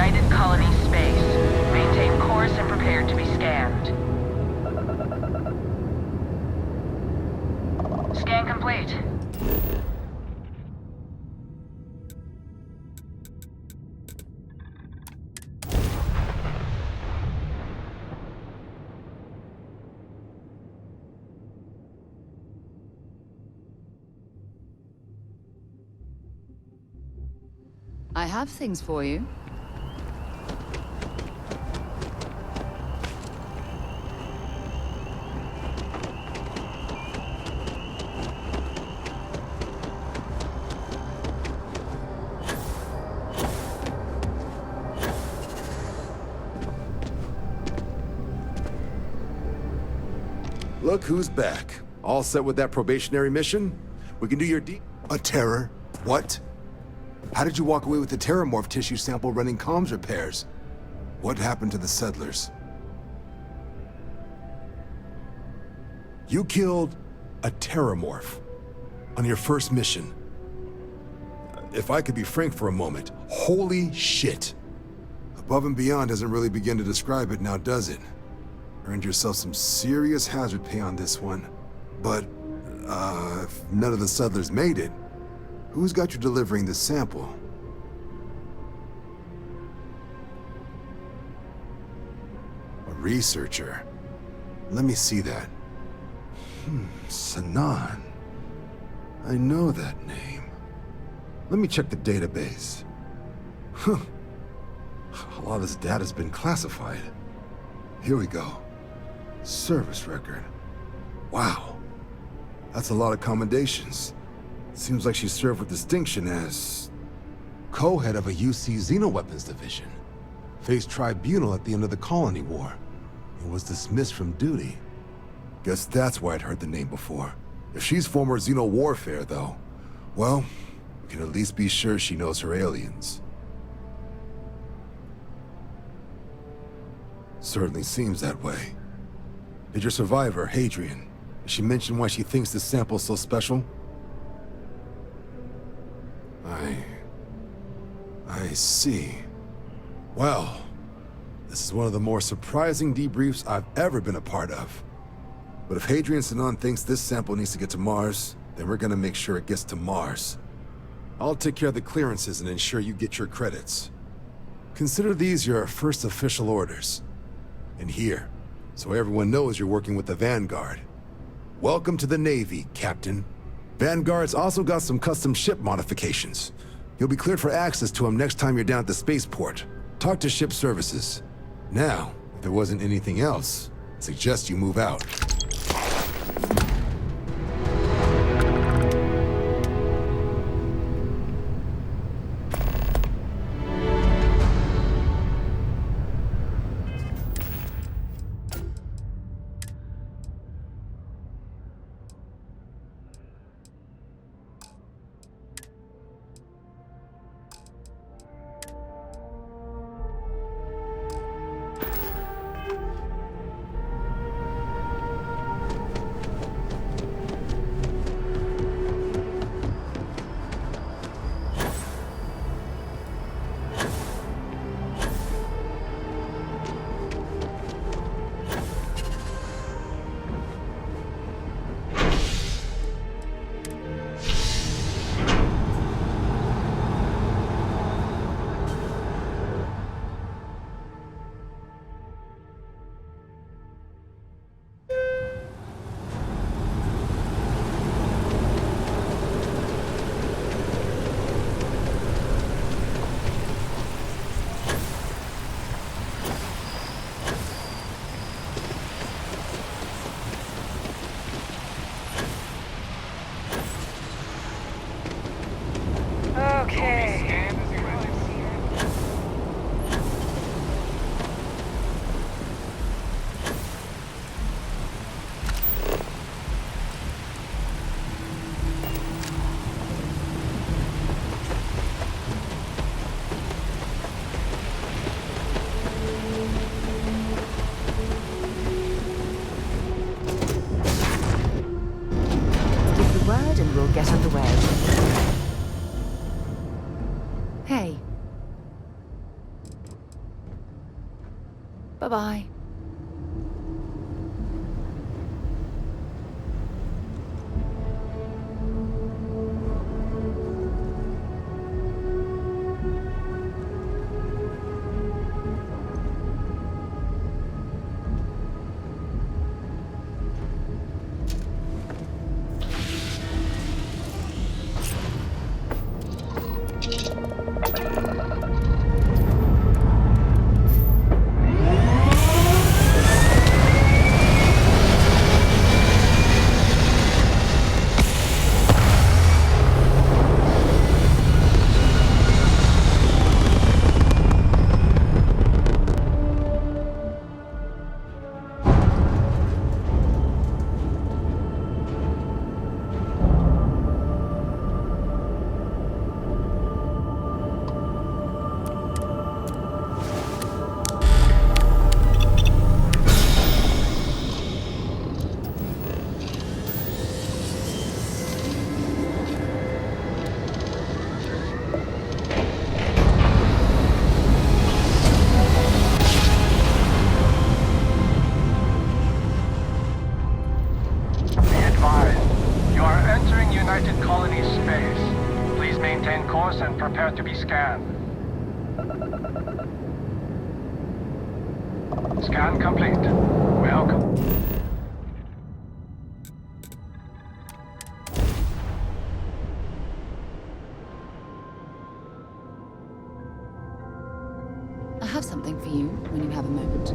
United Colony space. Maintain course and prepare to be scanned. Scan complete. I have things for you. Look who's back. All set with that probationary mission? We can do your A terror? What? How did you walk away with the terramorph tissue sample running comms repairs? What happened to the settlers? You killed a terramorph on your first mission. If I could be frank for a moment, holy shit. Above and beyond doesn't really begin to describe it now, does it? Earned yourself some serious hazard pay on this one. But, if none of the settlers made it, who's got you delivering the sample? A researcher. Let me see that. Sanan. I know that name. Let me check the database. Huh. A lot of this data's been classified. Here we go. Service record. Wow. That's a lot of commendations. Seems like she served with distinction as co-head of a UC Xenoweapons division. Faced tribunal at the end of the Colony War and was dismissed from duty. Guess that's why I'd heard the name before. If she's former Xeno warfare, though, well, we can at least be sure she knows her aliens. Certainly seems that way. Did your survivor, Hadrian, did she mention why she thinks this sample's so special? I see. Well, this is one of the more surprising debriefs I've ever been a part of. But if Hadrian Sanan thinks this sample needs to get to Mars, then we're gonna make sure it gets to Mars. I'll take care of the clearances and ensure you get your credits. Consider these your first official orders. And here, so everyone knows you're working with the Vanguard. Welcome to the Navy, Captain. Vanguard's also got some custom ship modifications. You'll be cleared for access to them next time you're down at the spaceport. Talk to ship services. Now, if there wasn't anything else, I suggest you move out. Bye-bye. Prepare to be scanned. Scan complete. Welcome. I have something for you when you have a moment.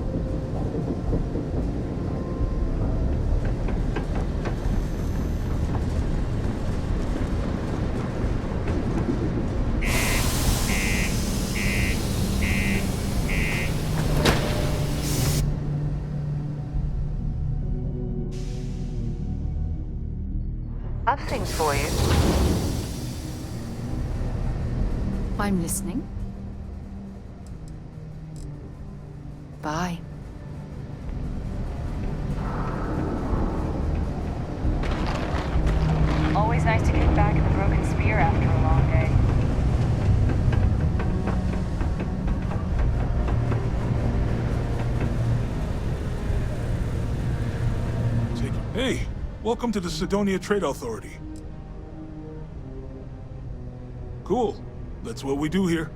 Have things for you. I'm listening. Bye. Always nice to kick back in the broken spear after a long day. Hey, welcome to the Sidonia Trade Authority. Cool. That's what we do here.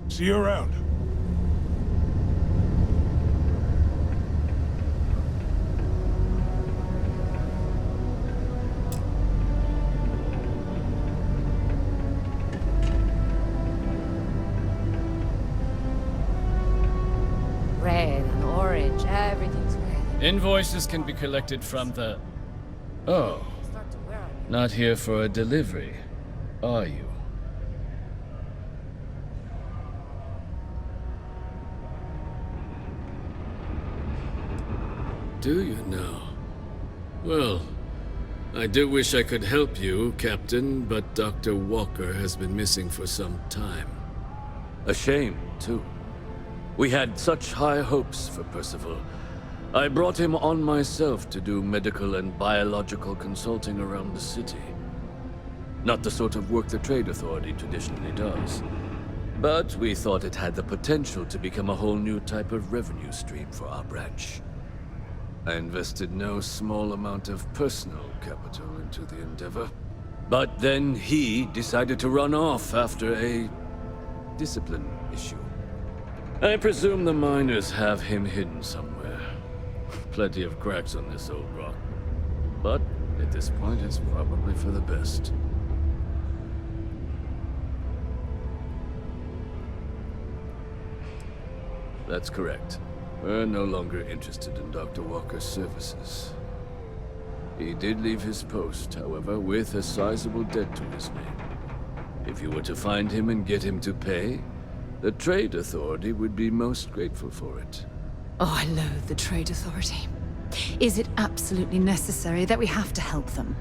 See you around. Red and orange, everything's red. Invoices can be collected from the... Oh, not here for a delivery, are you? Do you now? Well, I do wish I could help you, Captain, but Dr. Walker has been missing for some time. A shame, too. We had such high hopes for Percival. I brought him on myself to do medical and biological consulting around the city. Not the sort of work the Trade Authority traditionally does. But we thought it had the potential to become a whole new type of revenue stream for our branch. I invested no small amount of personal capital into the endeavor. But then he decided to run off after a discipline issue. I presume the miners have him hidden somewhere. Plenty of cracks on this old rock. But at this point, it's probably for the best. That's correct. We're no longer interested in Dr. Walker's services. He did leave his post, however, with a sizable debt to his name. If you were to find him and get him to pay, the Trade Authority would be most grateful for it. Oh, I loathe the Trade Authority. Is it absolutely necessary that we have to help them?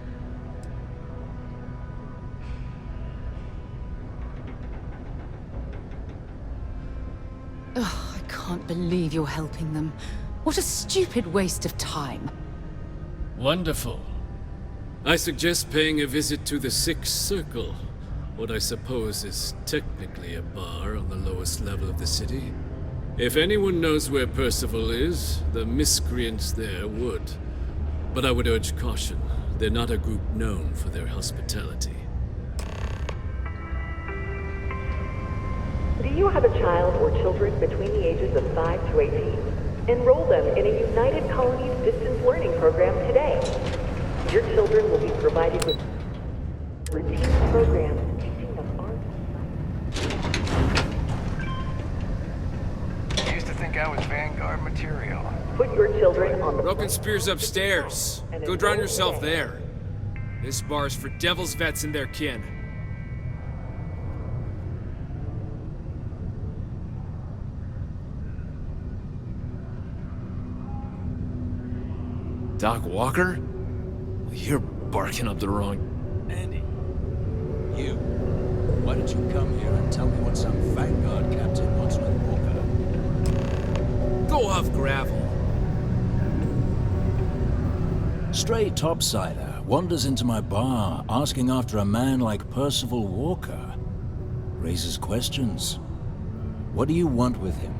Oh, I can't believe you're helping them. What a stupid waste of time. Wonderful. I suggest paying a visit to the Sixth Circle. what I suppose is technically a bar on the lowest level of the city. If anyone knows where Percival is, the miscreants there would. But I would urge caution. They're not a group known for their hospitality. Do you have a child or children between the ages of 5 to 18? Enroll them in a United Colonies distance learning program today. Your children will be provided with routine programs teaching them art. I used to think I was Vanguard material. Put your children on the Broken Spear's upstairs. Go drown yourself there. This bar's for devil's vets and their kin. Doc Walker? You're barking up the wrong... Andy, you. Why don't you come here and tell me what some Vanguard captain wants with Walker? Go off gravel. Stray topsider wanders into my bar asking after a man like Percival Walker. Raises questions. What do you want with him?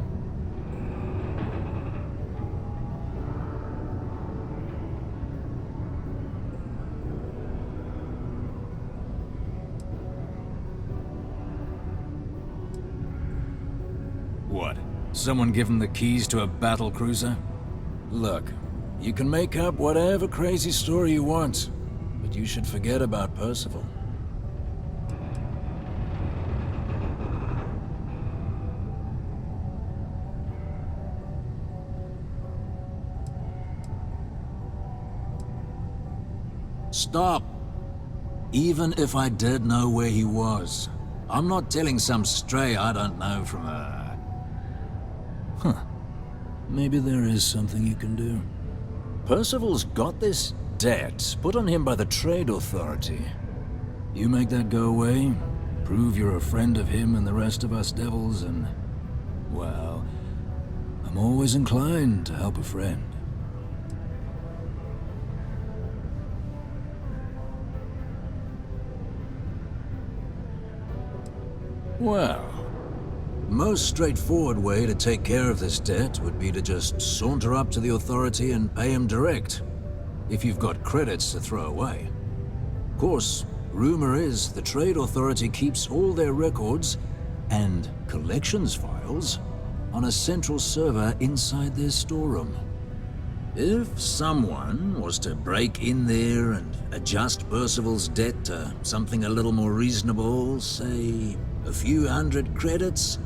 What? Someone give him the keys to a battle cruiser? Look, you can make up whatever crazy story you want, but you should forget about Percival. Stop! Even if I did know where he was, I'm not telling some stray I don't know from a... Huh. Maybe there is something you can do. Percival's got this debt put on him by the Trade Authority. You make that go away, prove you're a friend of him and the rest of us devils, and... well, I'm always inclined to help a friend. Well, the most straightforward way to take care of this debt would be to just saunter up to the authority and pay him direct, if you've got credits to throw away. Of course, rumor is the Trade Authority keeps all their records and collections files on a central server inside their storeroom. If someone was to break in there and adjust Percival's debt to something a little more reasonable, say a few hundred credits,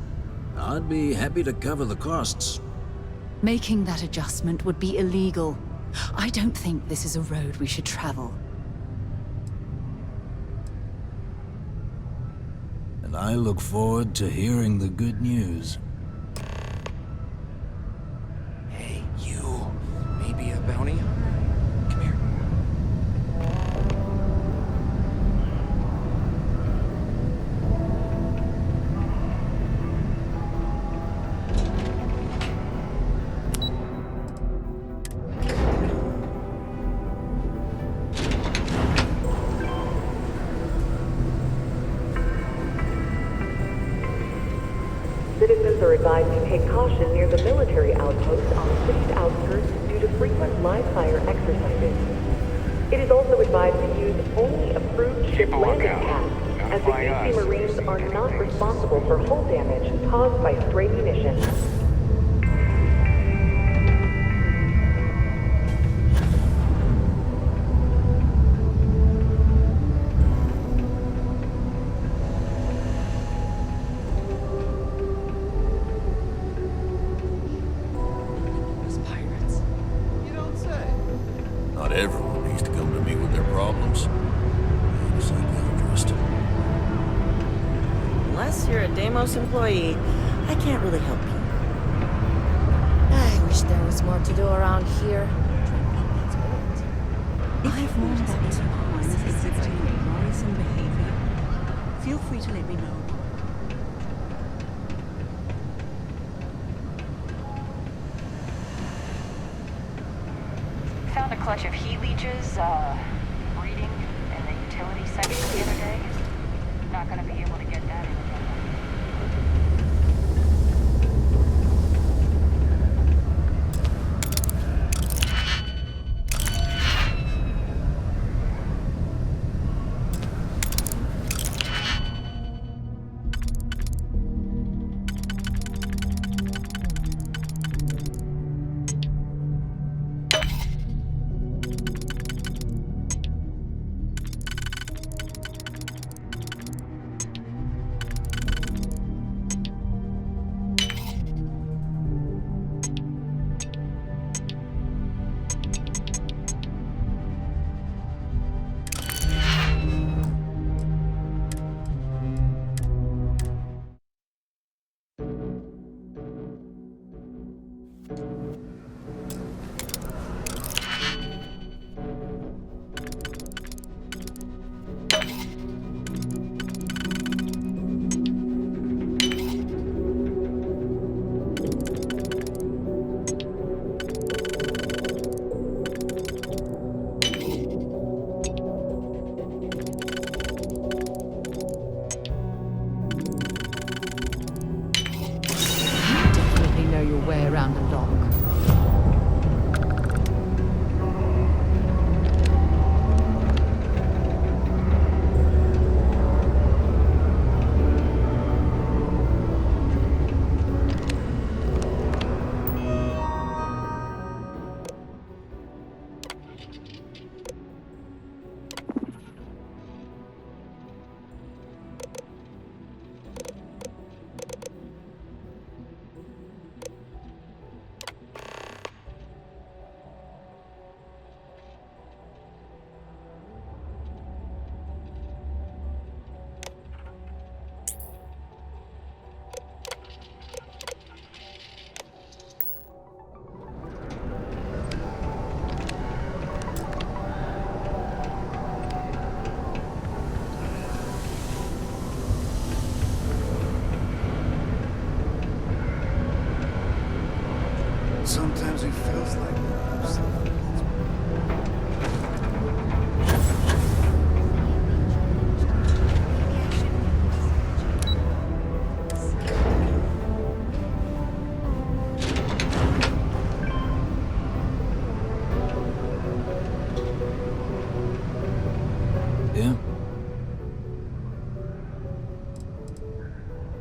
I'd be happy to cover the costs. Making that adjustment would be illegal. I don't think this is a road we should travel. And I look forward to hearing the good news. Hey, you. Maybe a bounty? Come here. Citizens are advised to take caution near the military outpost on the city's outskirts due to frequent live-fire exercises. It is also advised to use only approved ship Keep a landing lookout. pads, as the FYI, UC Marines are not responsible for hull damage caused by stray munitions. Not everyone needs to come to me with their problems. I'm a psychiatrist. Unless you're a Deimos employee, I can't really help you. I wish there was more to do around here. I've known that Mars is exhibiting worrisome behavior. Feel free to let me know. Found a clutch of heat leeches, breeding in the utility section the other day. Not gonna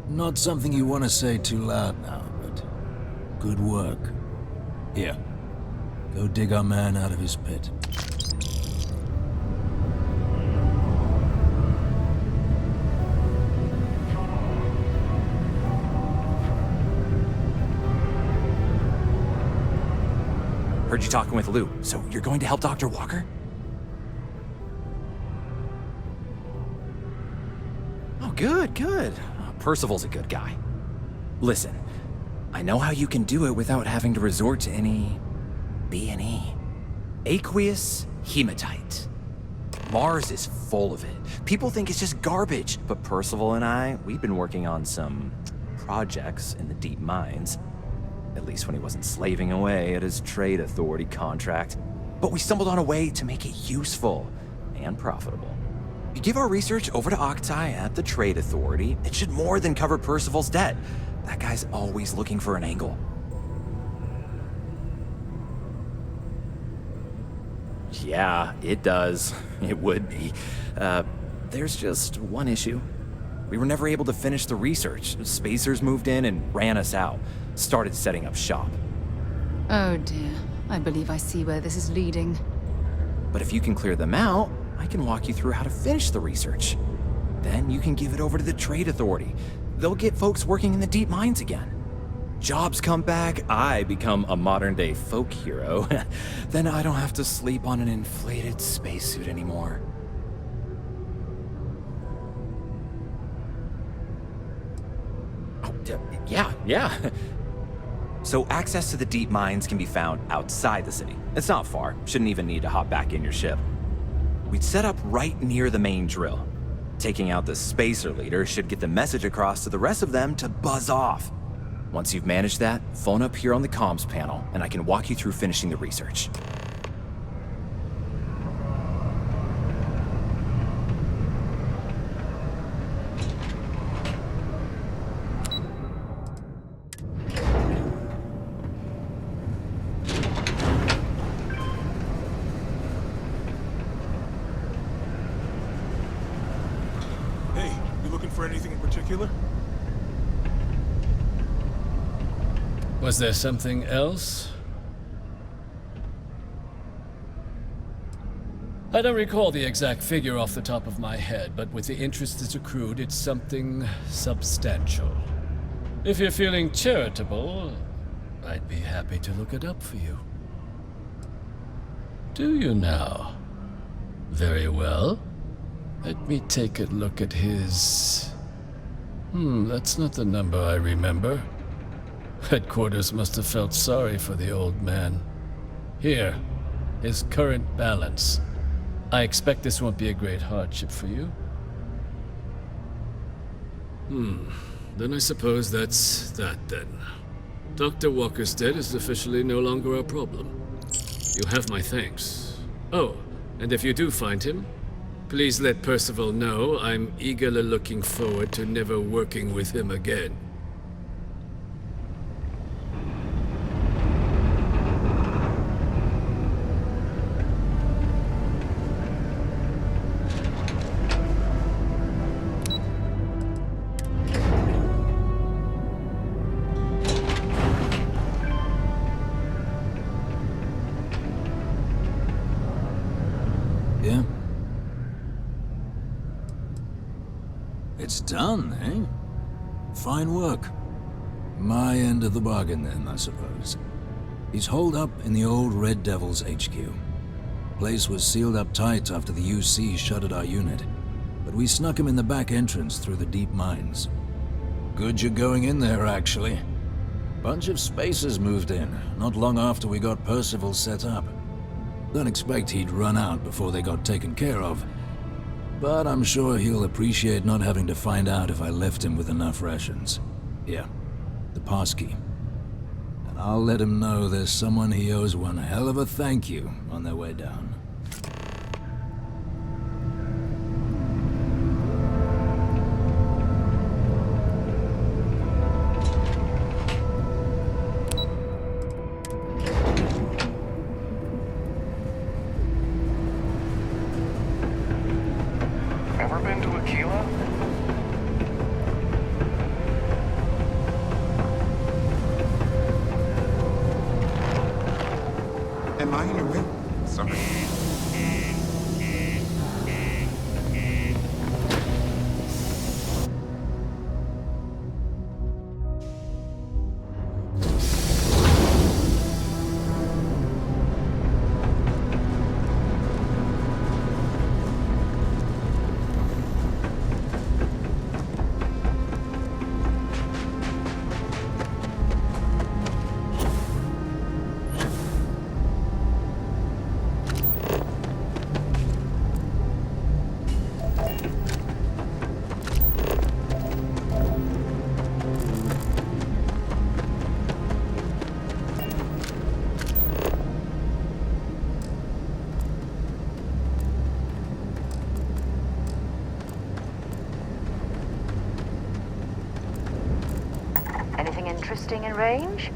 Not something you want to say too loud now, but good work. Here, go dig our man out of his pit. Heard you talking with Lou, so you're going to help Dr. Walker? Oh, good, good. Percival's a good guy. Listen, I know how you can do it without having to resort to any B&E. Aqueous hematite. Mars is full of it. People think it's just garbage, but Percival and I, we've been working on some projects in the deep mines. At least when he wasn't slaving away at his trade authority contract. But we stumbled on a way to make it useful and profitable. You give our research over to Octai at the trade authority, it should more than cover Percival's debt. That guy's always looking for an angle. Yeah, it does. It would be. There's just one issue. We were never able to finish the research. Spacers moved in and ran us out. Started setting up shop. Oh dear. I believe I see where this is leading. But if you can clear them out, I can walk you through how to finish the research. Then you can give it over to the trade authority. They'll get folks working in the deep mines again. Jobs come back, I become a modern-day folk hero. Then I don't have to sleep on an inflated spacesuit anymore. Oh, yeah. So access to the deep mines can be found outside the city. It's not far. Shouldn't even need to hop back in your ship. We'd set up right near the main drill. Taking out the spacer leader should get the message across to the rest of them to buzz off. Once you've managed that, phone up here on the comms panel, and I can walk you through finishing the research. For anything in particular? Was there something else? I don't recall the exact figure off the top of my head, but with the interest that's accrued, it's something substantial. If you're feeling charitable, I'd be happy to look it up for you. Do you now? Very well. Let me take a look at his... that's not the number I remember. Headquarters must have felt sorry for the old man. Here, his current balance. I expect this won't be a great hardship for you. Then I suppose that's that then. Dr. Walker's debt is officially no longer a problem. You have my thanks. Oh, and if you do find him, please let Percival know I'm eagerly looking forward to never working with him again. Yeah? It's done, eh? Fine work. My end of the bargain then, I suppose. He's holed up in the old Red Devil's HQ. Place was sealed up tight after the UC shuttered our unit, but we snuck him in the back entrance through the deep mines. Good you're going in there, actually. Bunch of spacers moved in, not long after we got Percival set up. Don't expect he'd run out before they got taken care of, but I'm sure he'll appreciate not having to find out if I left him with enough rations. Yeah, the passkey. And I'll let him know there's someone he owes one hell of a thank you on their way down. Ever been to Aquila? interesting in range?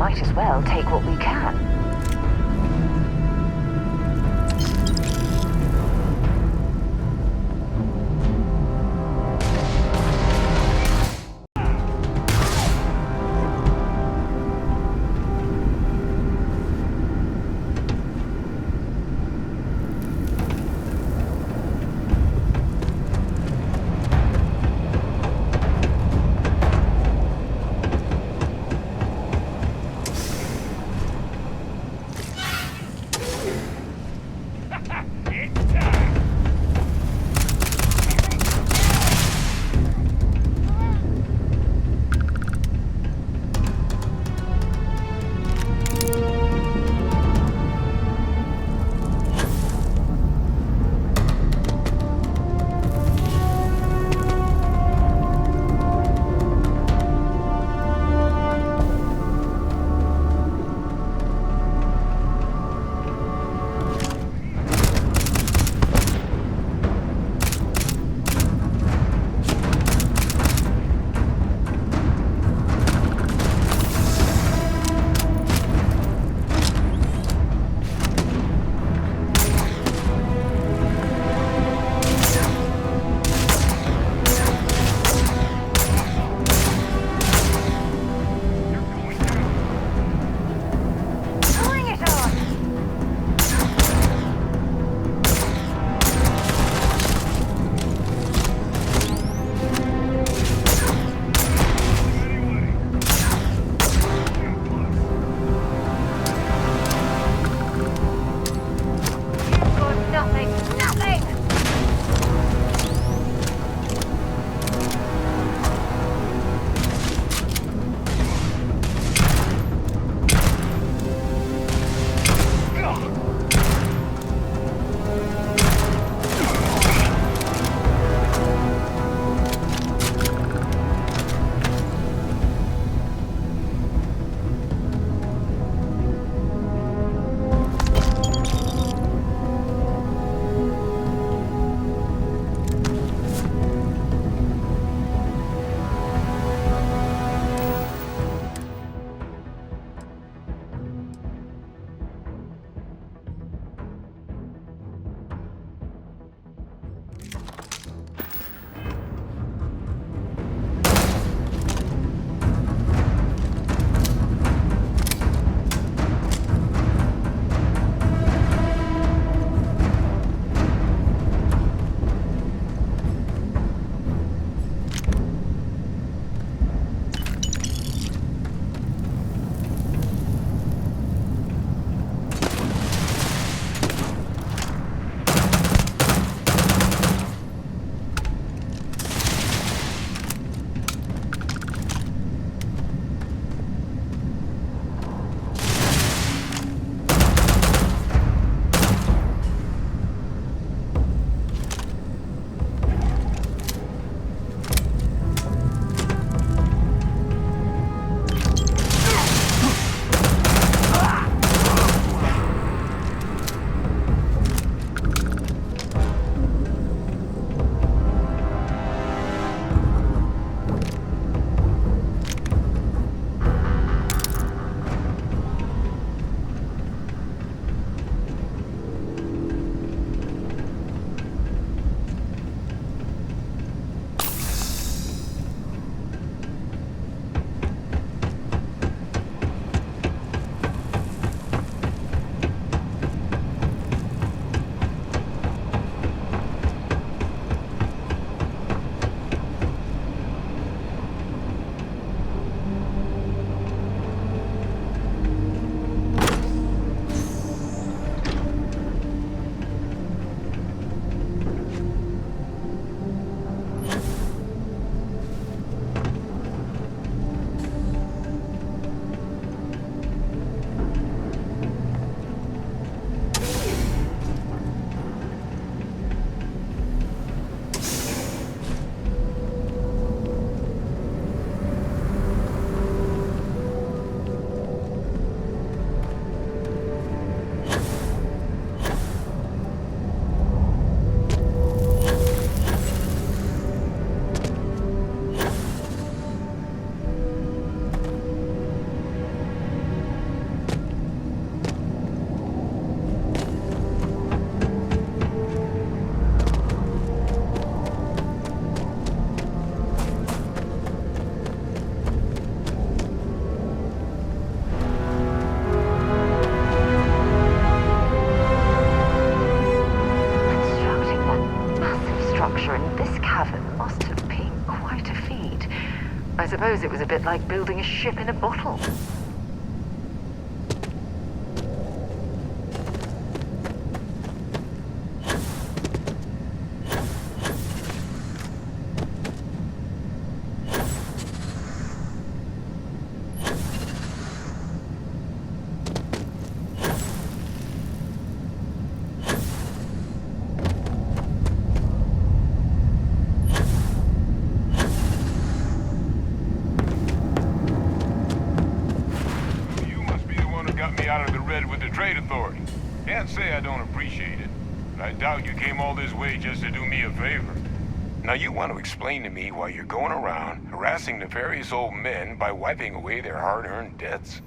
might as well take what we can. I suppose it was a bit like building a ship in a bottle. Out of the red with the trade authority. Can't say I don't appreciate it, but I doubt you came all this way just to do me a favor. Now you want to explain to me why you're going around harassing nefarious old men by wiping away their hard-earned debts?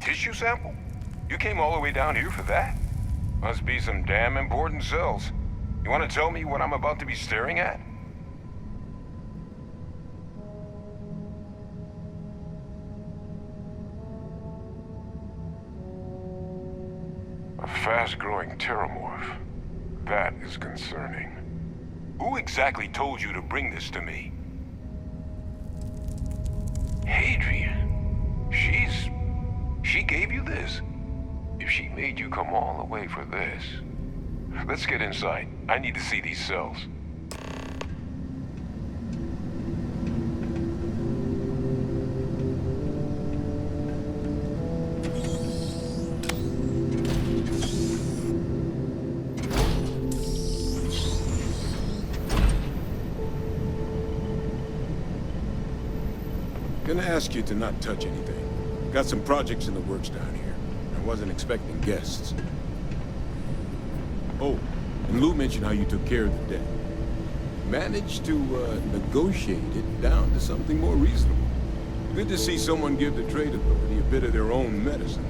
Tissue sample? You came all the way down here for that? Must be some damn important cells. You want to tell me what I'm about to be staring at? A fast-growing terramorph. That is concerning. Who exactly told you to bring this to me? Hadrian. She gave you this? If she made you come all the way for this... Let's get inside. I need to see these cells. Gonna ask you to not touch anything. Got some projects in the works down here. I wasn't expecting guests. Oh, and Lou mentioned how you took care of the debt. Managed to negotiate it down to something more reasonable. Good to see someone give the trade authority a bit of their own medicine.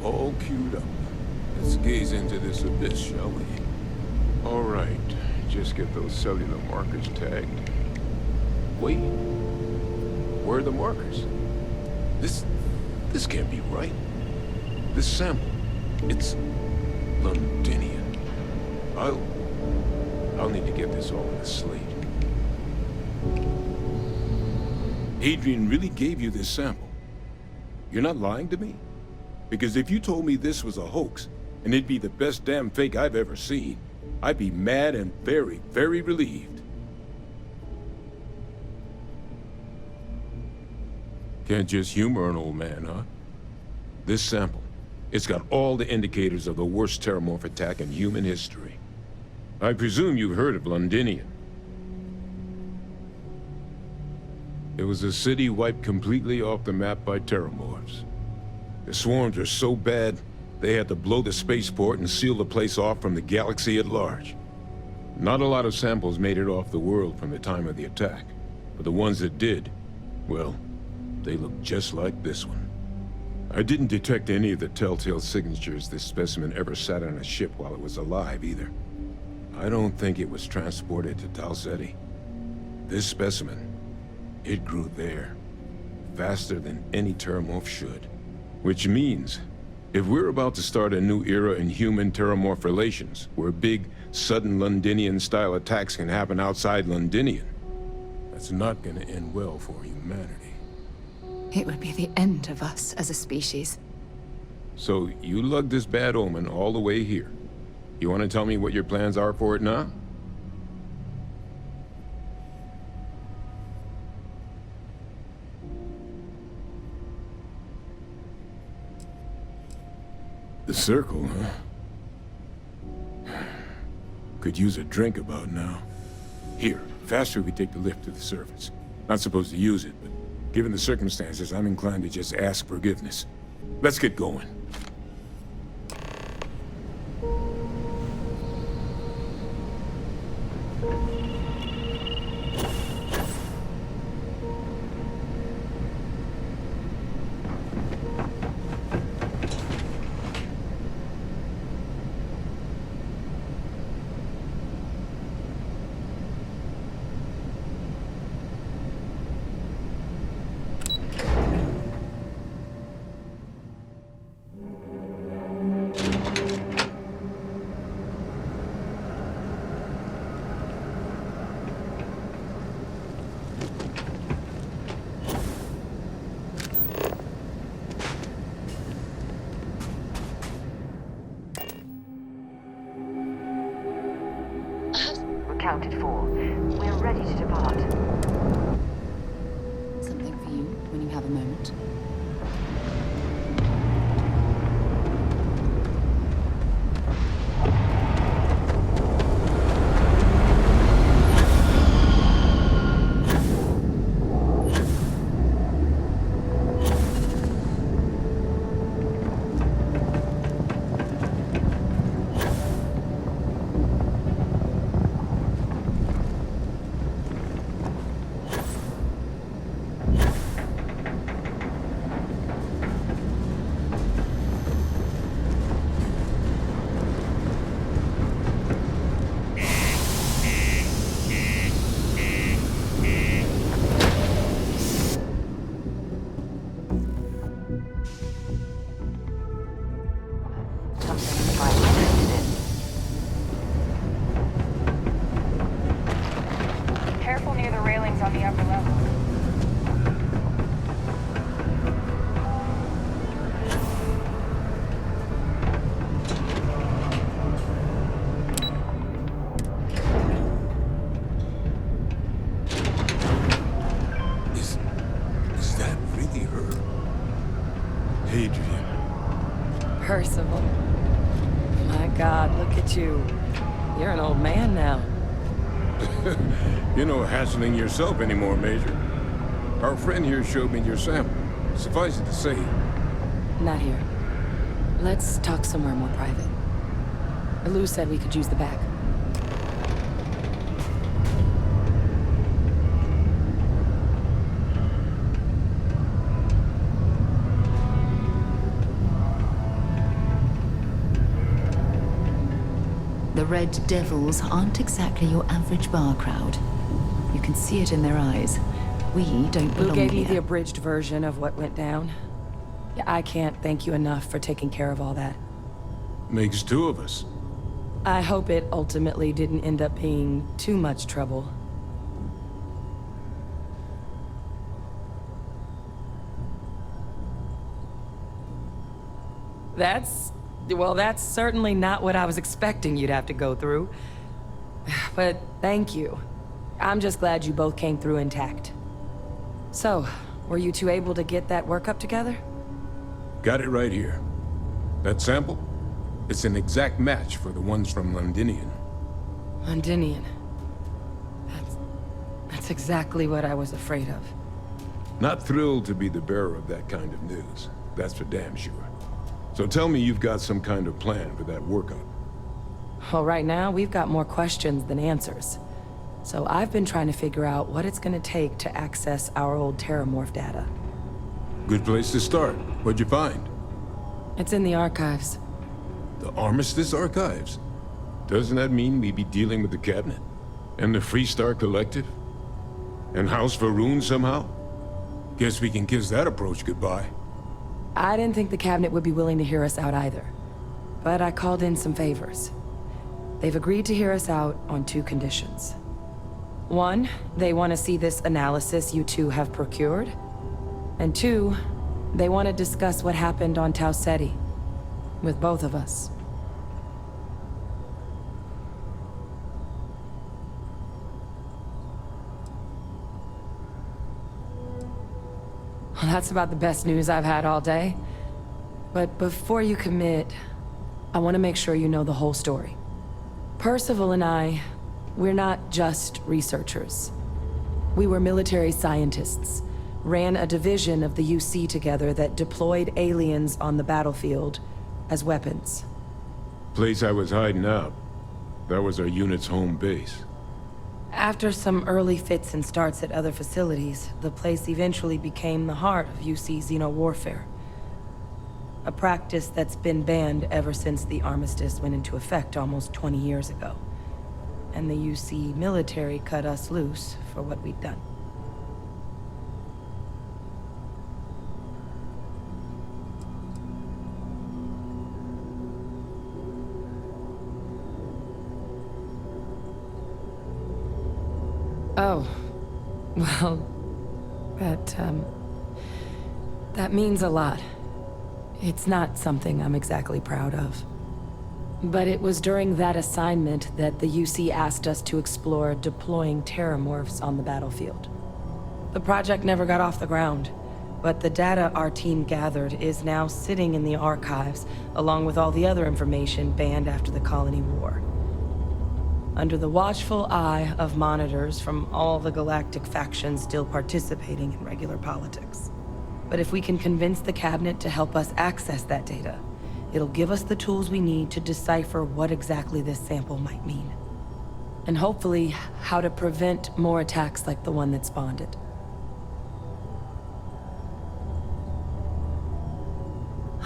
All queued up. Let's gaze into this abyss, shall we? All right, just get those cellular markers tagged. Wait, where are the markers? This can't be right. This sample, it's Londinian. I'll need to get this all in a slate. Adrian really gave you this sample. You're not lying to me? Because if you told me this was a hoax, and it'd be the best damn fake I've ever seen, I'd be mad and very, very relieved. Can't just humor an old man, huh? This sample, it's got all the indicators of the worst terramorph attack in human history. I presume you've heard of Londinian. It was a city wiped completely off the map by terramorphs. The swarms are so bad, they had to blow the spaceport and seal the place off from the galaxy at large. Not a lot of samples made it off the world from the time of the attack, but the ones that did, well, they look just like this one. I didn't detect any of the telltale signatures this specimen ever sat on a ship while it was alive, either. I don't think it was transported to Tau Ceti. This specimen, it grew there, faster than any terramorph should. Which means, if we're about to start a new era in human-terramorph relations, where big, sudden Londinian-style attacks can happen outside Londinian, that's not gonna end well for humanity. It would be the end of us as a species. So, you lugged this bad omen all the way here. You want to tell me what your plans are for it now? The circle, huh? Could use a drink about now. Here, faster we take the lift to the surface. Not supposed to use it, but given the circumstances, I'm inclined to just ask forgiveness. Let's get going. accounted for. We're ready to depart. Something for you when you have a moment. Careful near the railings on the upper level. Is that really her? Hadrian. Percival. My God, look at you. You're an old man now. You're no hassling yourself anymore, Major. Our friend here showed me your sample. Suffice it to say... Not here. Let's talk somewhere more private. Lou said we could use the back. The Red Devils aren't exactly your average bar crowd. You can see it in their eyes. We don't belong Lou gave you here. the abridged version of what went down. Yeah, I can't thank you enough for taking care of all that. Makes two of us. I hope it ultimately didn't end up being too much trouble. Well, that's certainly not what I was expecting you'd have to go through. But thank you. I'm just glad you both came through intact. So, were you two able to get that workup together? Got it right here. That sample? It's an exact match for the ones from Londinian. Londinian. That's exactly what I was afraid of. Not thrilled to be the bearer of that kind of news. That's for damn sure. So tell me you've got some kind of plan for that workup. Well, right now, we've got more questions than answers. So I've been trying to figure out what it's gonna take to access our old Terramorph data. Good place to start. What'd you find? It's in the archives. The Armistice Archives? Doesn't that mean we'd be dealing with the Cabinet? And the Freestar Collective? And House Varun somehow? Guess we can kiss that approach goodbye. I didn't think the Cabinet would be willing to hear us out either. But I called in some favors. They've agreed to hear us out on two conditions. One, they want to see this analysis you two have procured. And two, they want to discuss what happened on Tau Ceti. With both of us. Well, that's about the best news I've had all day. But before you commit, I want to make sure you know the whole story. Percival and I, we're not just researchers. We were military scientists, ran a division of the UC together that deployed aliens on the battlefield as weapons. Place I was hiding out. That was our unit's home base. After some early fits and starts at other facilities, the place eventually became the heart of UC xeno-warfare. A practice that's been banned ever since the armistice went into effect almost 20 years ago. And the UC military cut us loose for what we'd done. Oh, well, that means a lot. It's not something I'm exactly proud of. But it was during that assignment that the UC asked us to explore deploying terramorphs on the battlefield. The project never got off the ground, but the data our team gathered is now sitting in the archives, along with all the other information banned after the Colony War. Under the watchful eye of monitors from all the galactic factions still participating in regular politics. But if we can convince the Cabinet to help us access that data, it'll give us the tools we need to decipher what exactly this sample might mean. And hopefully, how to prevent more attacks like the one that spawned it.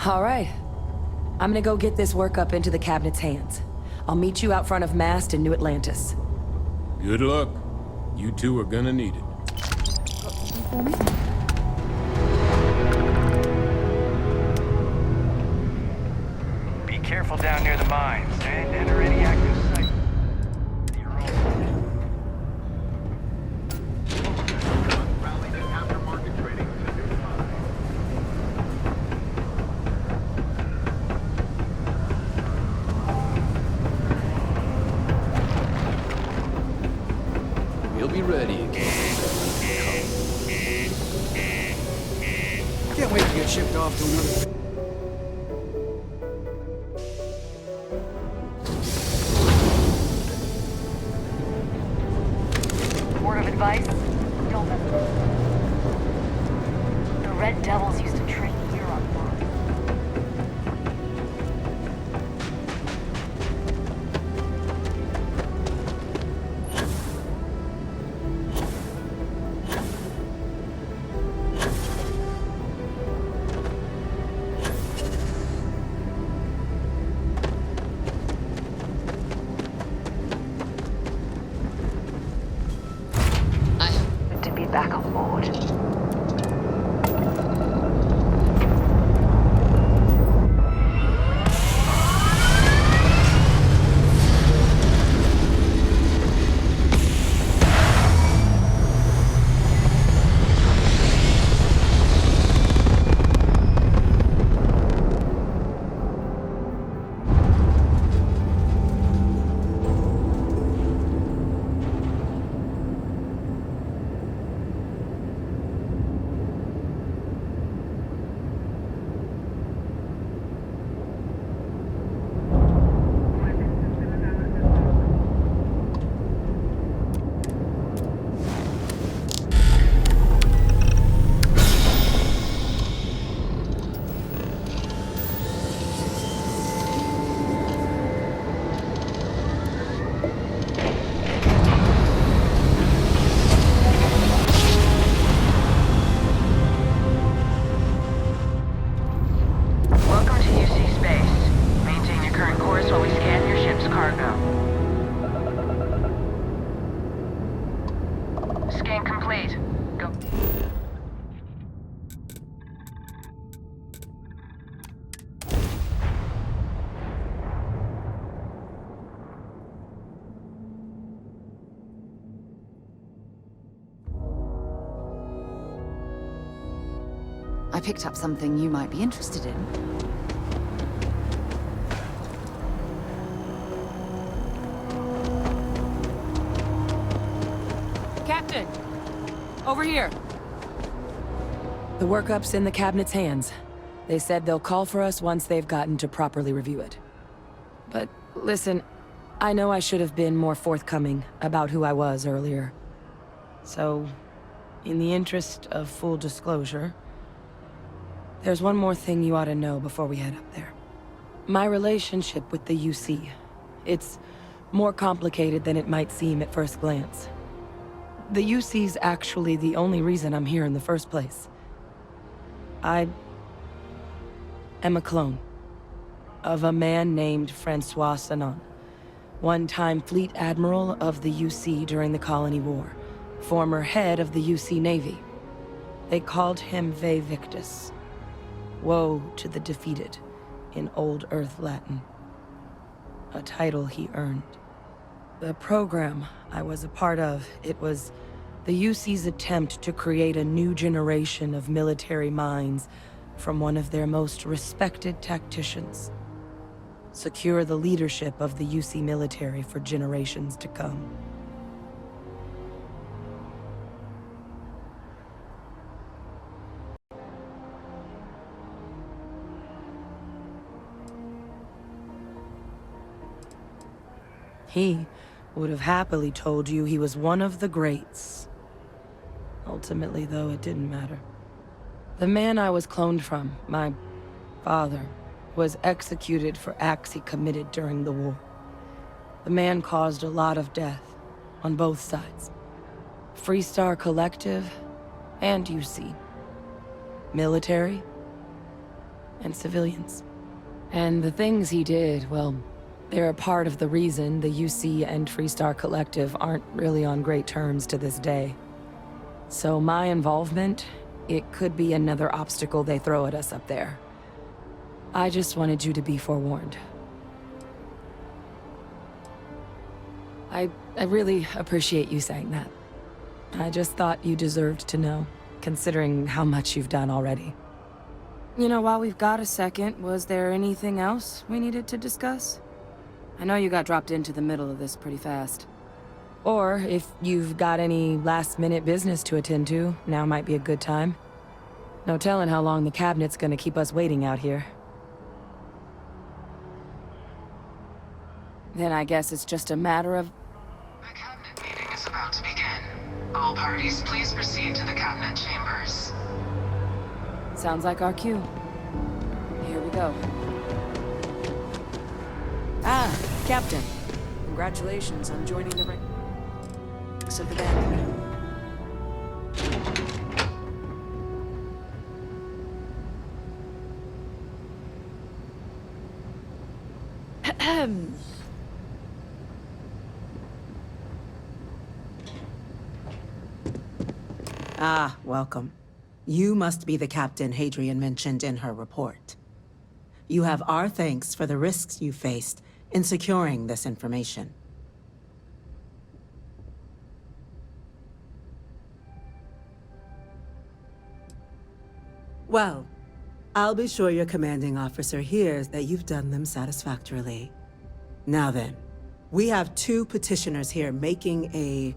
All right. I'm gonna go get this work up into the Cabinet's hands. I'll meet you out front of Mast in New Atlantis. Good luck. You two are gonna need it. Be careful down near the mines, and enter any active site. We'll be ready again. Can't wait to get shipped off to another... Word of advice? Don't mess with it. The Red Devils used to train here on Mars. To be back on board. Welcome to UC Space. Maintain your current course while we scan your ship's cargo. Scan complete. Go. I picked up something you might be interested in. Captain! Over here! The workup's in the Cabinet's hands. They said they'll call for us once they've gotten to properly review it. But listen, I know I should have been more forthcoming about who I was earlier. So, in the interest of full disclosure, there's one more thing you ought to know before we head up there. My relationship with the UC. It's more complicated than it might seem at first glance. The UC's actually the only reason I'm here in the first place. I am a clone of a man named Francois Sanon, one-time Fleet Admiral of the UC during the Colony War, former head of the UC Navy. They called him Ve Victus. Woe to the defeated, in Old Earth Latin. A title he earned. The program I was a part of, it was the UC's attempt to create a new generation of military minds from one of their most respected tacticians. secure the leadership of the UC military for generations to come. He would have happily told you he was one of the greats. Ultimately, though, it didn't matter. The man I was cloned from, my father, was executed for acts he committed during the war. The man caused a lot of death, on both sides. Freestar Collective, and UC. Military, and civilians. And the things he did, well, they're a part of the reason the UC and Freestar Collective aren't really on great terms to this day. So my involvement, it could be another obstacle they throw at us up there. I just wanted you to be forewarned. I really appreciate you saying that. I just thought you deserved to know, considering how much you've done already. You know, while we've got a second, was there anything else we needed to discuss? I know you got dropped into the middle of this pretty fast. Or, if you've got any last-minute business to attend to, now might be a good time. No telling how long the cabinet's gonna keep us waiting out here. Then I guess it's just a matter of... The cabinet meeting is about to begin. All parties, please proceed to the cabinet chambers. Sounds like our cue. Here we go. Ah, Captain. Congratulations on joining the ranks of the band. Ah, welcome. You must be the captain Hadrian mentioned in her report. You have our thanks for the risks you faced in securing this information. Well, I'll be sure your commanding officer hears that you've done them satisfactorily. Now then, we have two petitioners here making a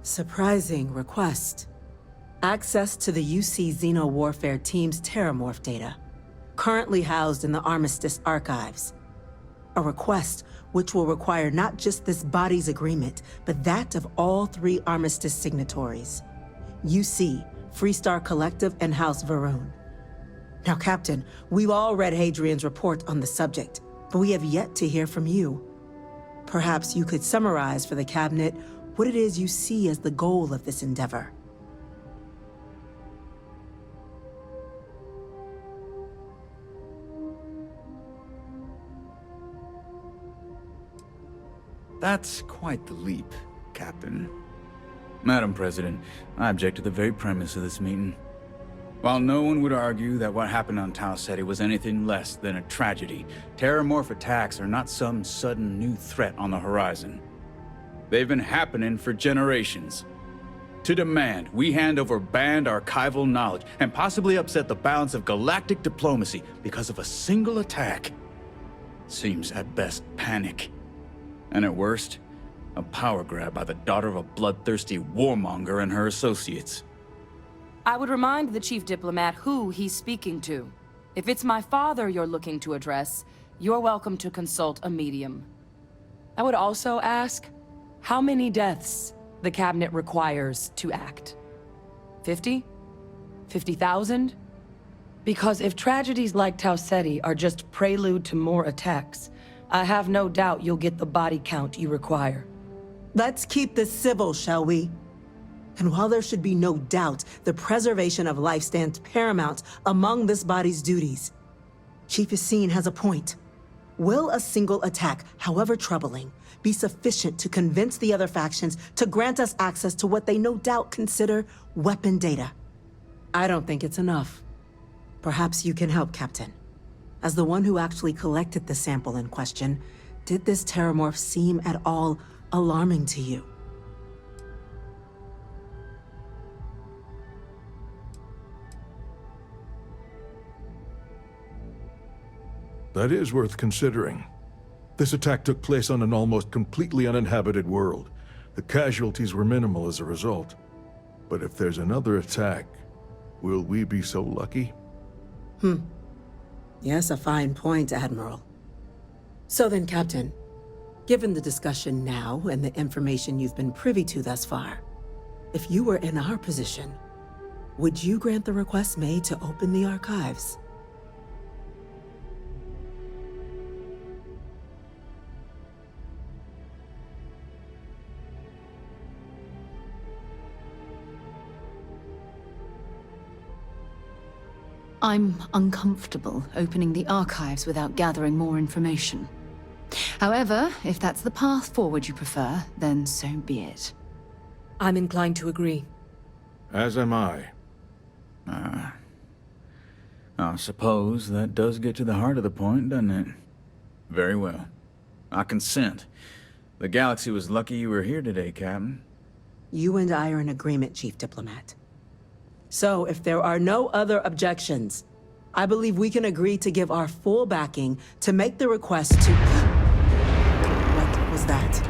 surprising request. Access to the UC Xeno Warfare Team's Terramorph data, currently housed in the Armistice archives. A request which will require not just this body's agreement, but that of all three Armistice signatories. UC, Freestar Collective, and House Varun. Now, Captain, we've all read Hadrian's report on the subject, but we have yet to hear from you. Perhaps you could summarize for the Cabinet what it is you see as the goal of this endeavor. That's quite the leap, Captain. Madam President, I object to the very premise of this meeting. While no one would argue that what happened on Tau Ceti was anything less than a tragedy, Terramorph attacks are not some sudden new threat on the horizon. They've been happening for generations. To demand we hand over banned archival knowledge and possibly upset the balance of galactic diplomacy because of a single attack seems at best panic. And at worst, a power grab by the daughter of a bloodthirsty warmonger and her associates. I would remind the chief diplomat who he's speaking to. If it's my father you're looking to address, you're welcome to consult a medium. I would also ask, how many deaths the cabinet requires to act? 50? 50,000? Because if tragedies like Tau Ceti are just prelude to more attacks, I have no doubt you'll get the body count you require. Let's keep this civil, shall we? And while there should be no doubt the preservation of life stands paramount among this body's duties, Chief Yassine has a point. Will a single attack, however troubling, be sufficient to convince the other factions to grant us access to what they no doubt consider weapon data? I don't think it's enough. Perhaps you can help, Captain. As the one who actually collected the sample in question, did this terramorph seem at all alarming to you? That is worth considering. This attack took place on an almost completely uninhabited world. The casualties were minimal as a result. But if there's another attack, will we be so lucky? Yes, a fine point, Admiral. So then, Captain, given the discussion now and the information you've been privy to thus far, if you were in our position, would you grant the request made to open the archives? I'm uncomfortable opening the archives without gathering more information. However, if that's the path forward you prefer, then so be it. I'm inclined to agree. As am I. I suppose that does get to the heart of the point, doesn't it? Very well. I consent. The galaxy was lucky you were here today, Captain. You and I are in agreement, Chief Diplomat. So, if there are no other objections, I believe we can agree to give our full backing to make the request to... What was that?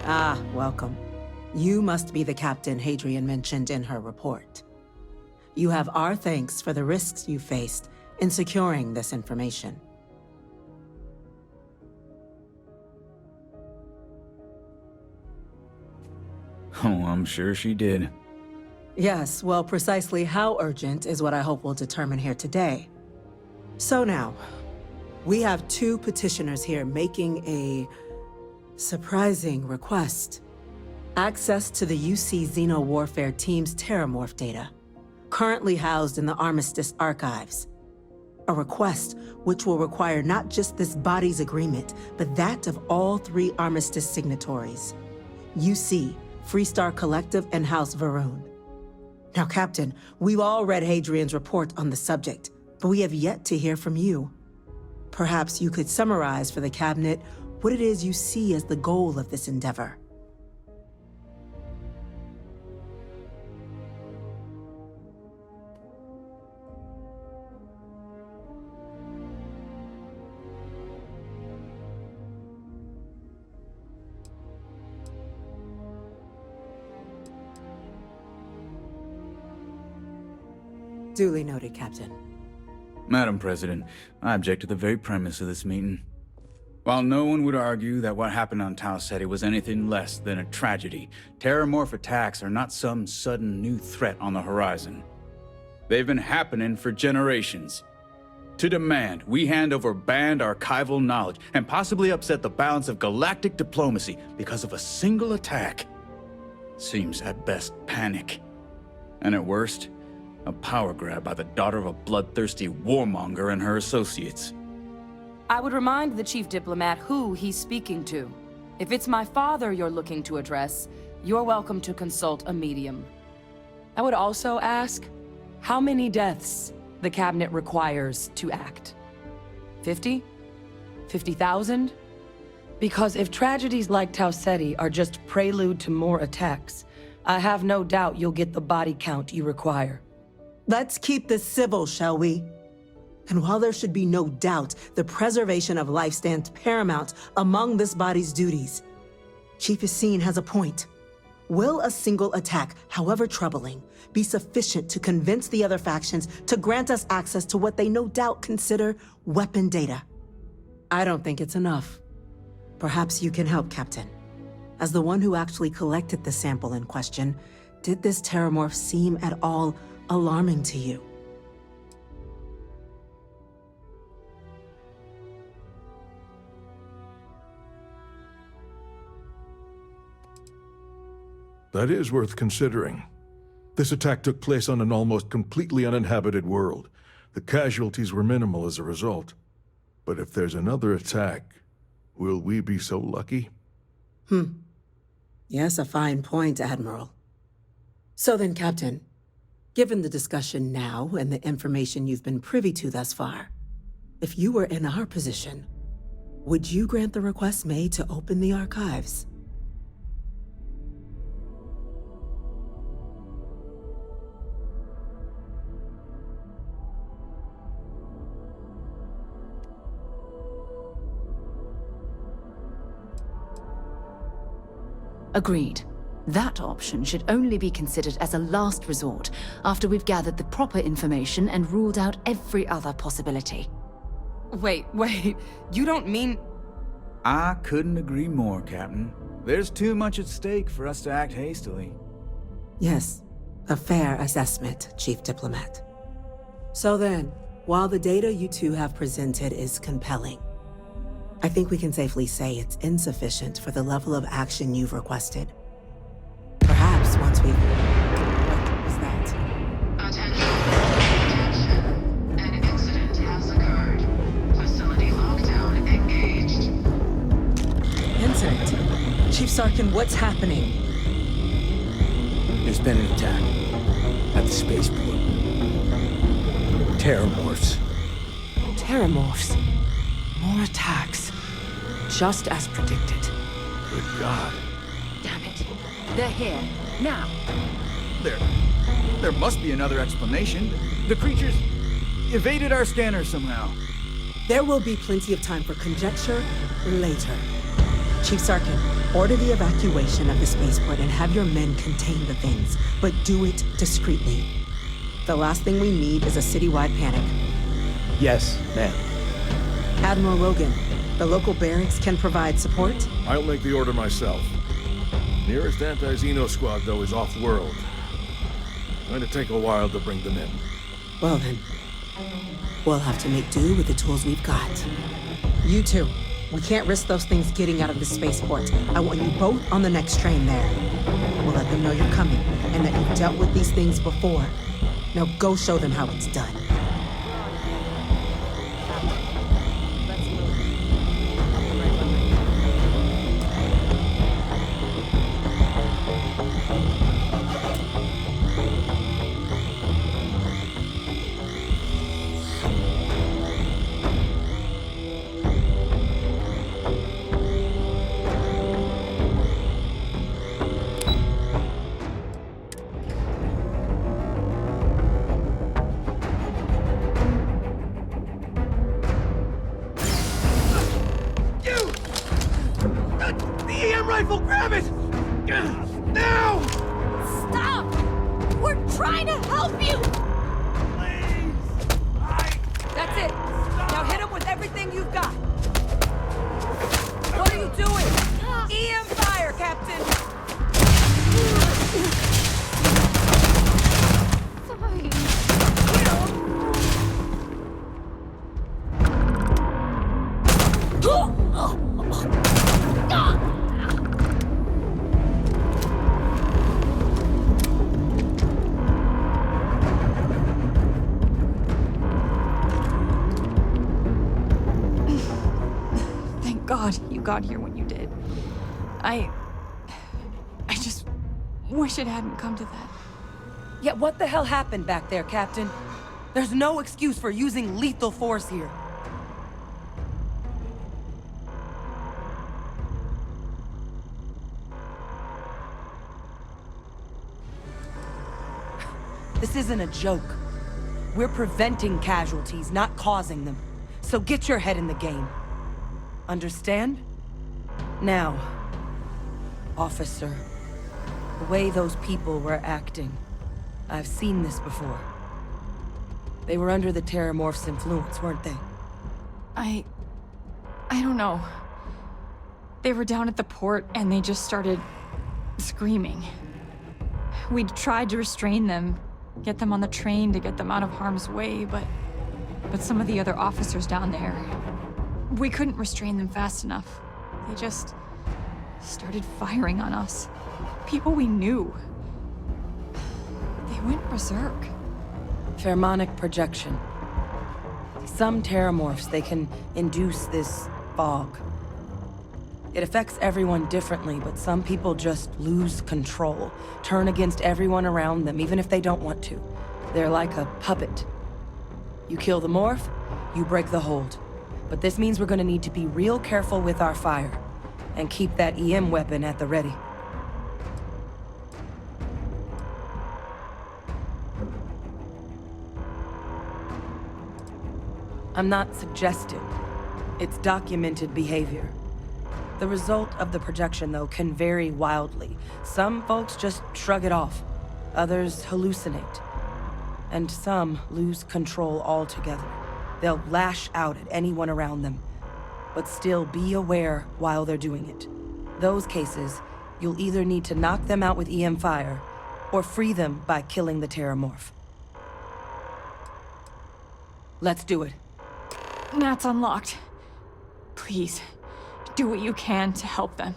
Ah, welcome. You must be the captain Hadrian mentioned in her report. You have our thanks for the risks you faced in securing this information. Oh, I'm sure she did. Yes, well, precisely how urgent is what I hope we'll determine here today. So now, we have two petitioners here making a surprising request. Access to the UC Xeno Warfare Team's Terramorph data, currently housed in the Armistice archives. A request which will require not just this body's agreement, but that of all three Armistice signatories. UC, Freestar Collective, and House Varun. Now, Captain, we've all read Hadrian's report on the subject, but we have yet to hear from you. Perhaps you could summarize for the Cabinet what it is you see as the goal of this endeavor. Duly noted, Captain. Madam President, I object to the very premise of this meeting. While no one would argue that what happened on Tau Ceti was anything less than a tragedy, Terramorph attacks are not some sudden new threat on the horizon. They've been happening for generations. To demand we hand over banned archival knowledge and possibly upset the balance of galactic diplomacy because of a single attack seems at best panic. And at worst, a power grab by the daughter of a bloodthirsty warmonger and her associates. I would remind the Chief Diplomat who he's speaking to. If it's my father you're looking to address, you're welcome to consult a medium. I would also ask, how many deaths the Cabinet requires to act? 50? 50,000? Because if tragedies like Tau Ceti are just prelude to more attacks, I have no doubt you'll get the body count you require. Let's keep this civil, shall we? And while there should be no doubt the preservation of life stands paramount among this body's duties, Chief Yassine has a point. Will a single attack, however troubling, be sufficient to convince the other factions to grant us access to what they no doubt consider weapon data? I don't think it's enough. Perhaps you can help, Captain. As the one who actually collected the sample in question, did this Terramorph seem at all alarming to you? That is worth considering. This attack took place on an almost completely uninhabited world. The casualties were minimal as a result. But if there's another attack, will we be so lucky? Yes, a fine point, Admiral. So then, Captain, given the discussion now and the information you've been privy to thus far, if you were in our position, would you grant the request made to open the archives? Agreed. That option should only be considered as a last resort after we've gathered the proper information and ruled out every other possibility. Wait, you don't mean... I couldn't agree more, Captain. There's too much at stake for us to act hastily. Yes, a fair assessment, Chief Diplomat. So then, while the data you two have presented is compelling, I think we can safely say it's insufficient for the level of action you've requested. Perhaps once we've... What was that? Attention. An incident has occurred. Facility lockdown engaged. Incident? Chief Sarkin, what's happening? There's been an attack at the spaceport. Terramorphs. Terramorphs. More attacks. Just as predicted. Good God. Damn it. They're here. Now. There must be another explanation. The creatures evaded our scanner somehow. There will be plenty of time for conjecture later. Chief Sarkin, order the evacuation of the spaceport and have your men contain the things, but do it discreetly. The last thing we need is a citywide panic. Yes, ma'am. Admiral Logan, the local barracks can provide support? I'll make the order myself. Nearest anti-Xeno squad, though, is off-world. Going to take a while to bring them in. Well then, we'll have to make do with the tools we've got. You two, we can't risk those things getting out of the spaceport. I want you both on the next train there. We'll let them know you're coming, and that you've dealt with these things before. Now go show them how it's done. Got here when you did. I just wish it hadn't come to that. Yeah, what the hell happened back there, Captain? There's no excuse for using lethal force here. This isn't a joke. We're preventing casualties, not causing them. So get your head in the game. Understand? Now, officer, the way those people were acting, I've seen this before. They were under the Terramorph's influence, weren't they? I don't know. They were down at the port and they just started screaming. We'd tried to restrain them, get them on the train to get them out of harm's way, but some of the other officers down there, we couldn't restrain them fast enough. They just started firing on us. People we knew. went berserk. Pheromonic projection. Some terramorphs, they can induce this fog. It affects everyone differently, but some people just lose control, turn against everyone around them, even if they don't want to. They're like a puppet. You kill the morph, you break the hold. But this means we're gonna need to be real careful with our fire, and keep that EM weapon at the ready. I'm not suggesting. It's documented behavior. The result of the projection, though, can vary wildly. Some folks just shrug it off. Others hallucinate. And some lose control altogether. They'll lash out at anyone around them, but still be aware while they're doing it. Those cases, you'll either need to knock them out with EM fire, or free them by killing the terramorph. Let's do it. Nat's unlocked. Please, do what you can to help them.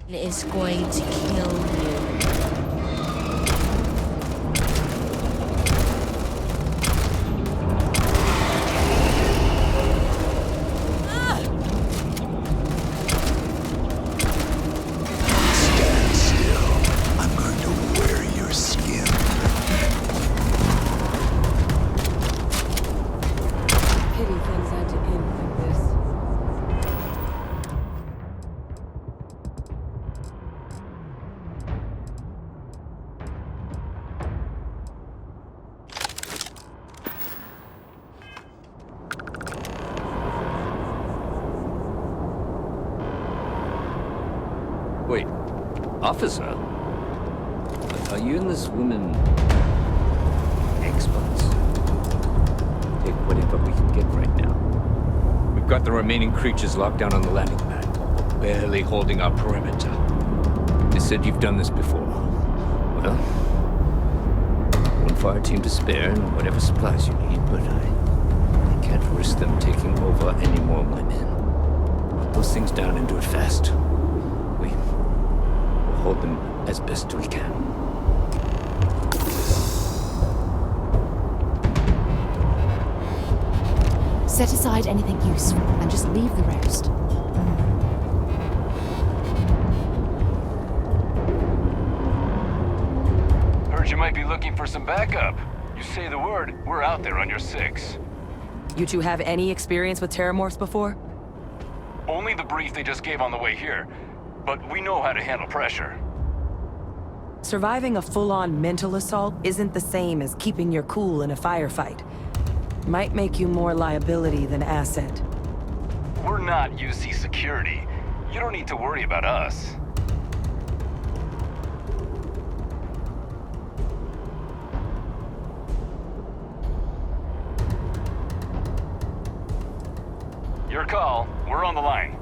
Is going to kill you. Stand still. I'm going to wear your skin. Pity things had to end like this. Wait, officer? Are you and this woman experts? Take whatever we can get right now. We've got the remaining creatures locked down on the landing pad, barely holding our perimeter. They said you've done this before. Well, one fire team to spare and whatever supplies you need, but I can't risk them taking over any more of my men. Put those things down and do it fast. Hold them as best we can. Set aside anything useful and just leave the rest. be looking for some backup. You say the word, we're out there on your 6. You two have any experience with terramorphs before? Only the brief they just gave on the way here. But we know how to handle pressure. Surviving a full-on mental assault isn't the same as keeping your cool in a firefight. Might make you more liability than asset. We're not UC security. You don't need to worry about us. Your call. We're on the line.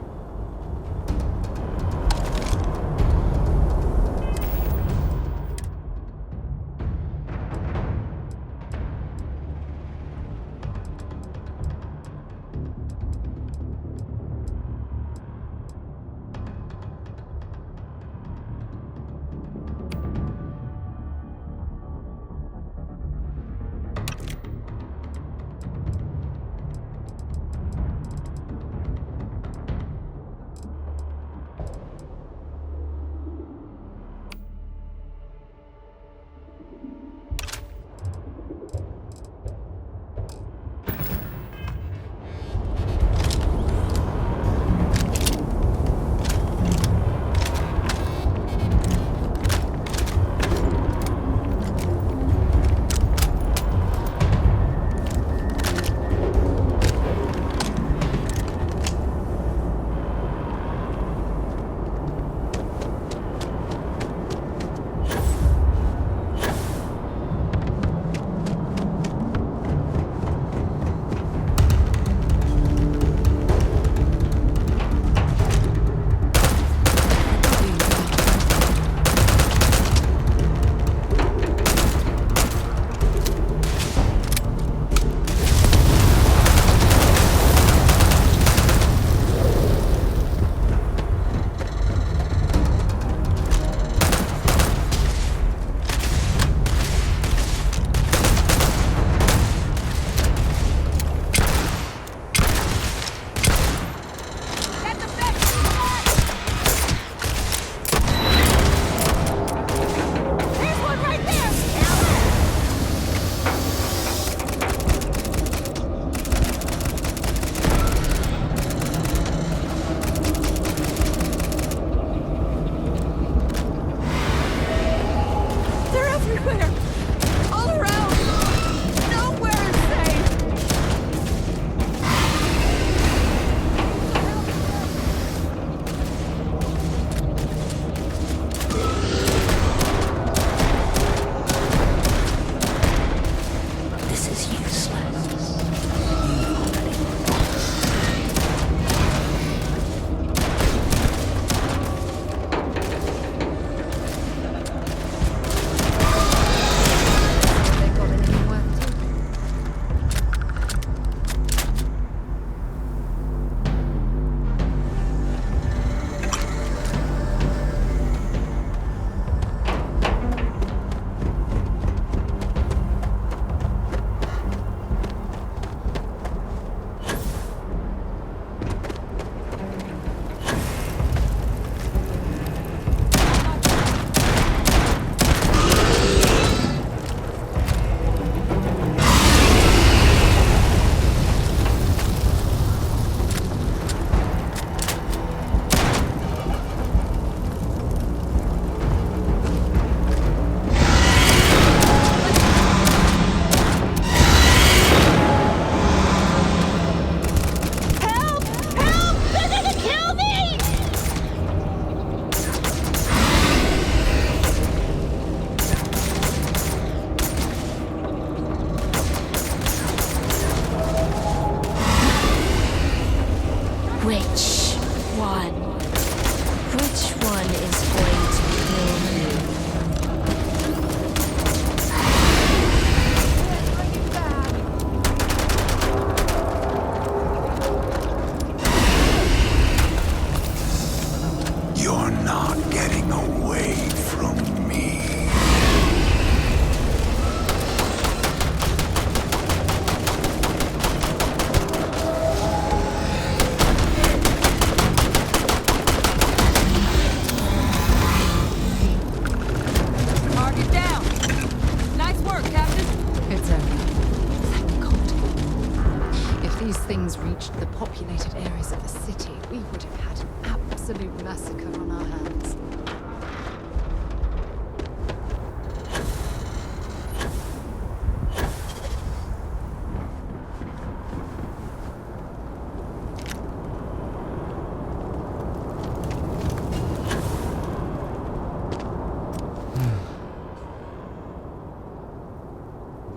massacre on our hands.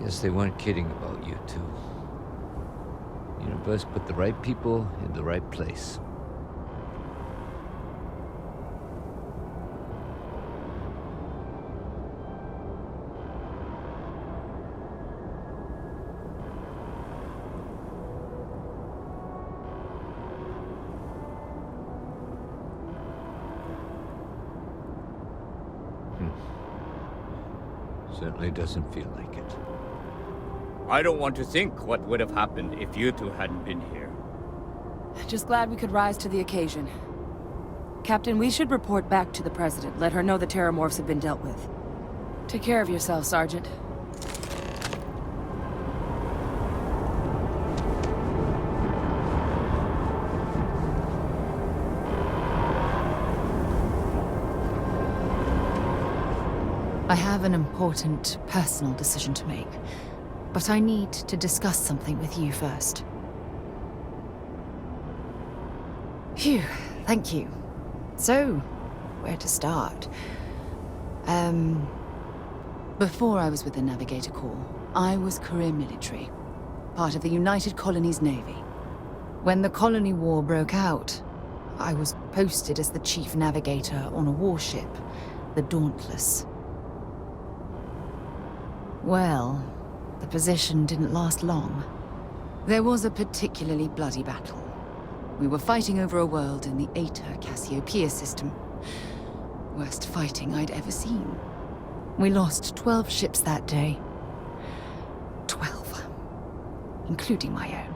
Guess they weren't kidding about you two. Universe put the right people in the right place. Certainly doesn't feel like it. I don't want to think what would have happened if you two hadn't been here. Just glad we could rise to the occasion. Captain, we should report back to the President. Let her know the Terramorphs have been dealt with. Take care of yourself, Sergeant. I have an important personal decision to make, but I need to discuss something with you first. Phew, thank you. So, where to start? Before I was with the Navigator Corps, I was career military, part of the United Colonies Navy. When the Colony War broke out, I was posted as the chief navigator on a warship, the Dauntless. Well, the position didn't last long. There was a particularly bloody battle. We were fighting over a world in the Eta Cassiopeia system. Worst fighting I'd ever seen. We lost 12 ships that day. 12. Including my own.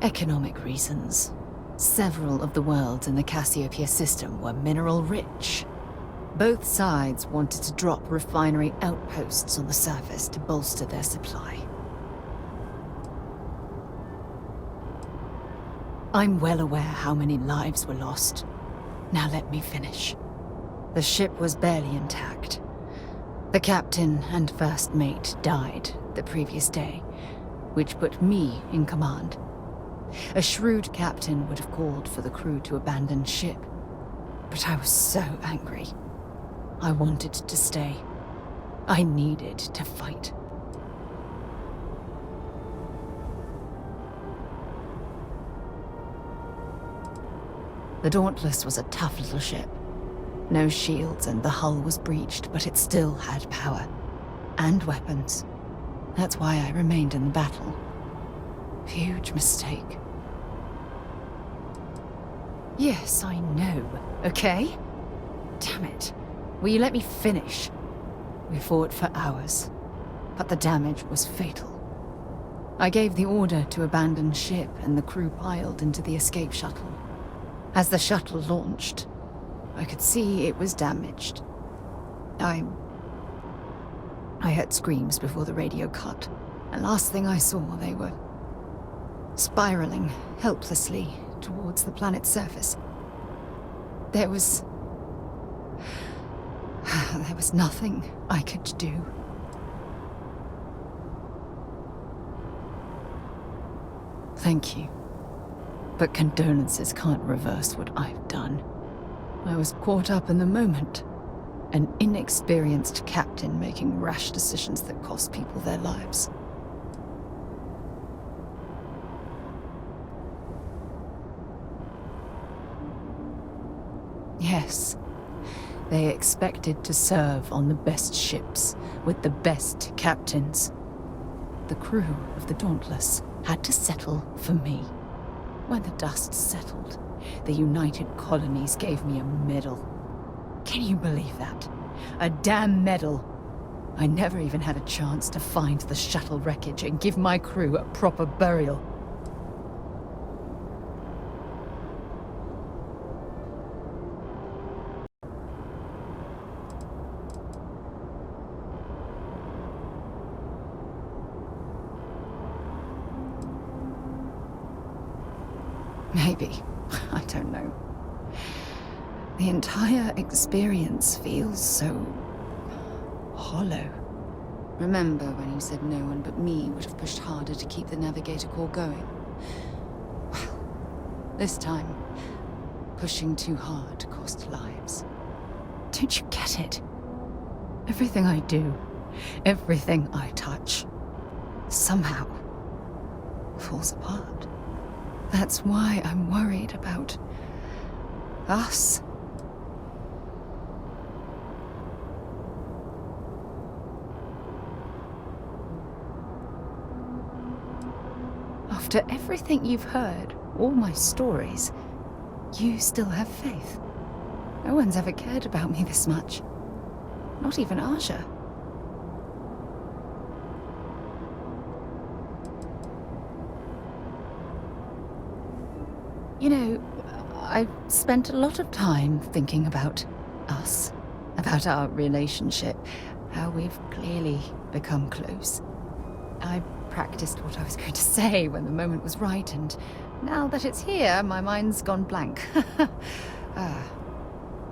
Economic reasons. Several of the worlds in the Cassiopeia system were mineral-rich. Both sides wanted to drop refinery outposts on the surface to bolster their supply. I'm well aware how many lives were lost. Now let me finish. The ship was barely intact. The captain and first mate died the previous day, which put me in command. A shrewd captain would have called for the crew to abandon ship, but I was so angry. I wanted to stay. I needed to fight. The Dauntless was a tough little ship. No shields and the hull was breached, but it still had power. And weapons. That's why I remained in the battle. Huge mistake. Yes, I know, okay? Damn it. Will you let me finish? We fought for hours, but the damage was fatal. I gave the order to abandon ship and the crew piled into the escape shuttle. As the shuttle launched, I could see it was damaged. I heard screams before the radio cut, and last thing I saw, they were spiraling helplessly towards the planet's surface. There was nothing I could do. Thank you. But condolences can't reverse what I've done. I was caught up in the moment. An inexperienced captain making rash decisions that cost people their lives. Yes. They expected to serve on the best ships, with the best captains. The crew of the Dauntless had to settle for me. When the dust settled, the United Colonies gave me a medal. Can you believe that? A damn medal! I never even had a chance to find the shuttle wreckage and give my crew a proper burial. Maybe. I don't know. The entire experience feels so hollow. Remember when you said no one but me would have pushed harder to keep the navigator core going? Well, this time, pushing too hard cost lives. Don't you get it? Everything I do, everything I touch, somehow falls apart. That's why I'm worried about us. After everything you've heard, all my stories, you still have faith. No one's ever cared about me this much. Not even Asha. You know, I've spent a lot of time thinking about us, about our relationship, how we've clearly become close. I practiced what I was going to say when the moment was right, and now that it's here, my mind's gone blank.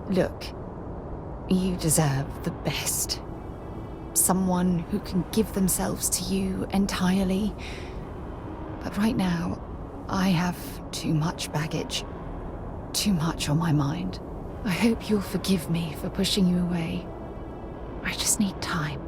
Look, you deserve the best. Someone who can give themselves to you entirely. But right now, I have too much baggage. Too much on my mind. I hope you'll forgive me for pushing you away. I just need time.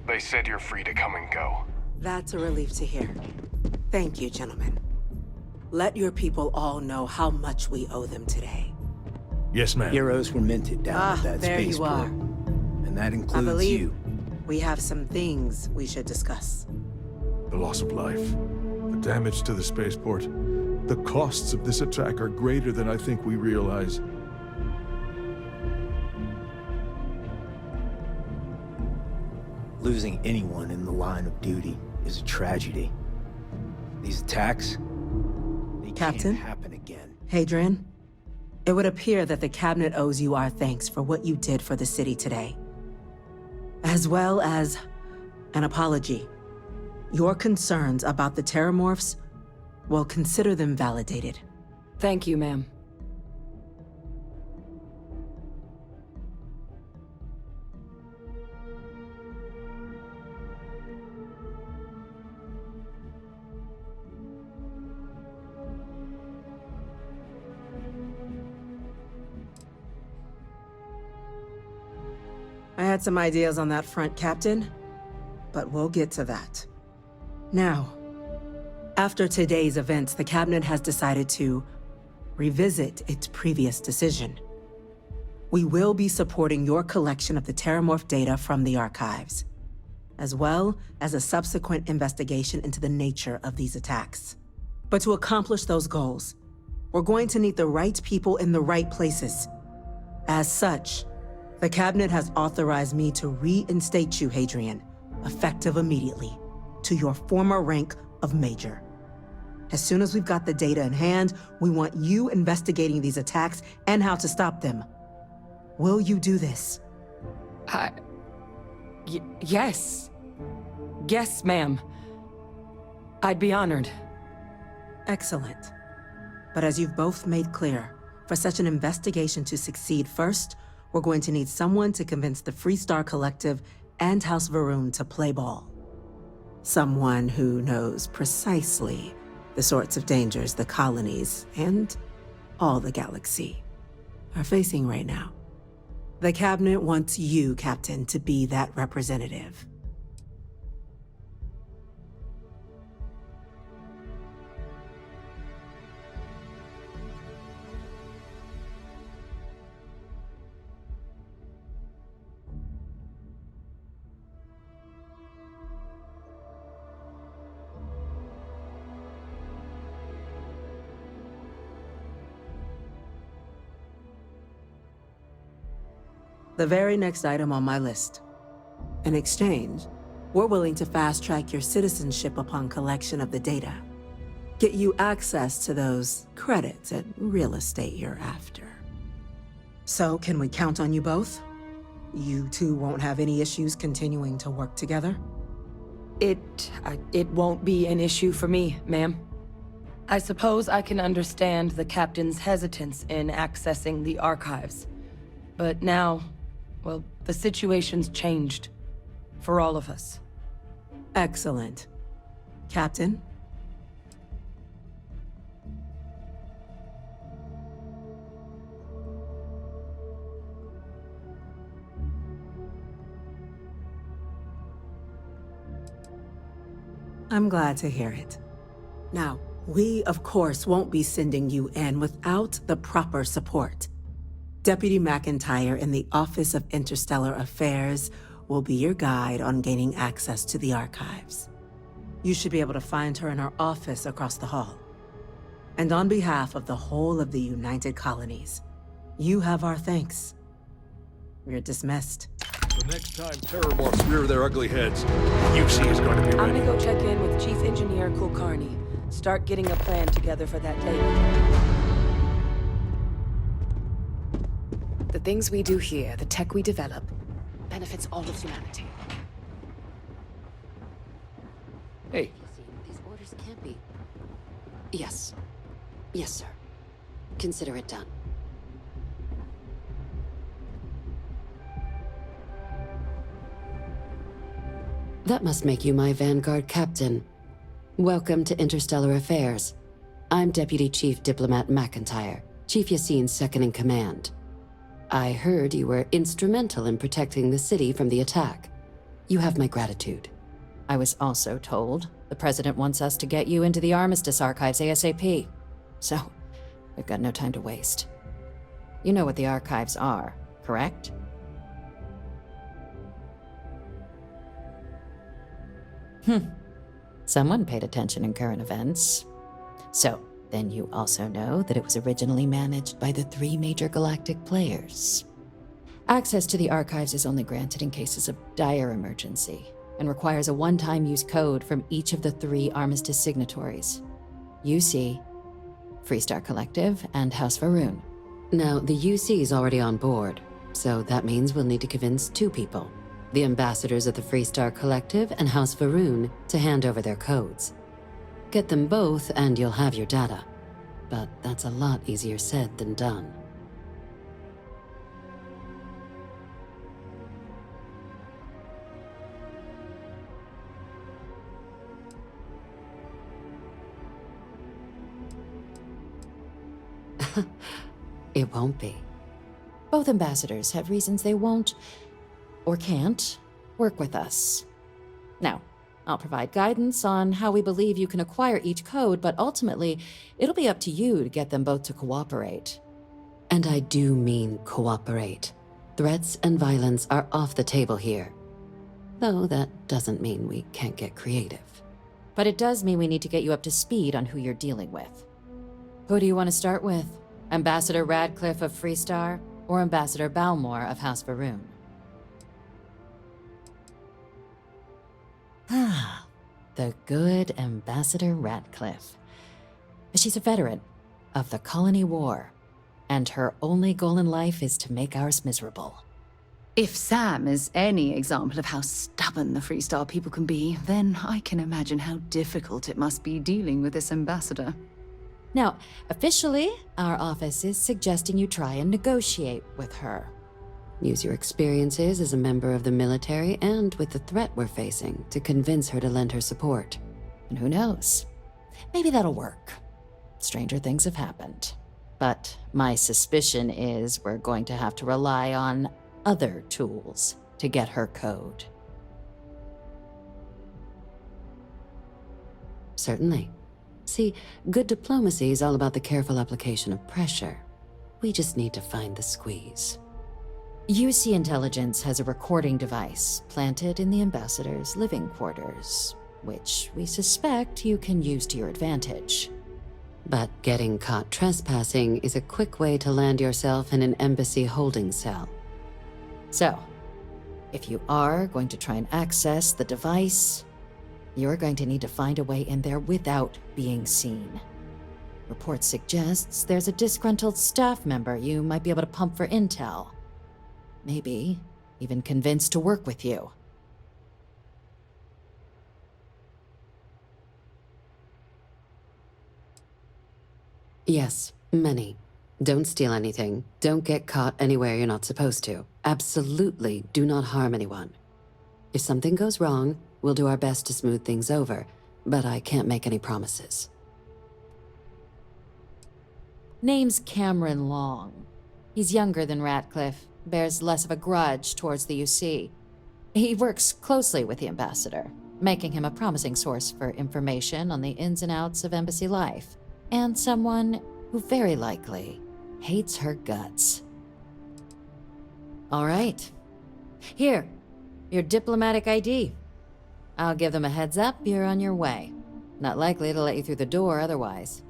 They said you're free to come and go. That's a relief to hear. Thank you, gentlemen. Let your people all know how much we owe them today. Yes, ma'am. Heroes were minted down at that there you spaceport. are. And that I includes believe you. we have some things we should discuss. The loss of life, the damage to the spaceport. The costs of this attack are greater than I think we realize. Losing anyone in the line of duty is a tragedy. These attacks, they Captain? can't happen again. Hadrian, it would appear that the Cabinet owes you our thanks for what you did for the city today. As well as an apology. Your concerns about the Terramorphs, well, consider them validated. Thank you, ma'am. I had some ideas on that front, Captain, but we'll get to that. Now, after today's events, the Cabinet has decided to revisit its previous decision. We will be supporting your collection of the Terramorph data from the archives, as well as a subsequent investigation into the nature of these attacks. But to accomplish those goals, we're going to need the right people in the right places. As such, the Cabinet has authorized me to reinstate you, Hadrian, effective immediately, to your former rank of Major. As soon as we've got the data in hand, we want you investigating these attacks and how to stop them. Will you do this? Yes. Yes, ma'am. I'd be honored. Excellent. But as you've both made clear, for such an investigation to succeed first, we're going to need someone to convince the Freestar Collective and House Varun to play ball. Someone who knows precisely the sorts of dangers the colonies and all the galaxy are facing right now. The Cabinet wants you, Captain, to be that representative. The very next item on my list. In exchange, we're willing to fast-track your citizenship upon collection of the data. Get you access to those credits and real estate you're after. So, can we count on you both? You two won't have any issues continuing to work together? It won't be an issue for me, ma'am. I suppose I can understand the captain's hesitance in accessing the archives. But now, well, the situation's changed. For all of us. Excellent. Captain? I'm glad to hear it. Now, we, of course, won't be sending you in without the proper support. Deputy McIntyre in the Office of Interstellar Affairs will be your guide on gaining access to the archives. You should be able to find her in her office across the hall. And on behalf of the whole of the United Colonies, you have our thanks. You're dismissed. The next time Terrormorphs rear their ugly heads, UC is going to be ready. I'm gonna go check in with Chief Engineer Kulkarni. Start getting a plan together for that day. The things we do here, the tech we develop, benefits all of humanity. Hey. These orders can't be... Yes. Yes, sir. Consider it done. That must make you my Vanguard captain. Welcome to Interstellar Affairs. I'm Deputy Chief Diplomat McIntyre, Chief Yassine's second-in-command. I heard you were instrumental in protecting the city from the attack. You have my gratitude. I was also told the President wants us to get you into the Armistice archives ASAP. So, we've got no time to waste. You know what the archives are, correct? Someone paid attention in current events. So, then you also know that it was originally managed by the 3 major galactic players. Access to the archives is only granted in cases of dire emergency, and requires a one-time use code from each of the 3 Armistice signatories. UC, Freestar Collective, and House Varun. Now, the UC is already on board, so that means we'll need to convince 2 people. The ambassadors of the Freestar Collective and House Varun to hand over their codes. Get them both and you'll have your data. But that's a lot easier said than done. It won't be. Both ambassadors have reasons they won't, or can't, work with us. Now, I'll provide guidance on how we believe you can acquire each code, but ultimately, it'll be up to you to get them both to cooperate. And I do mean cooperate. Threats and violence are off the table here. Though that doesn't mean we can't get creative. But it does mean we need to get you up to speed on who you're dealing with. Who do you want to start with? Ambassador Radcliffe of Freestar, or Ambassador Balmore of House Varun? Ah, the good Ambassador Radcliffe. She's a veteran of the Colony War, and her only goal in life is to make ours miserable. If Sam is any example of how stubborn the Freestar people can be, then I can imagine how difficult it must be dealing with this ambassador. Now, officially, our office is suggesting you try and negotiate with her. Use your experiences as a member of the military and with the threat we're facing to convince her to lend her support. And who knows? Maybe that'll work. Stranger things have happened. But my suspicion is we're going to have to rely on other tools to get her code. Certainly. See, good diplomacy is all about the careful application of pressure. We just need to find the squeeze. UC Intelligence has a recording device planted in the ambassador's living quarters, which we suspect you can use to your advantage. But getting caught trespassing is a quick way to land yourself in an embassy holding cell. So, if you are going to try and access the device, you're going to need to find a way in there without being seen. Report suggests there's a disgruntled staff member you might be able to pump for intel. Maybe even convince to work with you. Yes, many. Don't steal anything. Don't get caught anywhere you're not supposed to. Absolutely do not harm anyone. If something goes wrong, we'll do our best to smooth things over, but I can't make any promises. Name's Cameron Long. He's younger than Ratcliffe, bears less of a grudge towards the UC. He works closely with the ambassador, making him a promising source for information on the ins and outs of embassy life, and someone who very likely hates her guts. All right. Here, your diplomatic ID. I'll give them a heads up you're on your way. Not likely to let you through the door otherwise.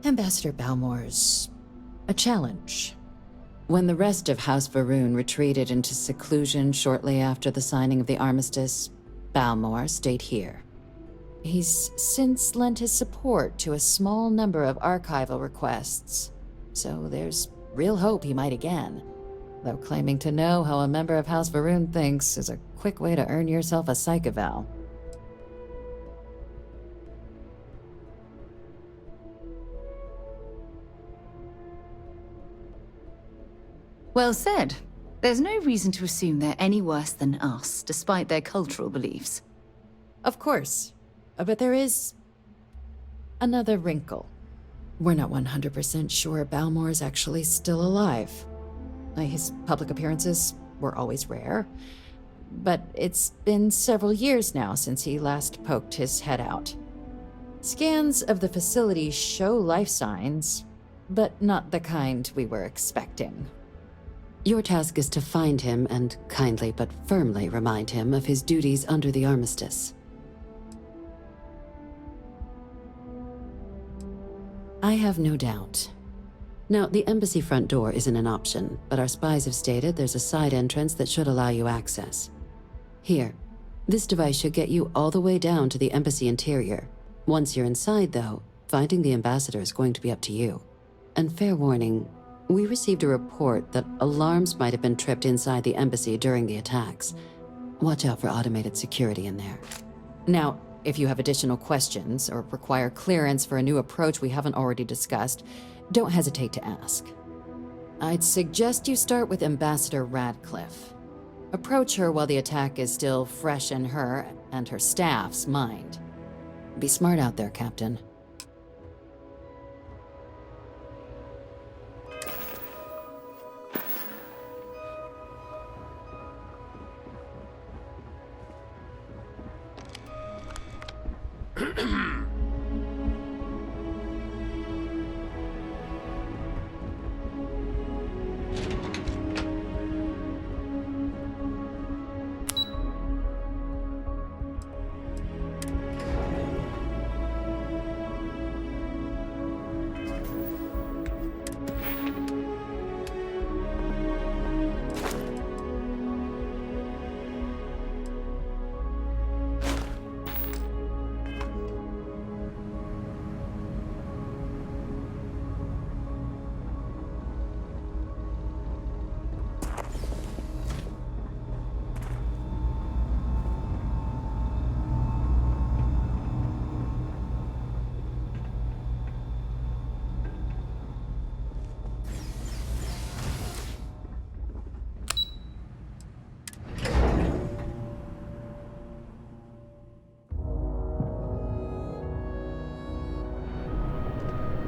Ambassador Balmore's a challenge. When the rest of House Varun retreated into seclusion shortly after the signing of the armistice, Balmore stayed here. He's since lent his support to a small number of archival requests, so there's real hope he might again. Though claiming to know how a member of House Varun thinks is a quick way to earn yourself a psych eval. Well said. There's no reason to assume they're any worse than us, despite their cultural beliefs. Of course. But there is another wrinkle. We're not 100% sure Balmore's actually still alive. His public appearances were always rare, but it's been several years now since he last poked his head out. Scans of the facility show life signs, but not the kind we were expecting. Your task is to find him and kindly but firmly remind him of his duties under the armistice. I have no doubt. Now, the embassy front door isn't an option, but our spies have stated there's a side entrance that should allow you access. Here, this device should get you all the way down to the embassy interior. Once you're inside, though, finding the ambassador is going to be up to you. And fair warning, we received a report that alarms might have been tripped inside the embassy during the attacks. Watch out for automated security in there. Now, if you have additional questions or require clearance for a new approach we haven't already discussed, don't hesitate to ask. I'd suggest you start with Ambassador Radcliffe. Approach her while the attack is still fresh in her and her staff's mind. Be smart out there, Captain.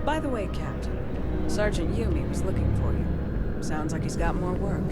By the way, Captain, Sergeant Yumi was looking for you. Sounds like he's got more work.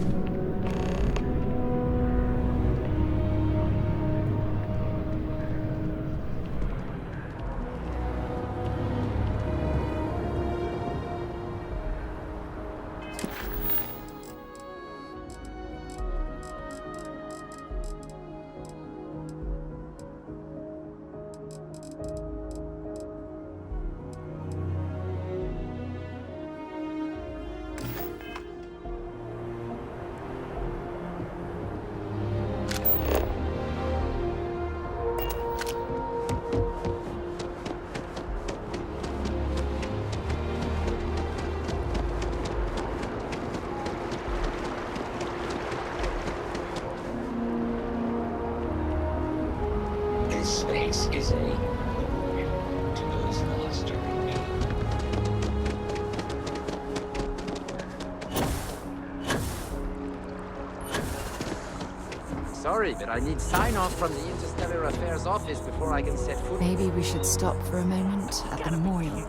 sorry, but I need sign-off from the Interstellar Affairs office before I can set foot. Maybe we should stop for a moment at the memorial.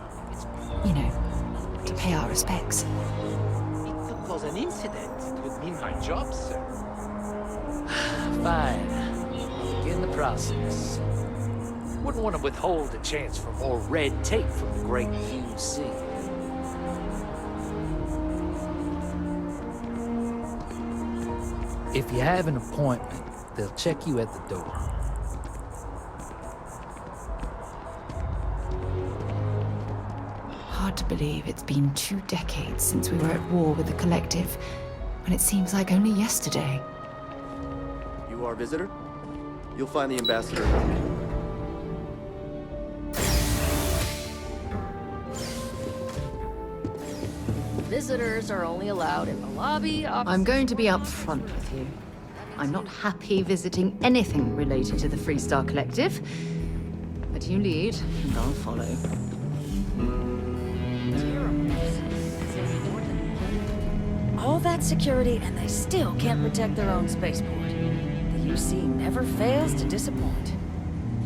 You know, to pay our respects. If it was an incident, it would mean my job, sir. Fine. I'll begin the process. Wouldn't want to withhold a chance for more red tape from the great QC. If you have an appointment, they'll check you at the door. Hard to believe it's been 2 decades since we were at war with the Collective, when it seems like only yesterday. You are a visitor? You'll find the ambassador. Visitors are only allowed in the lobby. I'm going to be upfront with you. I'm not happy visiting anything related to the Freestar Collective. But you lead, and I'll follow. All that security, and they still can't protect their own spaceport. The UC never fails to disappoint.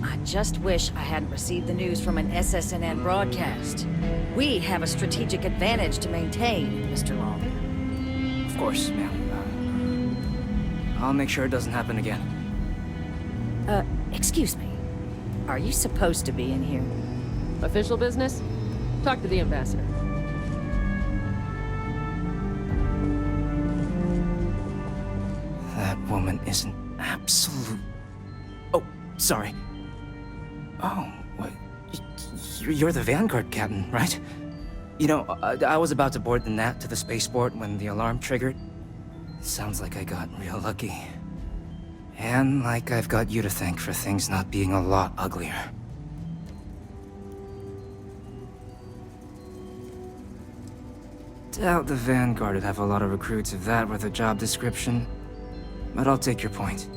I just wish I hadn't received the news from an SSNN broadcast. We have a strategic advantage to maintain, Mr. Long. Of course, ma'am. I'll make sure it doesn't happen again. Excuse me. Are you supposed to be in here? Official business? Talk to the ambassador. That woman is an absolute... Oh, sorry. Oh, what? You're the Vanguard captain, right? You know, I was about to board the Nat to the spaceport when the alarm triggered. Sounds like I got real lucky. And like I've got you to thank for things not being a lot uglier. Doubt the Vanguard would have a lot of recruits if that were the job description. But I'll take your point.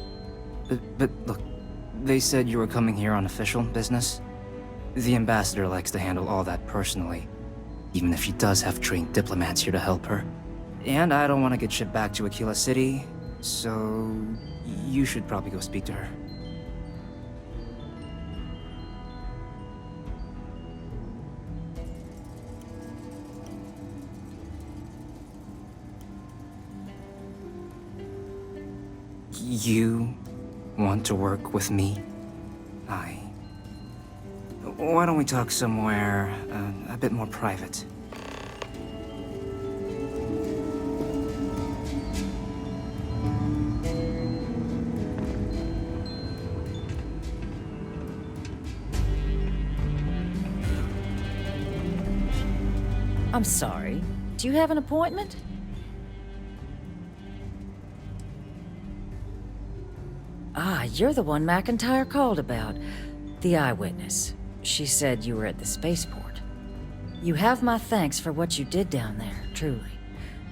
But look, they said you were coming here on official business. The ambassador likes to handle all that personally, even if she does have trained diplomats here to help her. And I don't want to get shipped back to Aquila City, so you should probably go speak to her. You want to work with me? Why don't we talk somewhere a bit more private? I'm sorry. Do you have an appointment? Ah, you're the one McIntyre called about. The eyewitness. She said you were at the spaceport. You have my thanks for what you did down there, truly.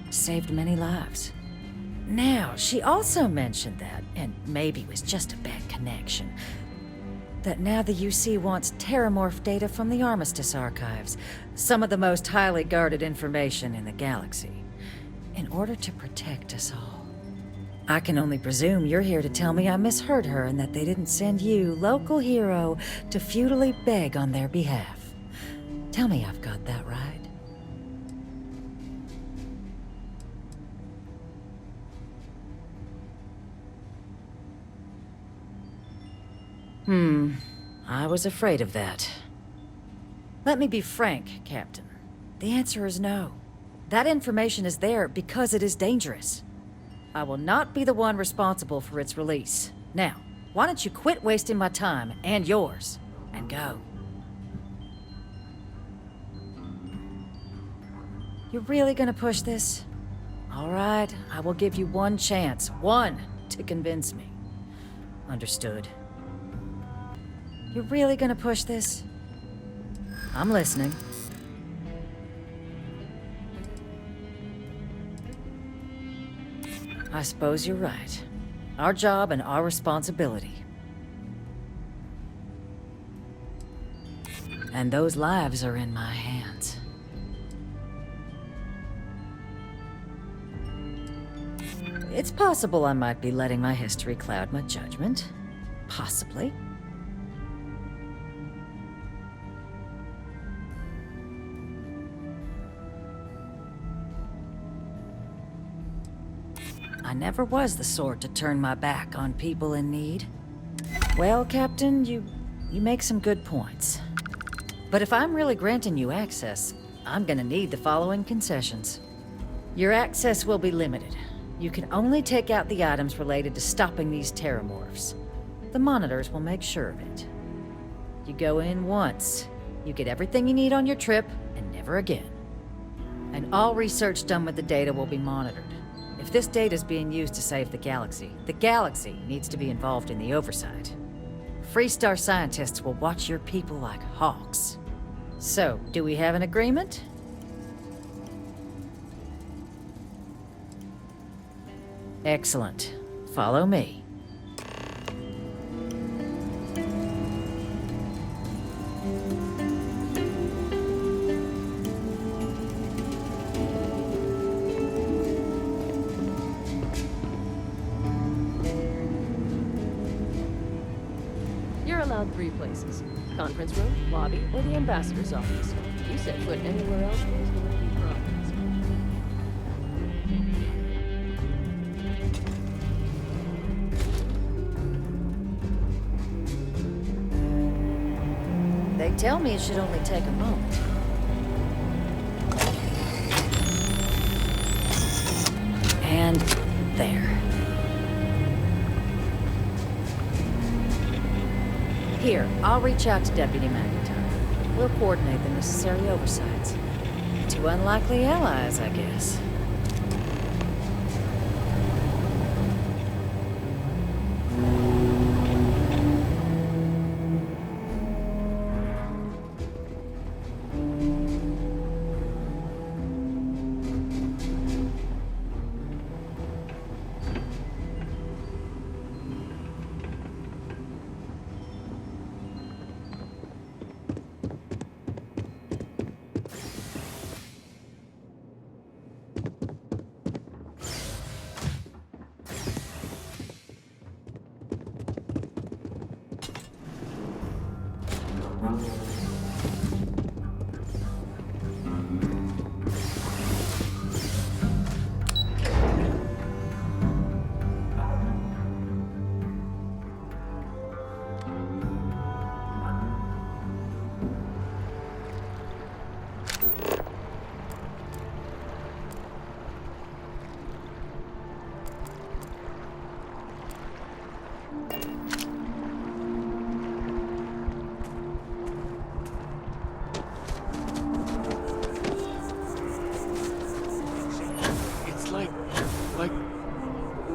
Saved many lives. Now, she also mentioned that, and maybe it was just a bad connection, that now the UC wants terramorph data from the Armistice archives, some of the most highly guarded information in the galaxy, in order to protect us all. I can only presume you're here to tell me I misheard her and that they didn't send you, local hero, to futilely beg on their behalf. Tell me I've got that right. I was afraid of that. Let me be frank, Captain. The answer is no. That information is there because it is dangerous. I will not be the one responsible for its release. Now, why don't you quit wasting my time, and yours, and go? You're really gonna push this? All right, I will give you one chance. One, to convince me. Understood. You're really gonna push this? I'm listening. I suppose you're right. Our job and our responsibility. And those lives are in my hands. It's possible I might be letting my history cloud my judgment. Possibly. I never was the sort to turn my back on people in need. Well, Captain, you make some good points. But if I'm really granting you access, I'm gonna need the following concessions. Your access will be limited. You can only take out the items related to stopping these terramorphs. The monitors will make sure of it. You go in once, you get everything you need on your trip, and never again. And all research done with the data will be monitored. If this data is being used to save the galaxy needs to be involved in the oversight. Freestar scientists will watch your people like hawks. So, do we have an agreement? Excellent. Follow me. You're allowed 3 places. Conference room, lobby, or the ambassador's office. If you set foot anywhere else, there's going to be problems. They tell me it should only take a moment. And there. Here, I'll reach out to Deputy McIntyre. We'll coordinate the necessary oversights. 2 unlikely allies, I guess.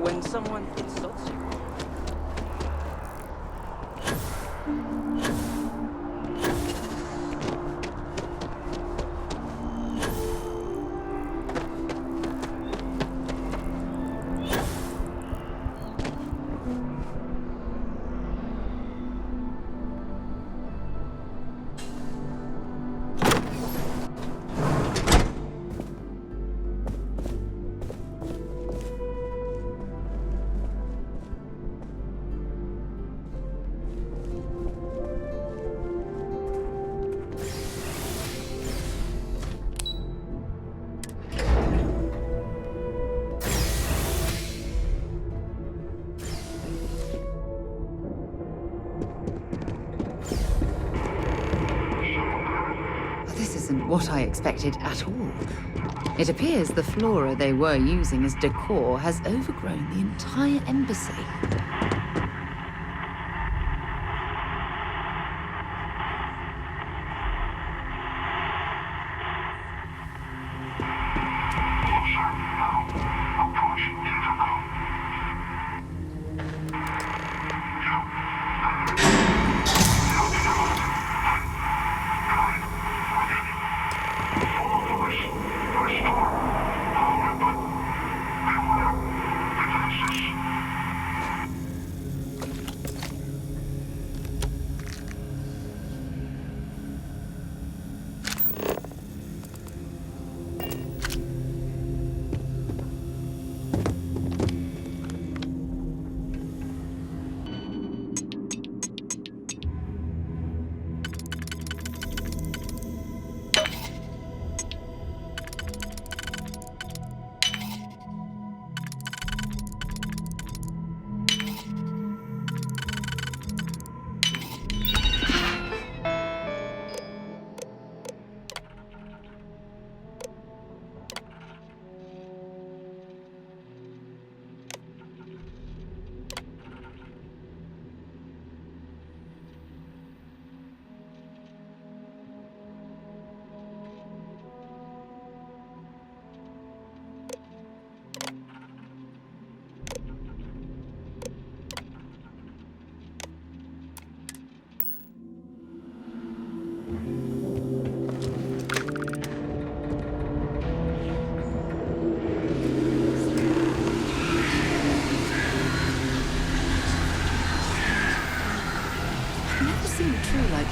When someone insults you. What I expected at all. It appears the flora they were using as decor has overgrown the entire embassy.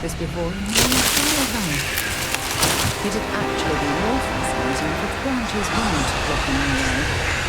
this before. It'd actually be more fascinating if its branches weren't blocking the way.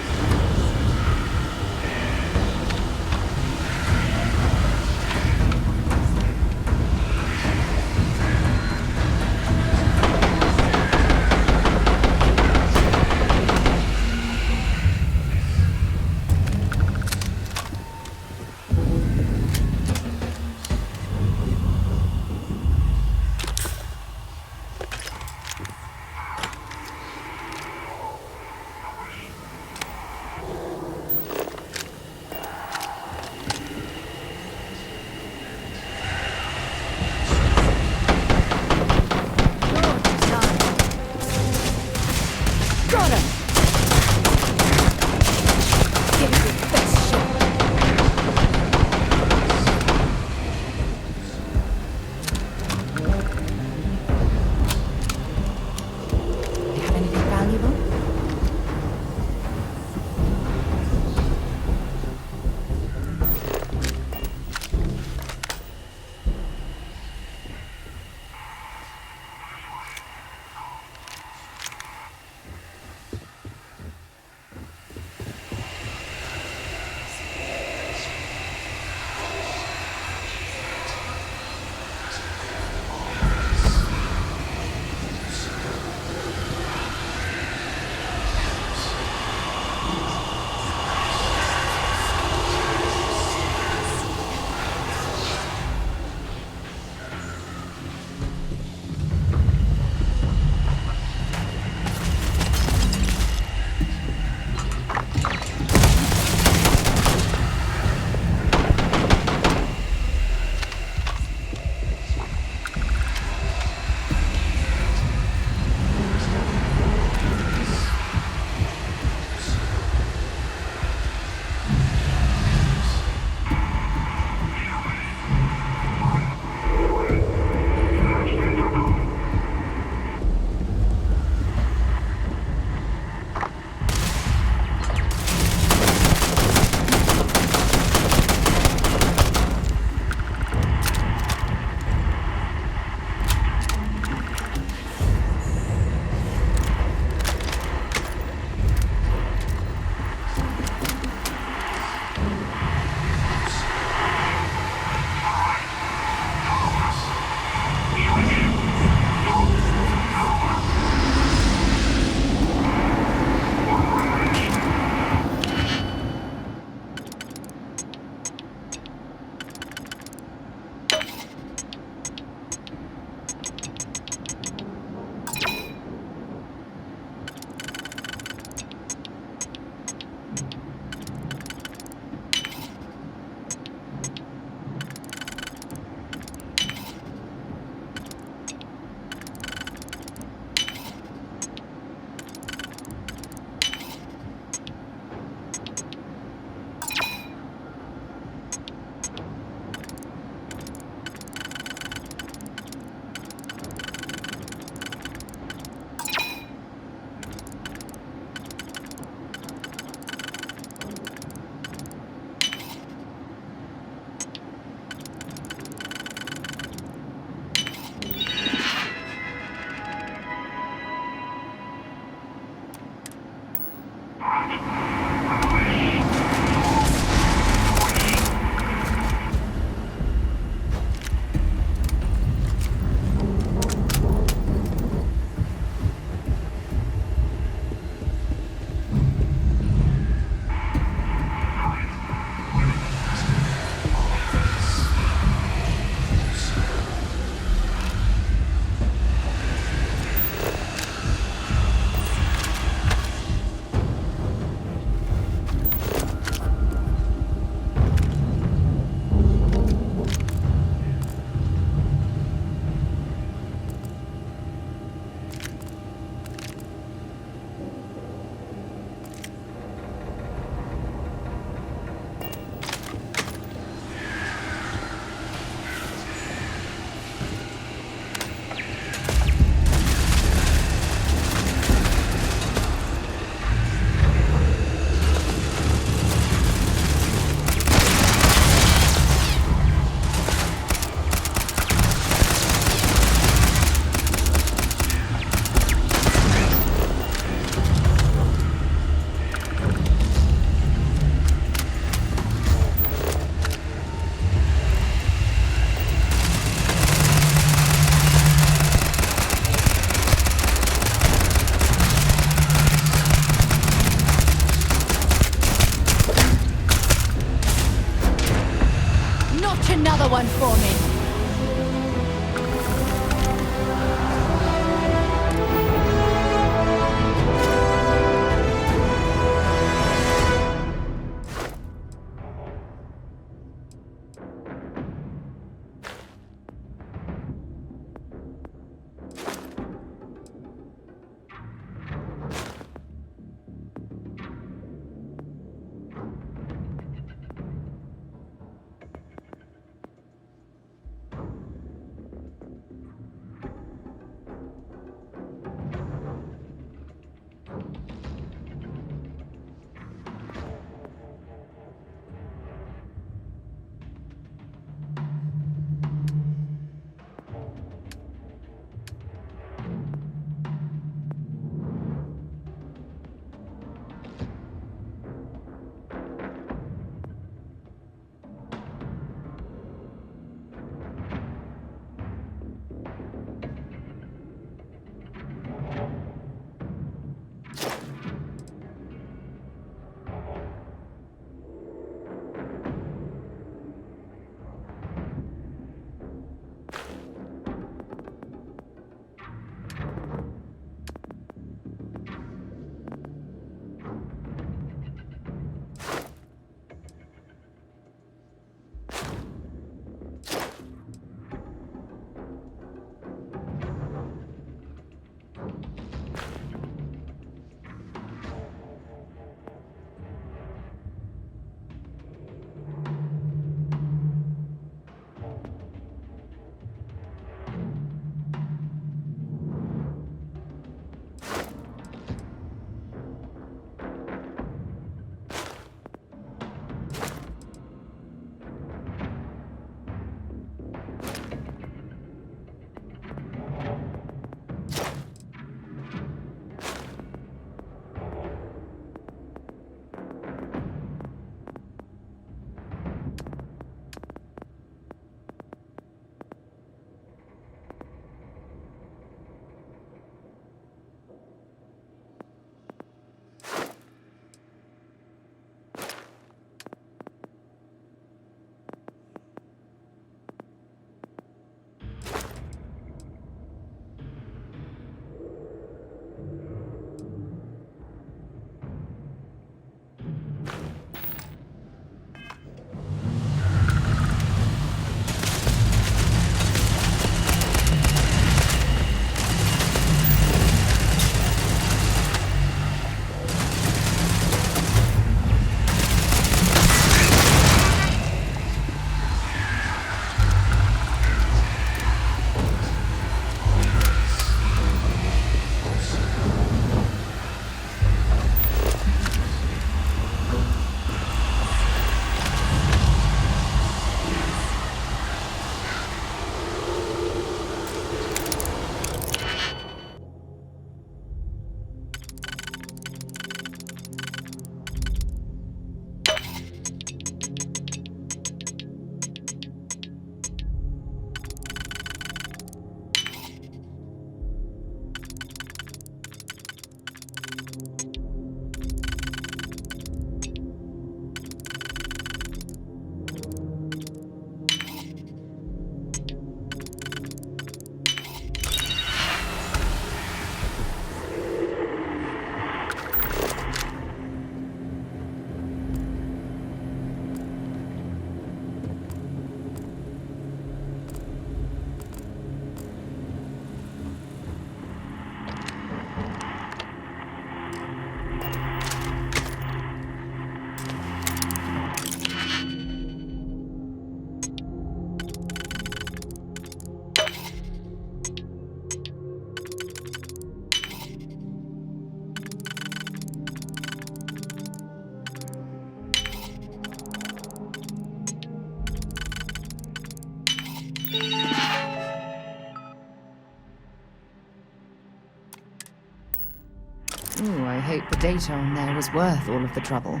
Ooh, I hope the data on there was worth all of the trouble.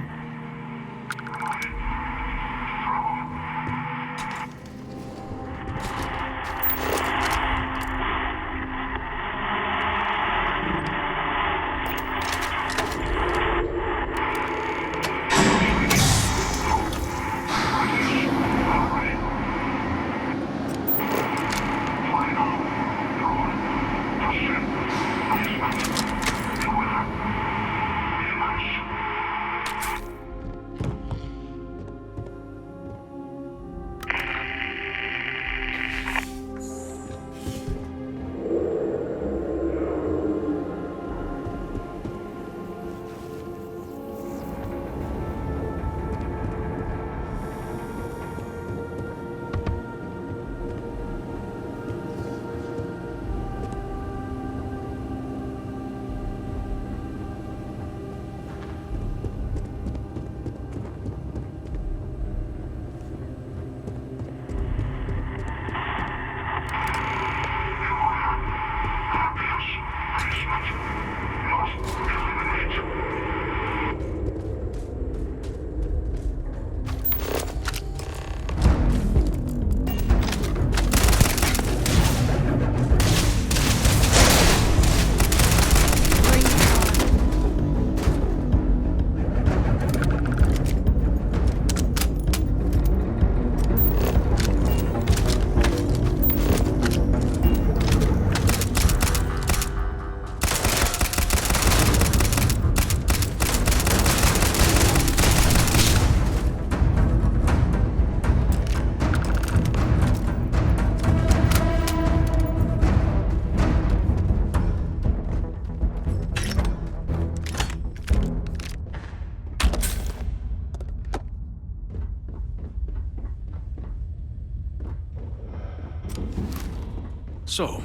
So,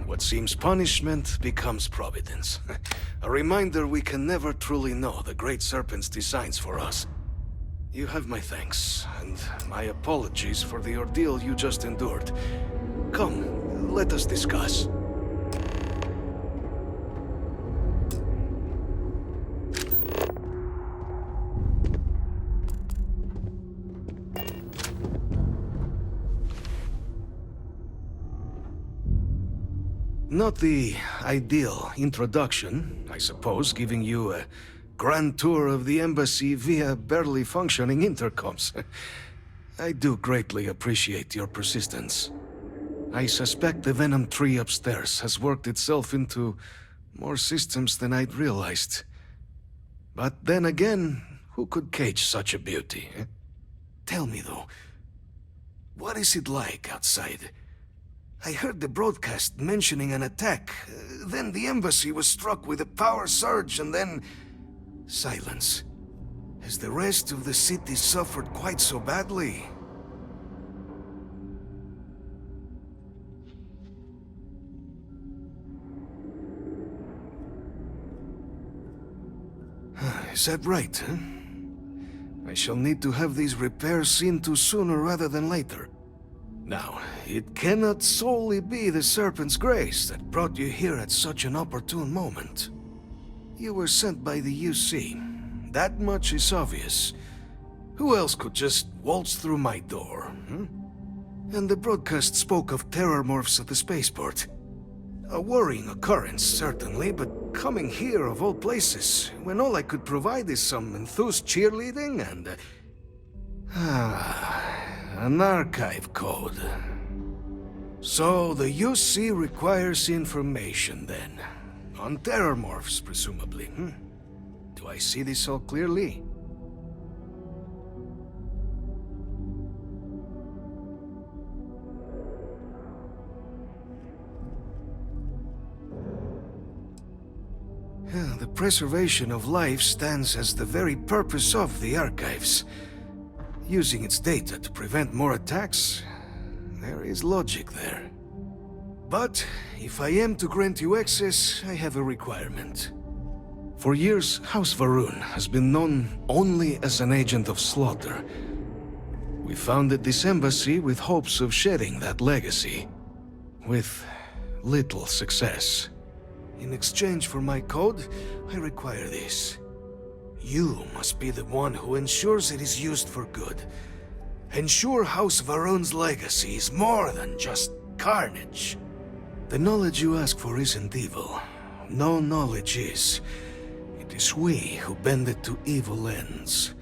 what seems punishment becomes providence. A reminder we can never truly know the Great Serpent's designs for us. You have my thanks, and my apologies for the ordeal you just endured. Come, let us discuss. Not the ideal introduction, I suppose, giving you a grand tour of the embassy via barely functioning intercoms. I do greatly appreciate your persistence. I suspect the Venom tree upstairs has worked itself into more systems than I'd realized. But then again, who could cage such a beauty? Tell me though, what is it like outside? I heard the broadcast mentioning an attack. Then the embassy was struck with a power surge and then... silence. Has the rest of the city suffered quite so badly? Is that right, huh? I shall need to have these repairs seen to sooner rather than later. Now, it cannot solely be the Serpent's grace that brought you here at such an opportune moment. You were sent by the UC. That much is obvious. Who else could just waltz through my door, hmm? And the broadcast spoke of terror morphs at the spaceport. A worrying occurrence, certainly, but coming here of all places, when all I could provide is some enthused cheerleading and... an archive code. So the UC requires information, then. On terror morphs, presumably, hmm? Do I see this all clearly? The preservation of life stands as the very purpose of the archives. Using its data to prevent more attacks, there is logic there. But if I am to grant you access, I have a requirement. For years, House Varun has been known only as an agent of slaughter. We founded this embassy with hopes of shedding that legacy, with little success. In exchange for my code, I require this. You must be the one who ensures it is used for good. Ensure House Varun's legacy is more than just carnage. The knowledge you ask for isn't evil. No knowledge is. It is we who bend it to evil ends.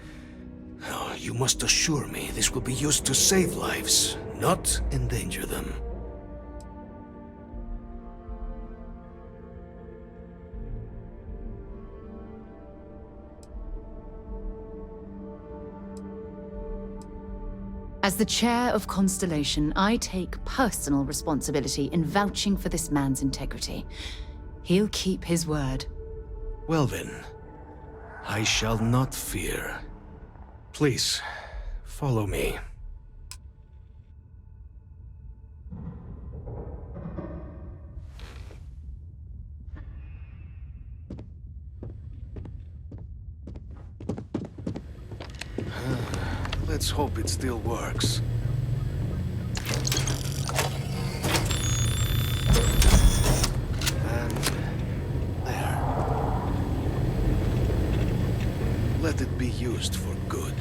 Oh, you must assure me this will be used to save lives, not endanger them. As the chair of Constellation, I take personal responsibility in vouching for this man's integrity. He'll keep his word. Well then, I shall not fear. Please, follow me. Let's hope it still works. And there. Let it be used for good.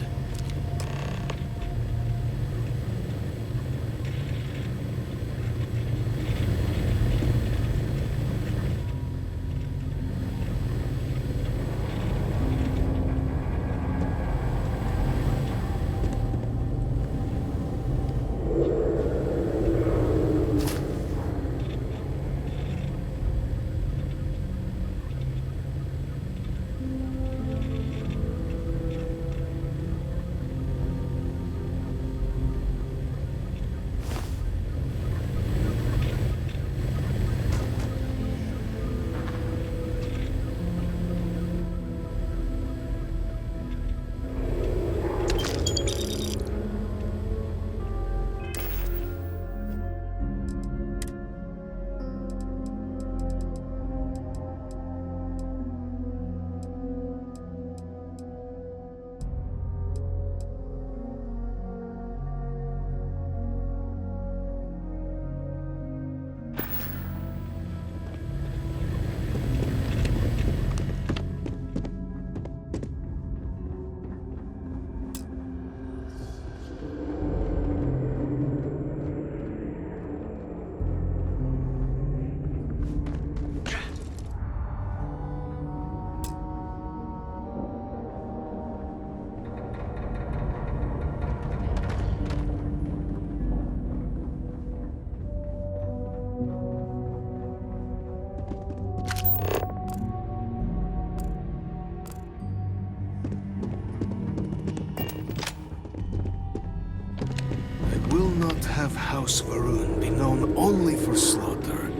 have House Varun be known only for slaughter.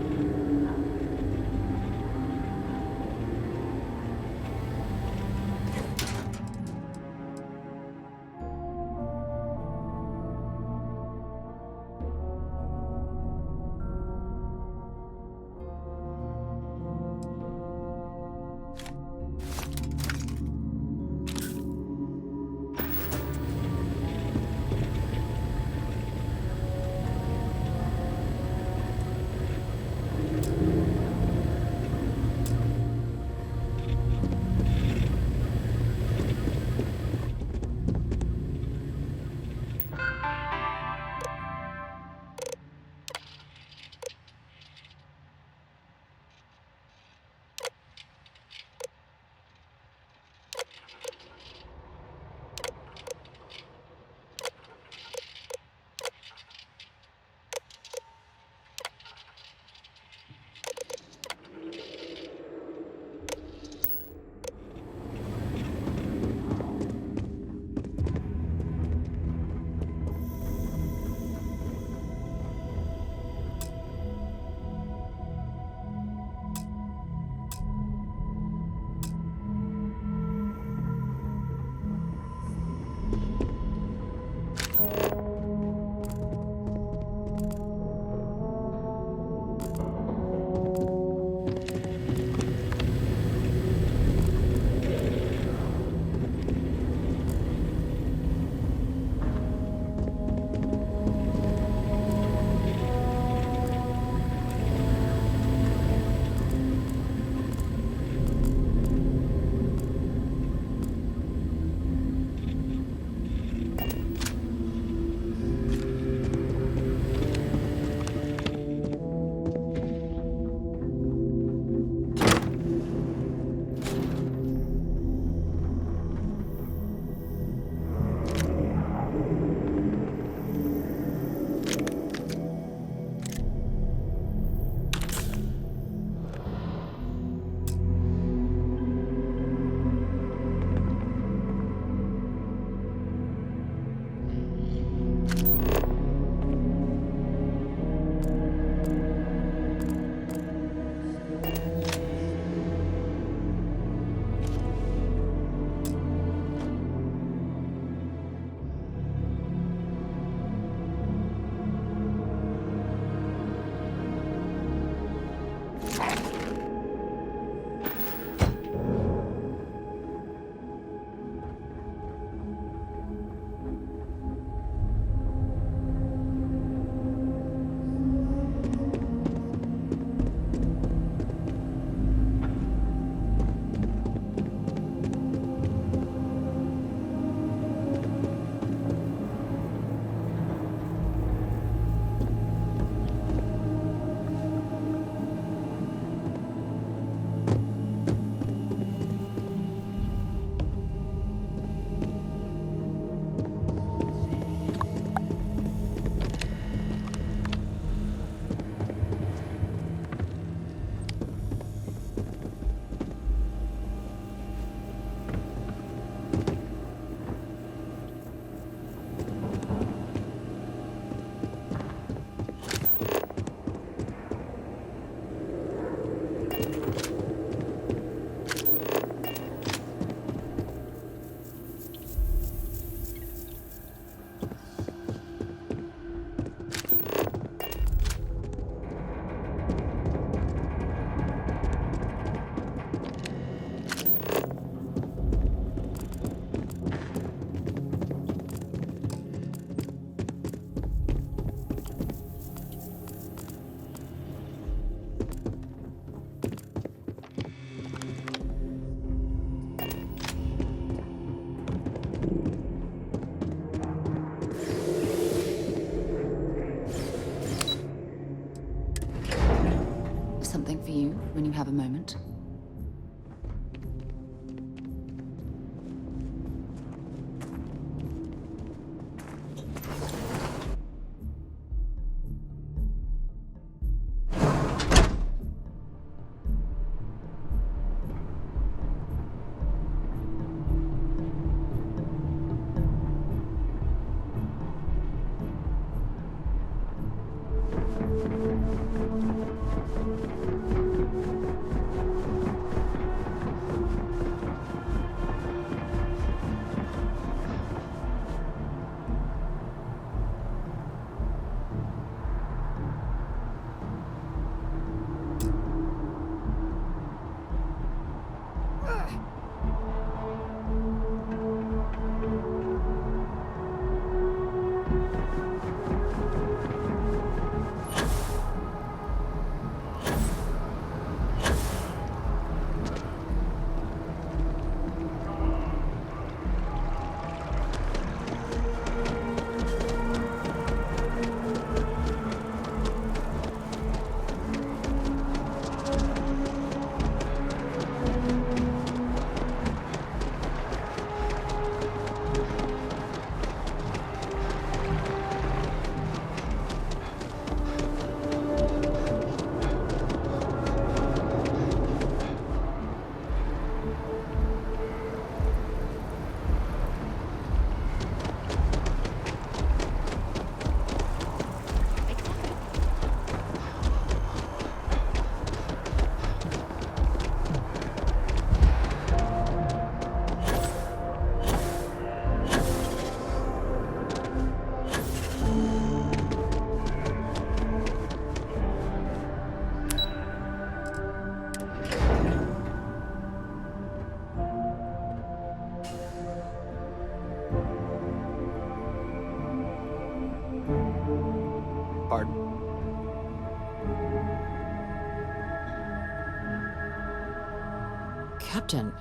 Captain,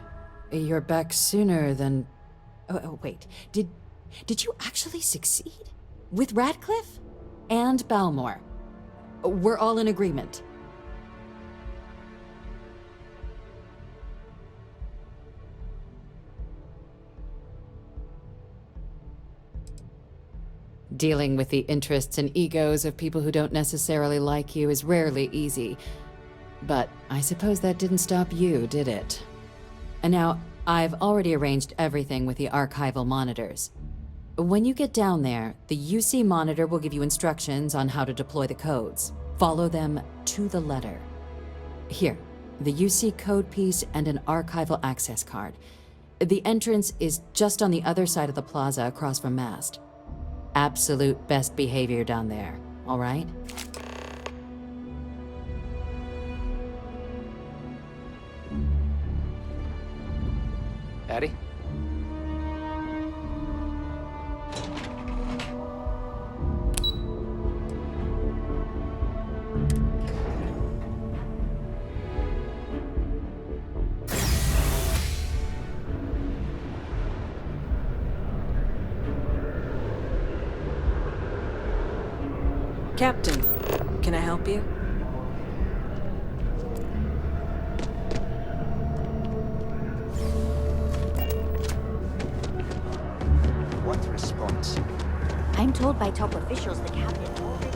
you're back sooner than... Oh, wait. Did you actually succeed? With Radcliffe? And Balmore? We're all in agreement. Dealing with the interests and egos of people who don't necessarily like you is rarely easy. But I suppose that didn't stop you, did it? And now, I've already arranged everything with the archival monitors. When you get down there, the UC monitor will give you instructions on how to deploy the codes. Follow them to the letter. Here, the UC code piece and an archival access card. The entrance is just on the other side of the plaza across from Mast. Absolute best behavior down there, all right? Patty? Captain, can I help you? What response? I'm told by top officials the captain already...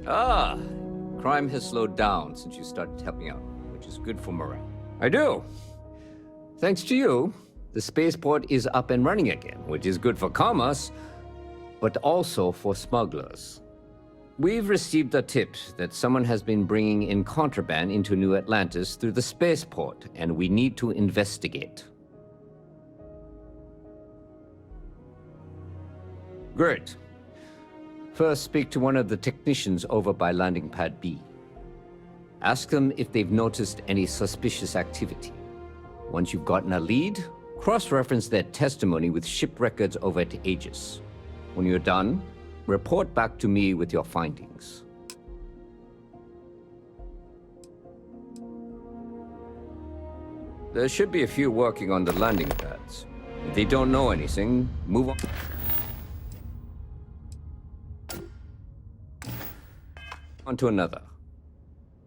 Ah, crime has slowed down since you started helping out, which is good for morale. I do. Thanks to you, the spaceport is up and running again, which is good for commerce, but also for smugglers. We've received a tip that someone has been bringing in contraband into New Atlantis through the spaceport, and we need to investigate. Great. First, speak to one of the technicians over by Landing Pad B. Ask them if they've noticed any suspicious activity. Once you've gotten a lead, cross-reference their testimony with ship records over at Aegis. When you're done, report back to me with your findings. There should be a few working on the landing pads. If they don't know anything, move on to another.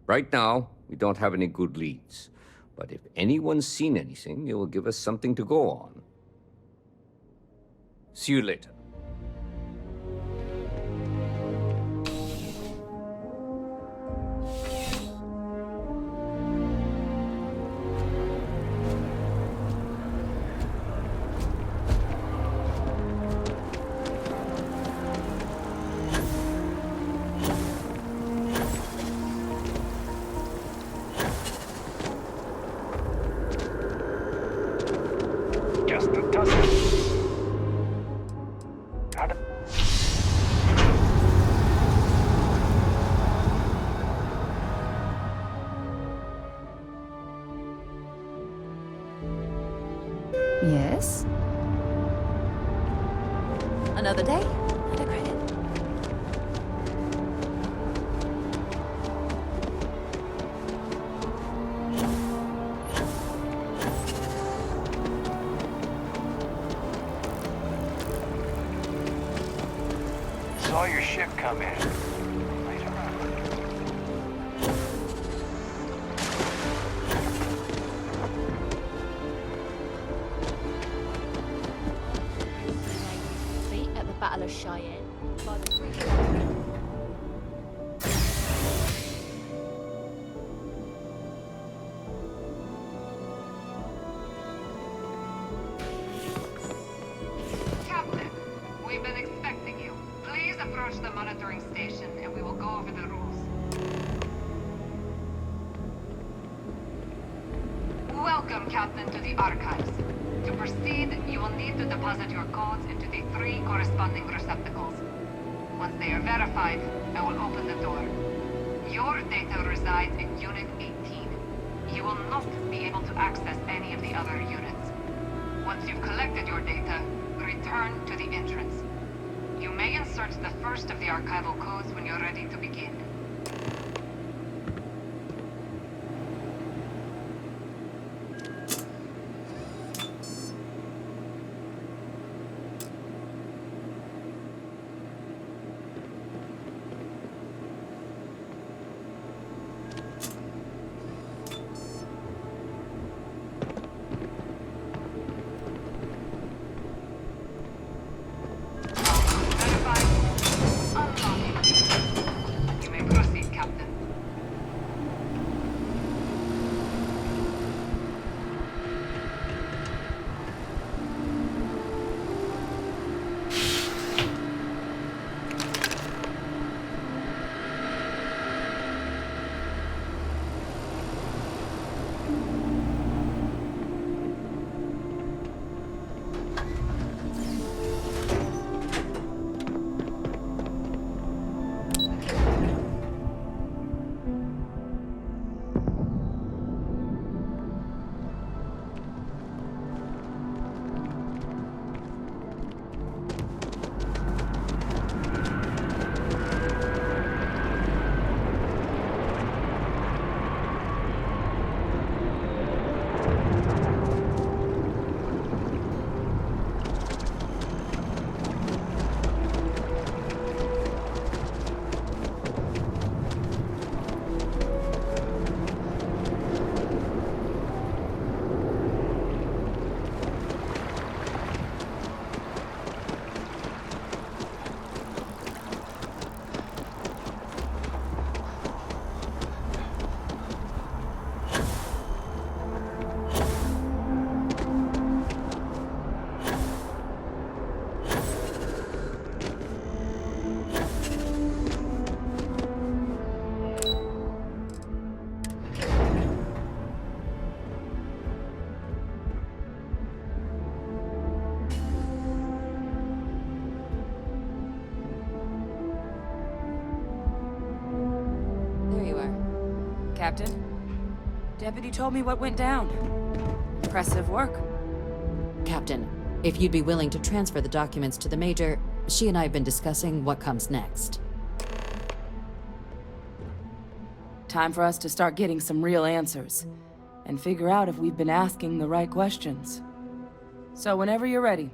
Right now, we don't have any good leads. But if anyone's seen anything, it will give us something to go on. See you later. Yes? Another day, another credit. Saw your ship come in. Battle of Cheyenne. By the Captain, we've been expecting you. Please approach the monitoring station and we will go over the rules. Welcome, Captain, to the Archives. To proceed, you will need to deposit your codes into the 3 corresponding receptacles. Once they are verified, I will open the door. Your data resides in Unit 18. You will not be able to access any of the other units. Once you've collected your data, return to the entrance. You may insert the first of the archival codes when you're ready to begin. You may proceed, Captain. Captain. Deputy told me what went down. Impressive work. Captain, if you'd be willing to transfer the documents to the Major, she and I have been discussing what comes next. Time for us to start getting some real answers, and figure out if we've been asking the right questions. So whenever you're ready.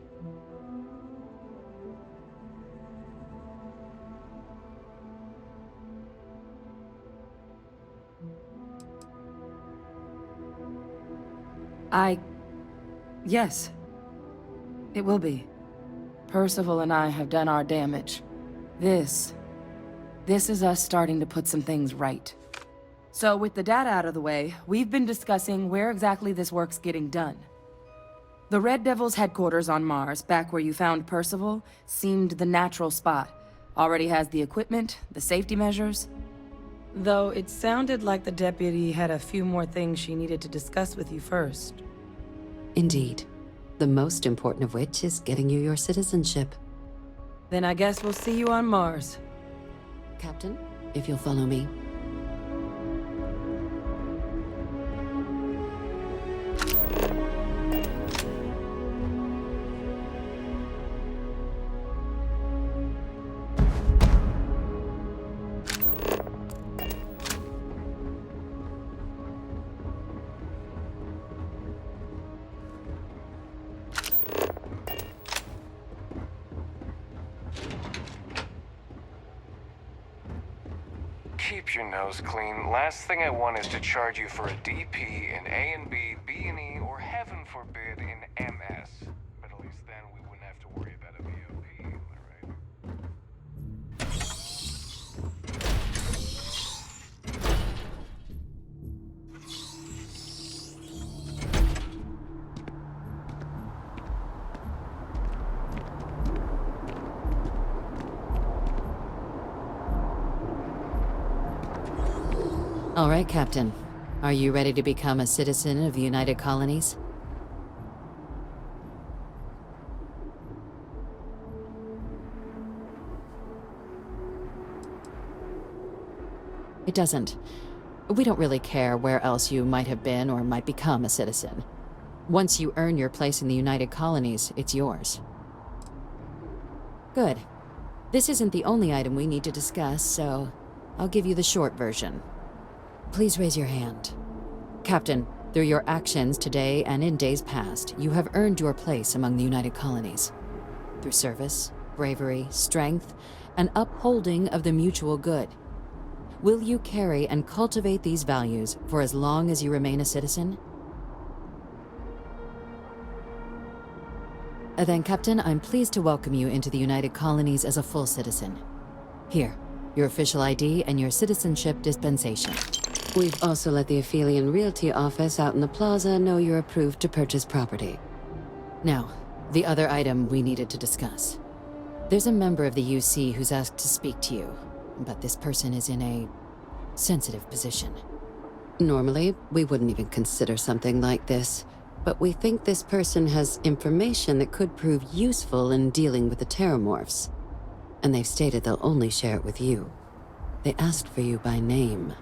Yes. It will be. Percival and I have done our damage. This is us starting to put some things right. So with the data out of the way, we've been discussing where exactly this work's getting done. The Red Devil's headquarters on Mars, back where you found Percival, seemed the natural spot. Already has the equipment, the safety measures. Though it sounded like the deputy had a few more things she needed to discuss with you first. Indeed. The most important of which is getting you your citizenship. Then I guess we'll see you on Mars. Captain, if you'll follow me. Keep your nose clean. Last thing I want is to charge you for a DP in A and B, B and E, or heaven forbid in MS. But at least then we wouldn't have to worry about a VOP, am I right? All right, Captain. Are you ready to become a citizen of the United Colonies? It doesn't. We don't really care where else you might have been or might become a citizen. Once you earn your place in the United Colonies, it's yours. Good. This isn't the only item we need to discuss, so I'll give you the short version. Please raise your hand. Captain, through your actions today and in days past, you have earned your place among the United Colonies. Through service, bravery, strength, and upholding of the mutual good. Will you carry and cultivate these values for as long as you remain a citizen? Then, Captain, I'm pleased to welcome you into the United Colonies as a full citizen. Here, your official ID and your citizenship dispensation. We've also let the Aphelion Realty office out in the plaza know you're approved to purchase property. Now, the other item we needed to discuss. There's a member of the UC who's asked to speak to you, but this person is in a sensitive position. Normally, we wouldn't even consider something like this, but we think this person has information that could prove useful in dealing with the Terramorphs. And they've stated they'll only share it with you. They asked for you by name.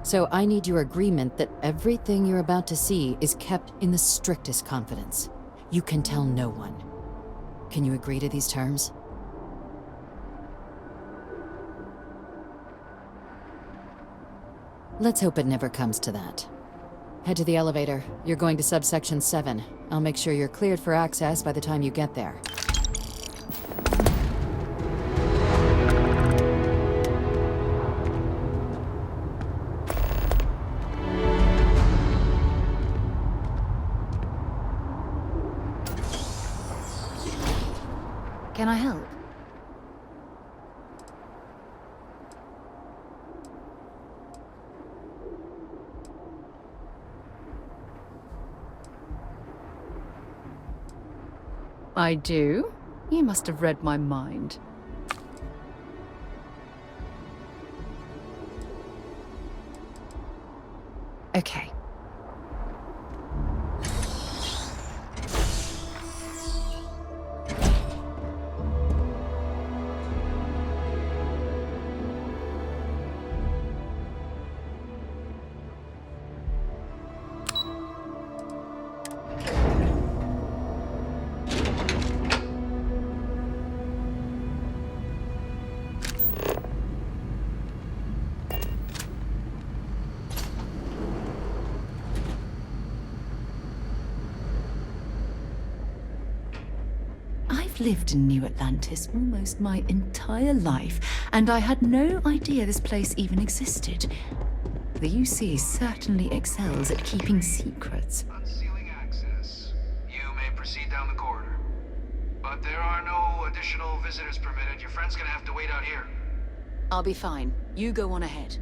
So I need your agreement that everything you're about to see is kept in the strictest confidence. You can tell no one. Can you agree to these terms? Let's hope it never comes to that. Head to the elevator. You're going to subsection 7. I'll make sure you're cleared for access by the time you get there. Can I help? I do? You must have read my mind. Okay. I've lived in New Atlantis almost my entire life, and I had no idea this place even existed. The UC certainly excels at keeping secrets. Unsealing access. You may proceed down the corridor. But there are no additional visitors permitted. Your friend's gonna have to wait out here. I'll be fine. You go on ahead.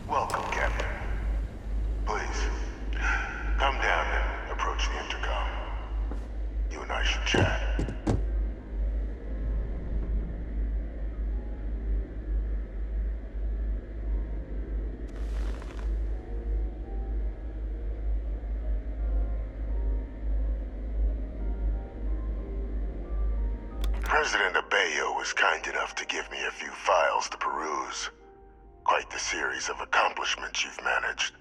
Welcome, Captain. Please, come down and approach the intercom. You and I should chat. President Abeyo was kind enough to give me a few files to peruse. Quite the series of accomplishments you've managed.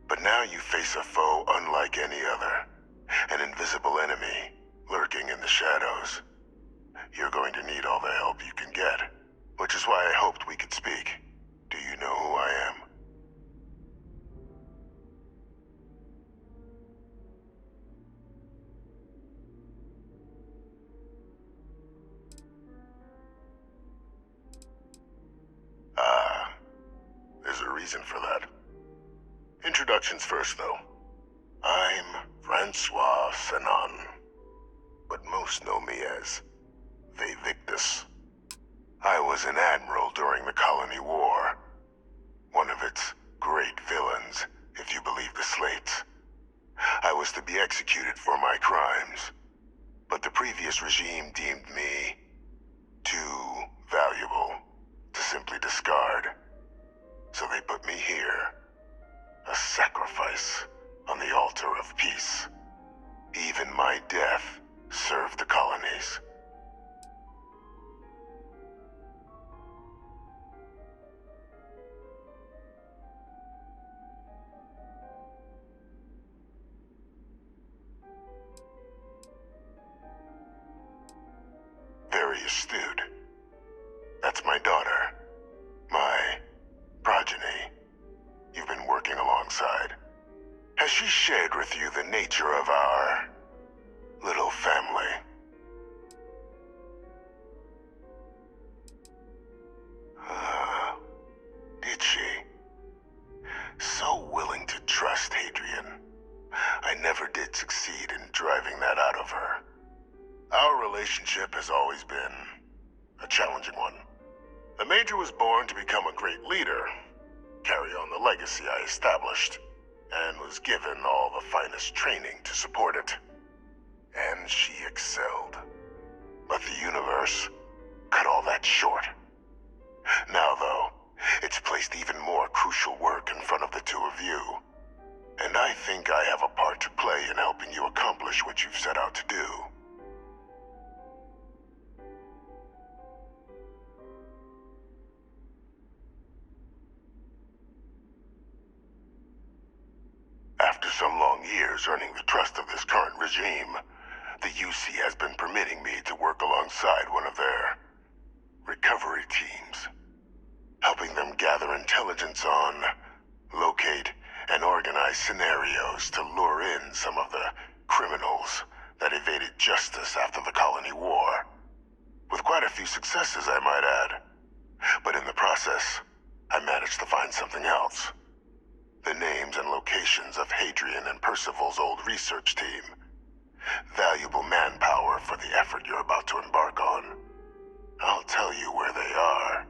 But now you face a foe unlike any other. An invisible enemy, lurking in the shadows. You're going to need all the help you can get. Which is why I hoped we could speak. Do you know who I am? There's a reason for that. Introductions first, though. I'm Francois Sanon, but most know me as Vivictus. I was an admiral during the Colony War, one of its great villains, if you believe the slates. I was to be executed for my crimes, but the previous regime deemed me too valuable to simply discard. So they put me here, a sacrifice on the altar of peace. Even my death served the colonies. Very astute. That's my daughter. My progeny. You've been working alongside. Has she shared with you the nature of our little family? Did she? So willing to trust Hadrian. I never did succeed in driving that out of her. Our relationship has always been a challenging one. The Major was born to become a great leader, carry on the legacy I established, and was given all the finest training to support it. And she excelled. But the universe cut all that short. Now, though, it's placed even more crucial work in front of the two of you. And I think I have a part to play in helping you accomplish what you've set out to do. After some long years earning the trust of this current regime, the UC has been permitting me to work alongside one of their recovery teams, helping them gather intelligence on, locate, and organize scenarios to lure in some of the criminals that evaded justice after the Colony War. With quite a few successes, I might add. But in the process, I managed to find something else. The names and locations of Hadrian and Percival's old research team. Valuable manpower for the effort you're about to embark on. I'll tell you where they are,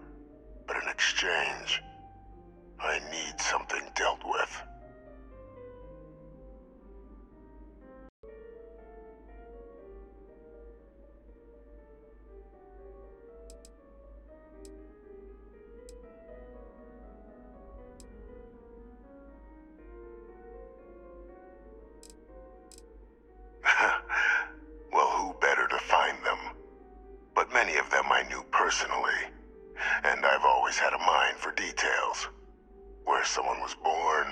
but in exchange, I need something dealt with. Well, who better to find them? But many of them I knew personally, and I've always had a mind for details. Where someone was born,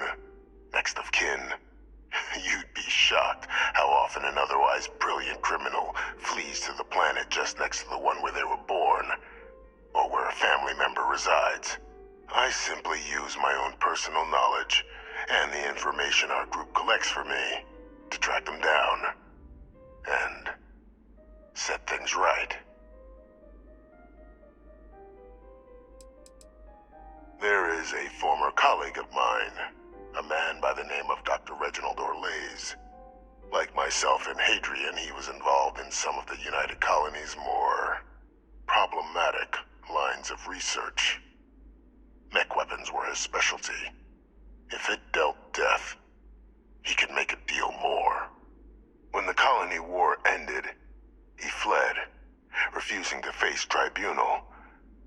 next of kin. You'd be shocked how often an otherwise brilliant criminal flees to the planet just next to the one where they were born, or where a family member resides. I simply use my own personal knowledge and the information our group collects for me to track them down and set things right. There is a former colleague of mine, a man by the name of Dr. Reginald Orlaise. Like myself and Hadrian, he was involved in some of the United Colony's more problematic lines of research. Mech weapons were his specialty. If it dealt death, he could make a deal more. When the Colony War ended, he fled, refusing to face tribunal,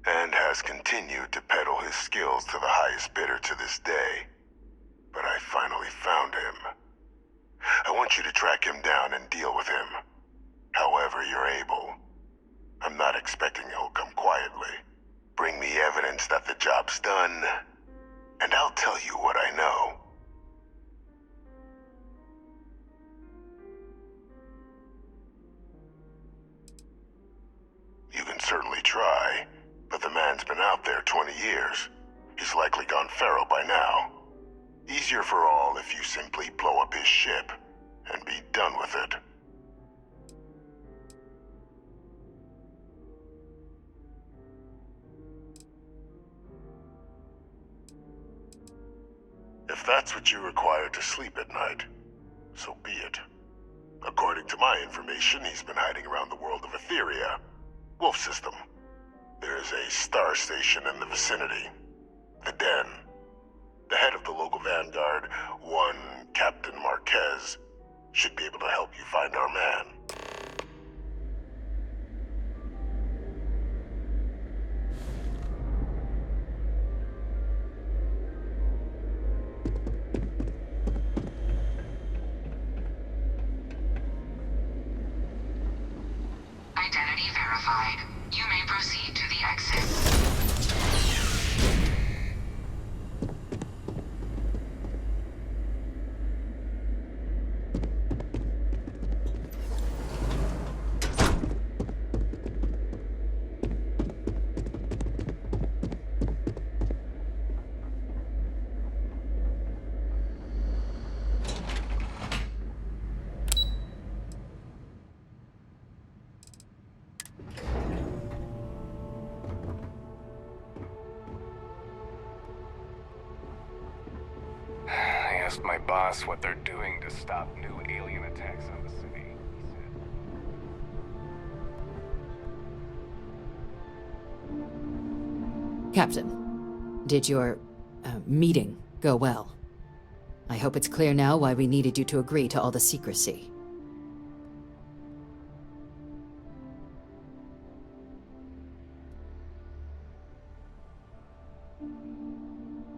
and has continued to peddle his skills to the highest bidder to this day. But I finally found him. I want you to track him down and deal with him, however you're able. I'm not expecting he'll come quietly. Bring me evidence that the job's done, and I'll tell you what I know. You can certainly try, but the man's been out there 20 years. He's likely gone feral by now. Easier for all if you simply blow up his ship and be done with it. If that's what you require to sleep at night, so be it. According to my information, he's been hiding around the world of Etheria, Wolf System. There's a star station in the vicinity, the Den. The head of the local vanguard, one Captain Marquez, should be able to help you find our man. Identity verified. You may proceed to the exit. I asked my boss what they're doing to stop new alien attacks on the city. Captain, did your meeting go well? I hope it's clear now why we needed you to agree to all the secrecy.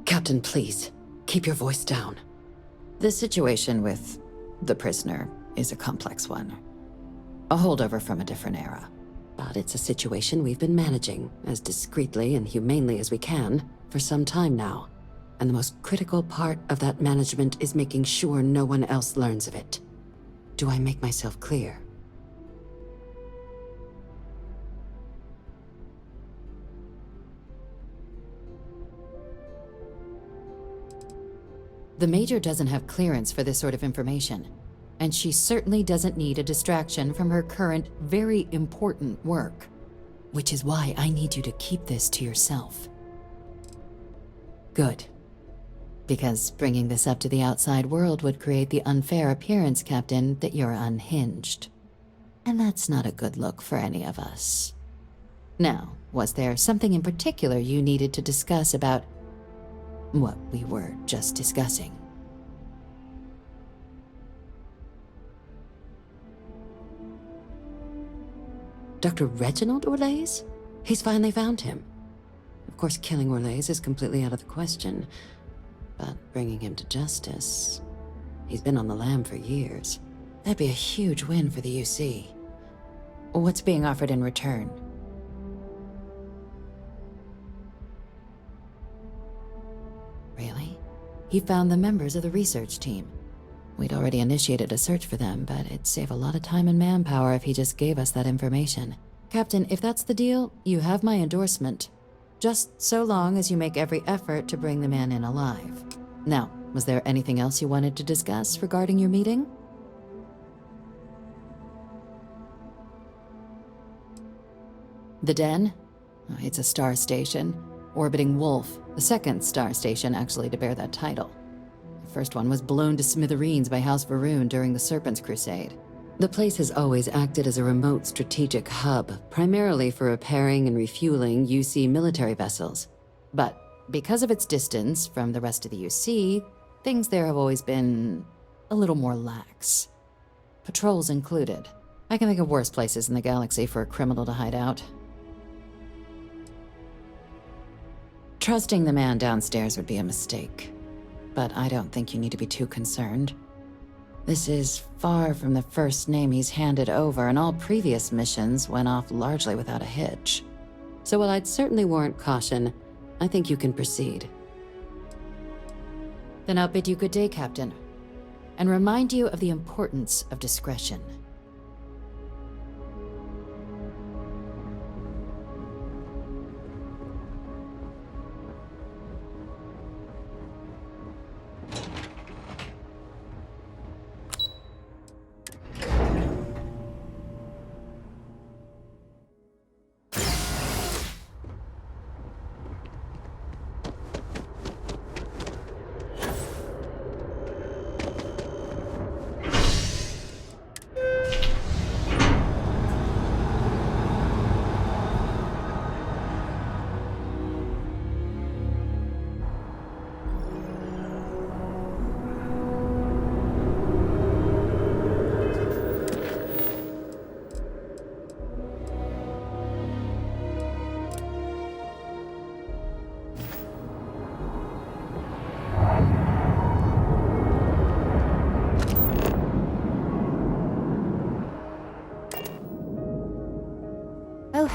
Captain, please, keep your voice down. The situation with the prisoner is a complex one. A holdover from a different era. But it's a situation we've been managing as discreetly and humanely as we can for some time now. And the most critical part of that management is making sure no one else learns of it. Do I make myself clear? The Major doesn't have clearance for this sort of information, and she certainly doesn't need a distraction from her current, very important work. Which is why I need you to keep this to yourself. Good. Because bringing this up to the outside world would create the unfair appearance, Captain, that you're unhinged. And that's not a good look for any of us. Now, was there something in particular you needed to discuss about what we were just discussing? Dr. Reginald Orlaise? He's finally found him. Of course, killing Orlaise is completely out of the question, but bringing him to justice... He's been on the lam for years. That'd be a huge win for the UC. What's being offered in return? Really? He found the members of the research team. We'd already initiated a search for them, but it'd save a lot of time and manpower if he just gave us that information. Captain, if that's the deal, you have my endorsement. Just so long as you make every effort to bring the man in alive. Now, was there anything else you wanted to discuss regarding your meeting? The Den? It's a star station. Orbiting Wolf, the second star station actually to bear that title. The first one was blown to smithereens by House Varun during the Serpent's Crusade. The place has always acted as a remote strategic hub, primarily for repairing and refueling UC military vessels. But because of its distance from the rest of the UC, things there have always been a little more lax. Patrols included. I can think of worse places in the galaxy for a criminal to hide out. Trusting the man downstairs would be a mistake, but I don't think you need to be too concerned. This is far from the first name he's handed over, and all previous missions went off largely without a hitch. So while I'd certainly warrant caution, I think you can proceed. Then I'll bid you good day, Captain, and remind you of the importance of discretion.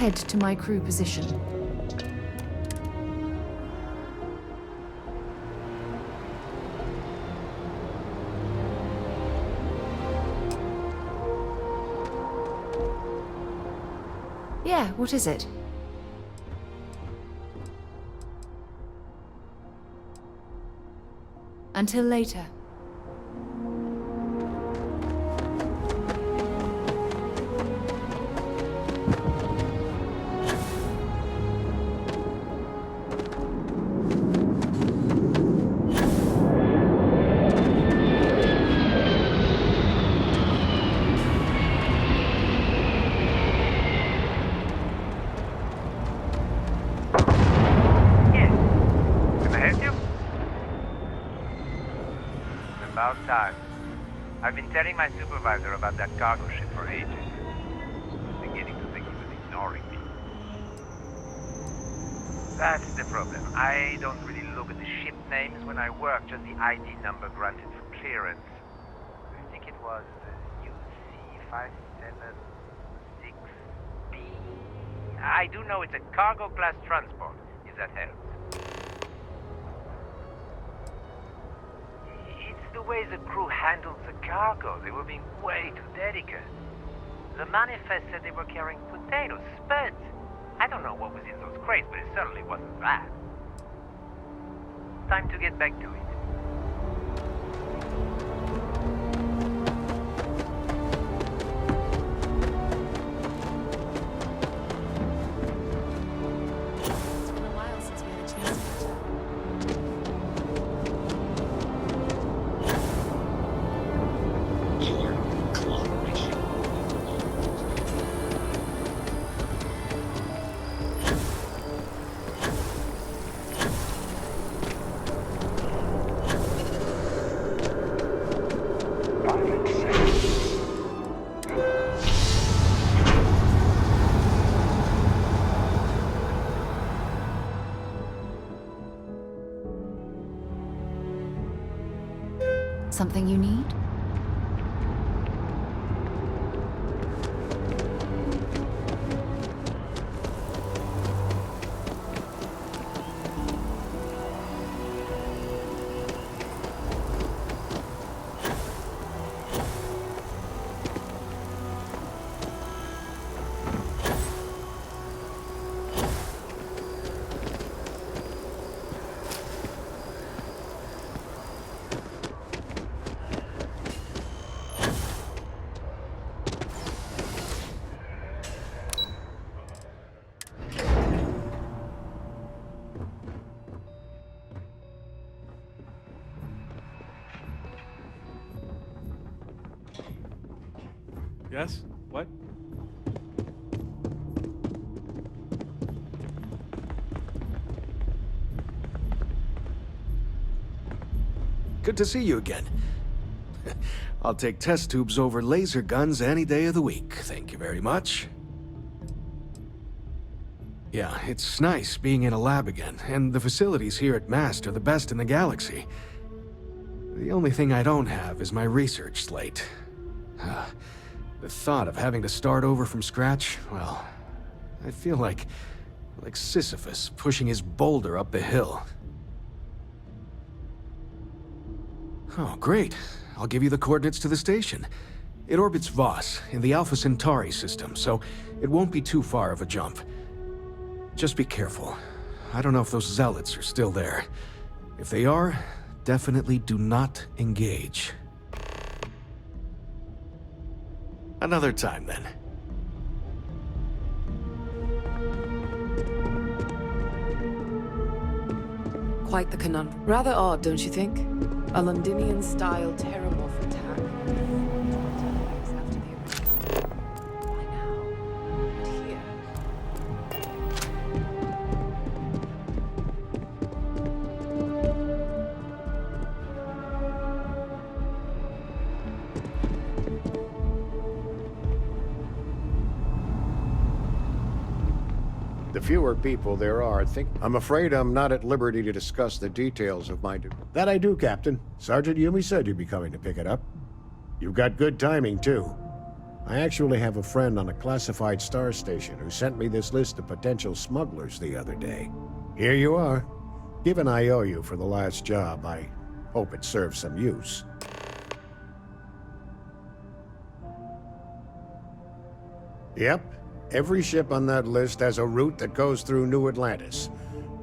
head to my crew position. Yeah, what is it? Until later. About time. I've been telling my supervisor about that cargo ship for ages. Beginning to think he was ignoring me. That's the problem. I don't really look at the ship names when I work, just the ID number granted for clearance. I think it was UC576B. I do know it's a cargo class transport, if that helps. The way the crew handled the cargo, they were being way too delicate. The manifest said they were carrying potatoes, spuds. I don't know what was in those crates, but it certainly wasn't that. Time to get back to it. Something you need? Yes? What? Good to see you again. I'll take test tubes over laser guns any day of the week. Thank you very much. Yeah, it's nice being in a lab again, and the facilities here at MAST are the best in the galaxy. The only thing I don't have is my research slate. The thought of having to start over from scratch, well, I feel like Sisyphus pushing his boulder up the hill. Oh, great. I'll give you the coordinates to the station. It orbits Voss in the Alpha Centauri system, so it won't be too far of a jump. Just be careful. I don't know if those zealots are still there. If they are, definitely do not engage. Another time, then. Quite the conundrum. Rather odd, don't you think? A Londinian-style terramorph attack. The fewer people there are, I'm afraid I'm not at liberty to discuss the details of my That I do, Captain. Sergeant Yumi said you'd be coming to pick it up. You've got good timing, too. I actually have a friend on a classified star station who sent me this list of potential smugglers the other day. Here you are. Given I owe you for the last job, I hope it serves some use. Yep. Every ship on that list has a route that goes through New Atlantis.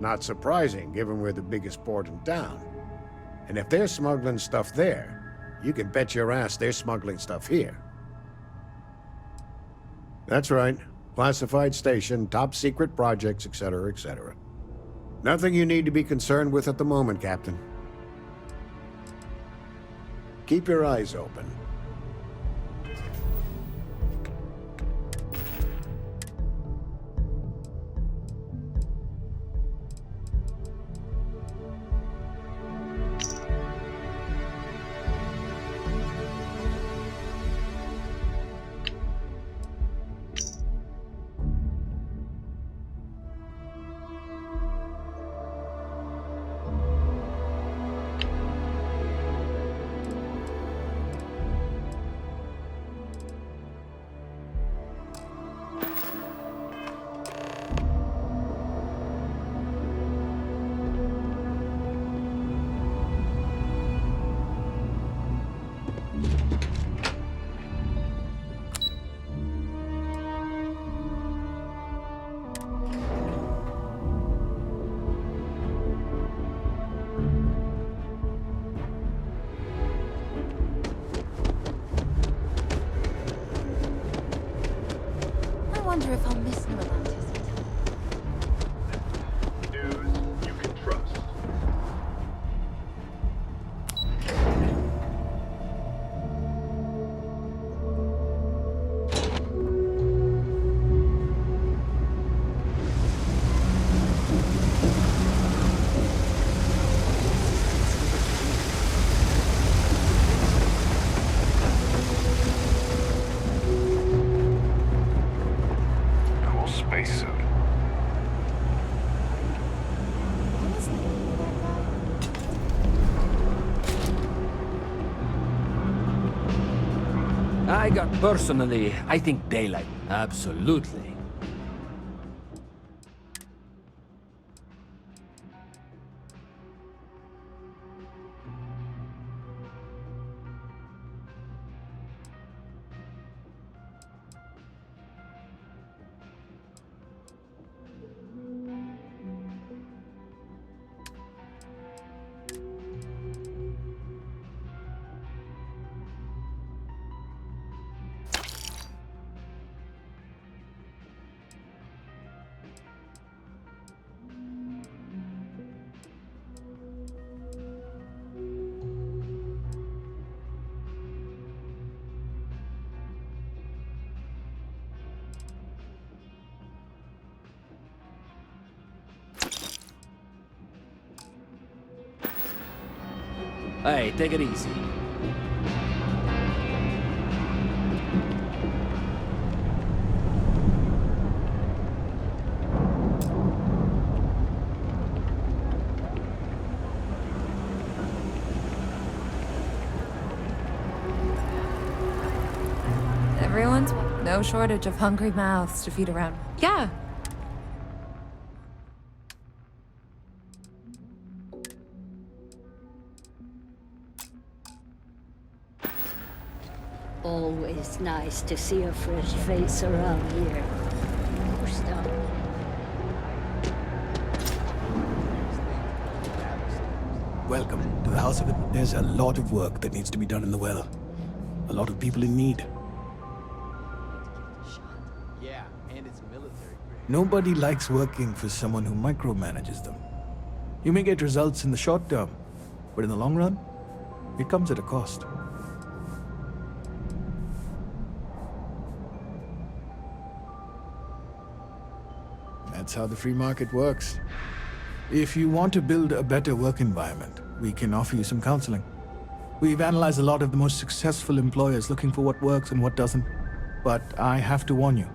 Not surprising, given we're the biggest port in town. And if they're smuggling stuff there, you can bet your ass they're smuggling stuff here. That's right. Classified station, top secret projects, etc., etc. Nothing you need to be concerned with at the moment, Captain. Keep your eyes open. I wonder if I'll miss New Atlantis. News you can trust. Cool spacesuit. Personally, I think daylight. Absolutely. Hey, take it easy. Everyone's no shortage of hungry mouths to feed around. Yeah. Always nice to see a fresh face around here. Welcome to the House of It. There's a lot of work that needs to be done in the well. A lot of people in need. Yeah, and it's military grade. Nobody likes working for someone who micromanages them. You may get results in the short term, but in the long run, it comes at a cost. That's how the free market works. If you want to build a better work environment, we can offer you some counseling. We've analyzed a lot of the most successful employers looking for what works and what doesn't. But I have to warn you,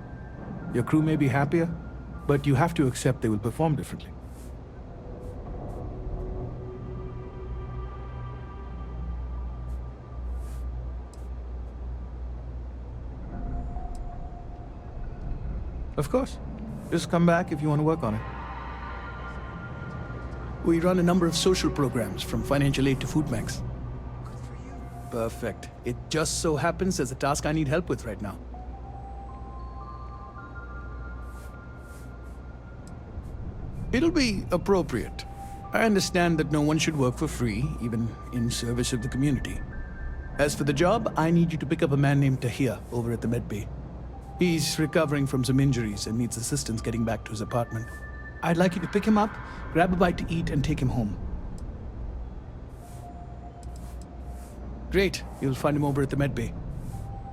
your crew may be happier, but you have to accept they will perform differently. Of course. Just come back if you want to work on it. We run a number of social programs, from financial aid to food banks. Perfect. It just so happens there's a task I need help with right now. It'll be appropriate. I understand that no one should work for free, even in service of the community. As for the job, I need you to pick up a man named Tahir over at the medbay. He's recovering from some injuries and needs assistance getting back to his apartment. I'd like you to pick him up, grab a bite to eat, and take him home. Great. You'll find him over at the medbay.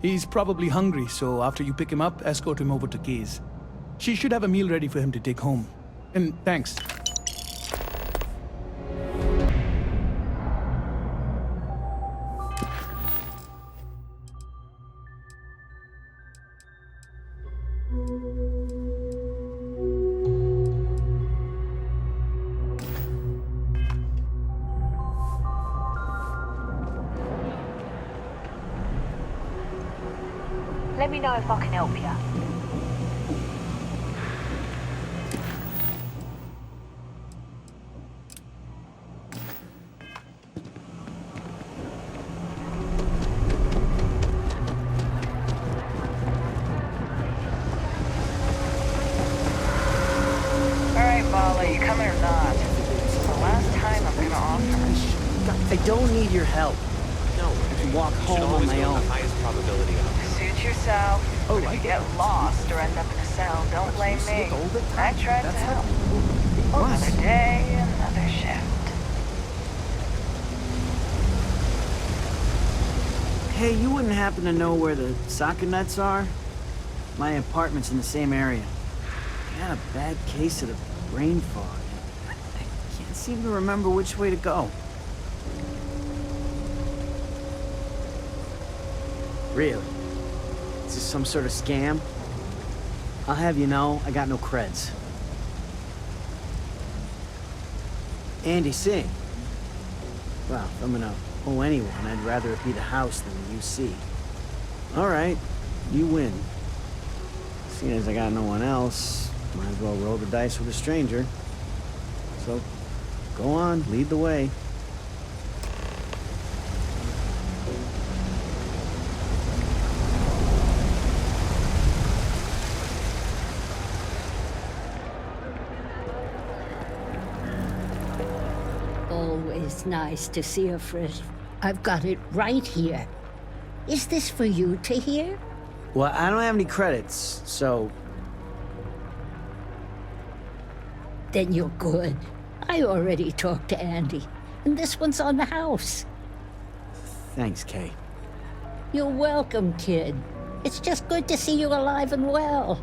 He's probably hungry, so after you pick him up, escort him over to Kay's. She should have a meal ready for him to take home. And thanks. Let me know if I can help you. Alright, Bala, you coming or not? This is the last time I'm gonna offer. I don't need your help. No, I can walk home on my own. The highest probability of. Suit yourself. Oh, if you get lost or end up in a cell, don't blame me. I tried to help. Another day, another shift. Hey, you wouldn't happen to know where the soccer nets are? My apartment's in the same area. I had a bad case of the brain fog. I can't seem to remember which way to go. Really? Is this some sort of scam? I'll have you know, I got no creds. Andy, sing. Well, if I'm gonna owe anyone, I'd rather it be the house than the UC. All right, you win. Seeing as I got no one else, might as well roll the dice with a stranger. So, go on, lead the way. Always nice to see a fresh... I've got it right here. Is this for you to hear? Well, I don't have any credits, so... Then you're good. I already talked to Andy, and this one's on the house. Thanks, Kay. You're welcome, kid. It's just good to see you alive and well.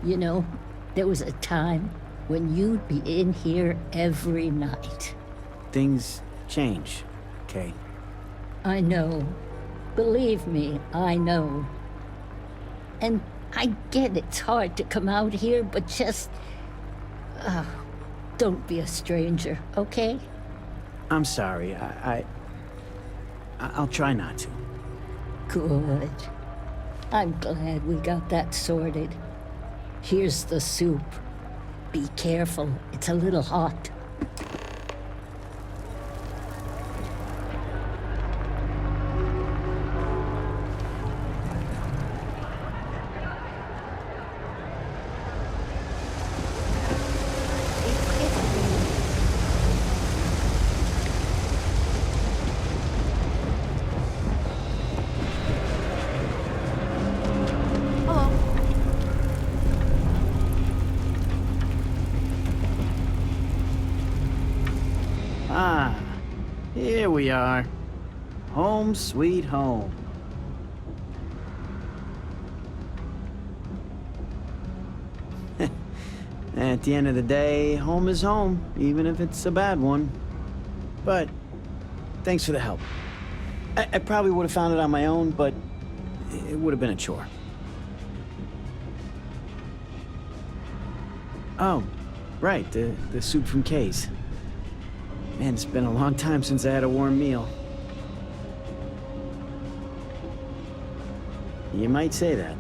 You know, there was a time when you'd be in here every night. Things change, Kay. I know. Believe me, I know. And I get it's hard to come out here, but just... don't be a stranger, okay? I'm sorry. I'll try not to. Good. I'm glad we got that sorted. Here's the soup. Be careful, it's a little hot. Ah, here we are. Home sweet home. At the end of the day, home is home, even if it's a bad one. But thanks for the help. I probably would have found it on my own, but it would have been a chore. Oh, right, the soup from Kay's. Man, it's been a long time since I had a warm meal. You might say that.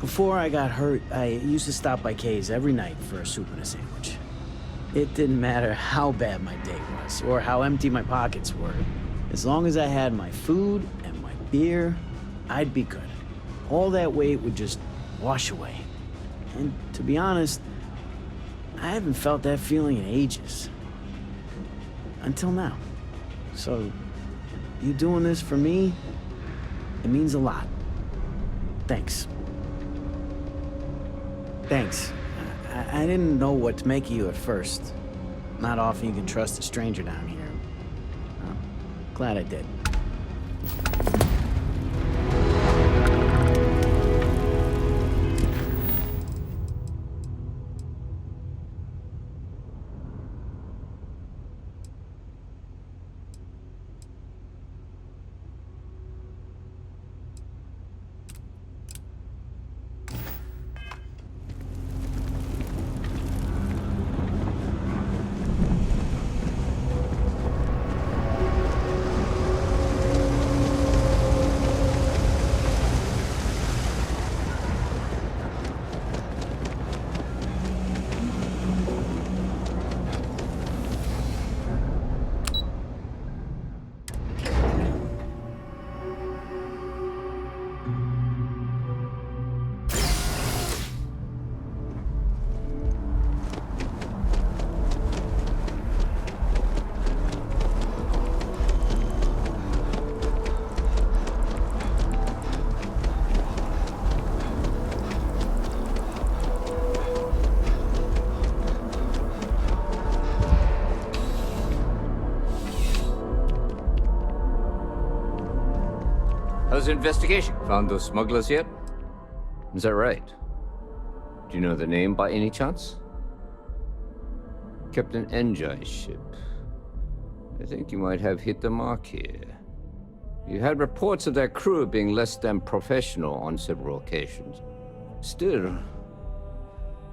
Before I got hurt, I used to stop by Kay's every night for a soup and a sandwich. It didn't matter how bad my day was, or how empty my pockets were. As long as I had my food and my beer, I'd be good. All that weight would just wash away. And to be honest, I haven't felt that feeling in ages. Until now. So, you doing this for me, it means a lot. Thanks. Thanks. I didn't know what to make of you at first. Not often you can trust a stranger down here. Glad I did. How's the investigation? Found those smugglers yet? Is that right? Do you know the name by any chance? Captain Enjai's ship. I think you might have hit the mark here. You had reports of their crew being less than professional on several occasions. Still,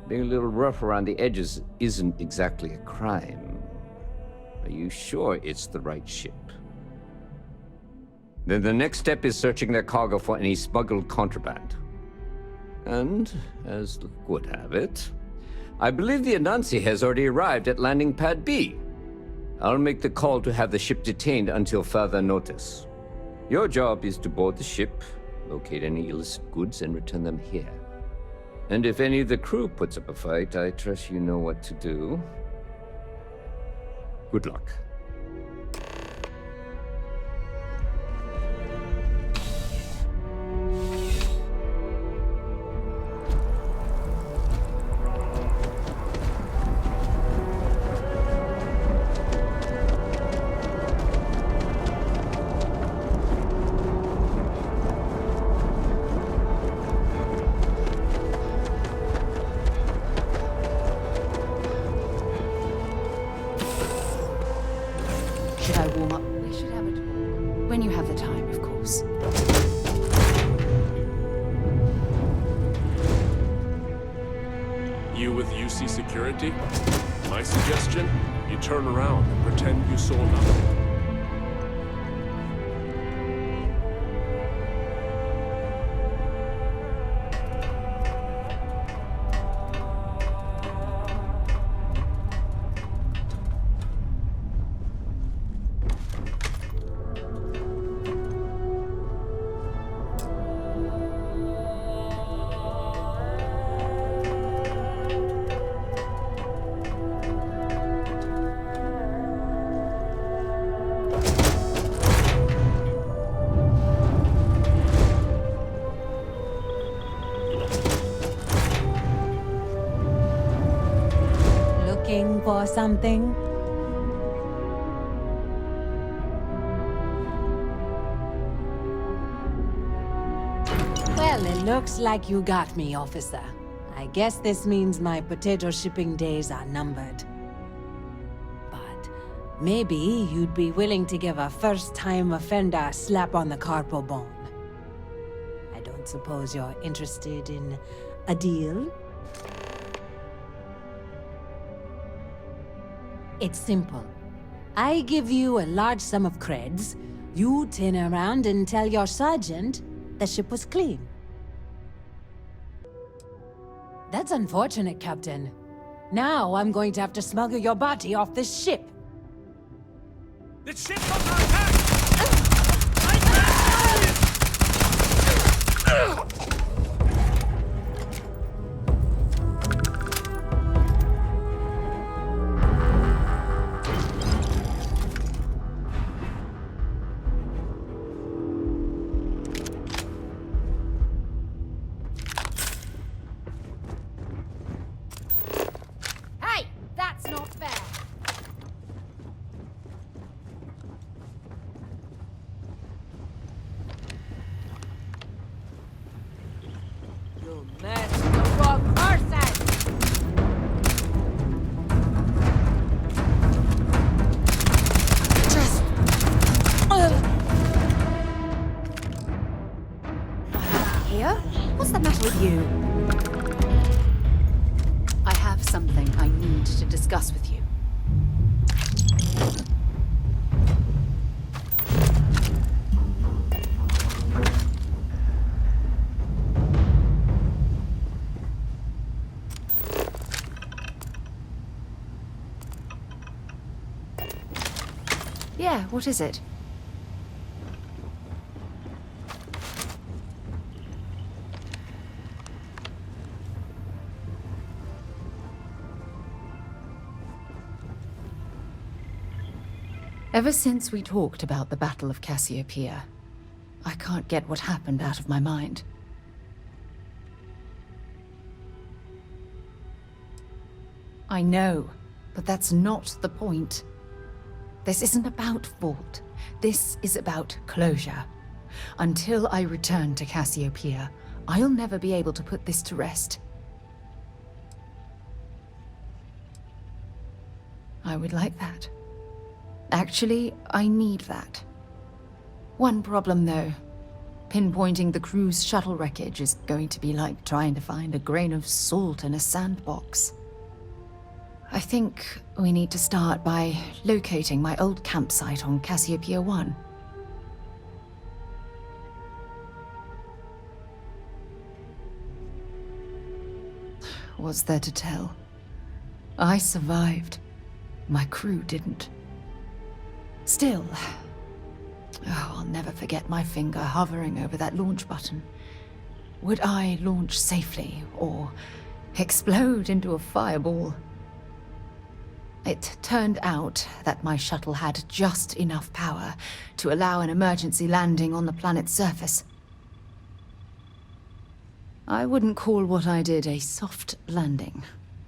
being a little rough around the edges isn't exactly a crime. Are you sure it's the right ship? Then the next step is searching their cargo for any smuggled contraband. And, as luck would have it, I believe the Anansi has already arrived at landing pad B. I'll make the call to have the ship detained until further notice. Your job is to board the ship, locate any illicit goods, and return them here. And if any of the crew puts up a fight, I trust you know what to do. Good luck. Should I warm up? We should have a talk. When you have the time, of course. You with UC Security? My suggestion? You turn around and pretend you saw nothing. Looking for something? Well, it looks like you got me, officer. I guess this means my potato shipping days are numbered. But maybe you'd be willing to give a first-time offender a slap on the carpal bone. I don't suppose you're interested in a deal? It's simple. I give you a large sum of creds, you turn around and tell your sergeant the ship was clean. That's unfortunate, Captain. Now I'm going to have to smuggle your body off this ship. The ship's under attack! Hey, that's not fair. You met the wrong person! Just... Here? What's the matter with you? I have something I need to discuss with you. Yeah, what is it? Ever since we talked about the Battle of Cassiopeia, I can't get what happened out of my mind. I know, but that's not the point. This isn't about fault. This is about closure. Until I return to Cassiopeia, I'll never be able to put this to rest. I would like that. Actually, I need that. One problem, though. Pinpointing the crew's shuttle wreckage is going to be like trying to find a grain of salt in a sandbox. I think we need to start by locating my old campsite on Cassiopeia 1. What's there to tell? I survived. My crew didn't. Still, I'll never forget my finger hovering over that launch button. Would I launch safely or explode into a fireball? It turned out that my shuttle had just enough power to allow an emergency landing on the planet's surface. I wouldn't call what I did a soft landing,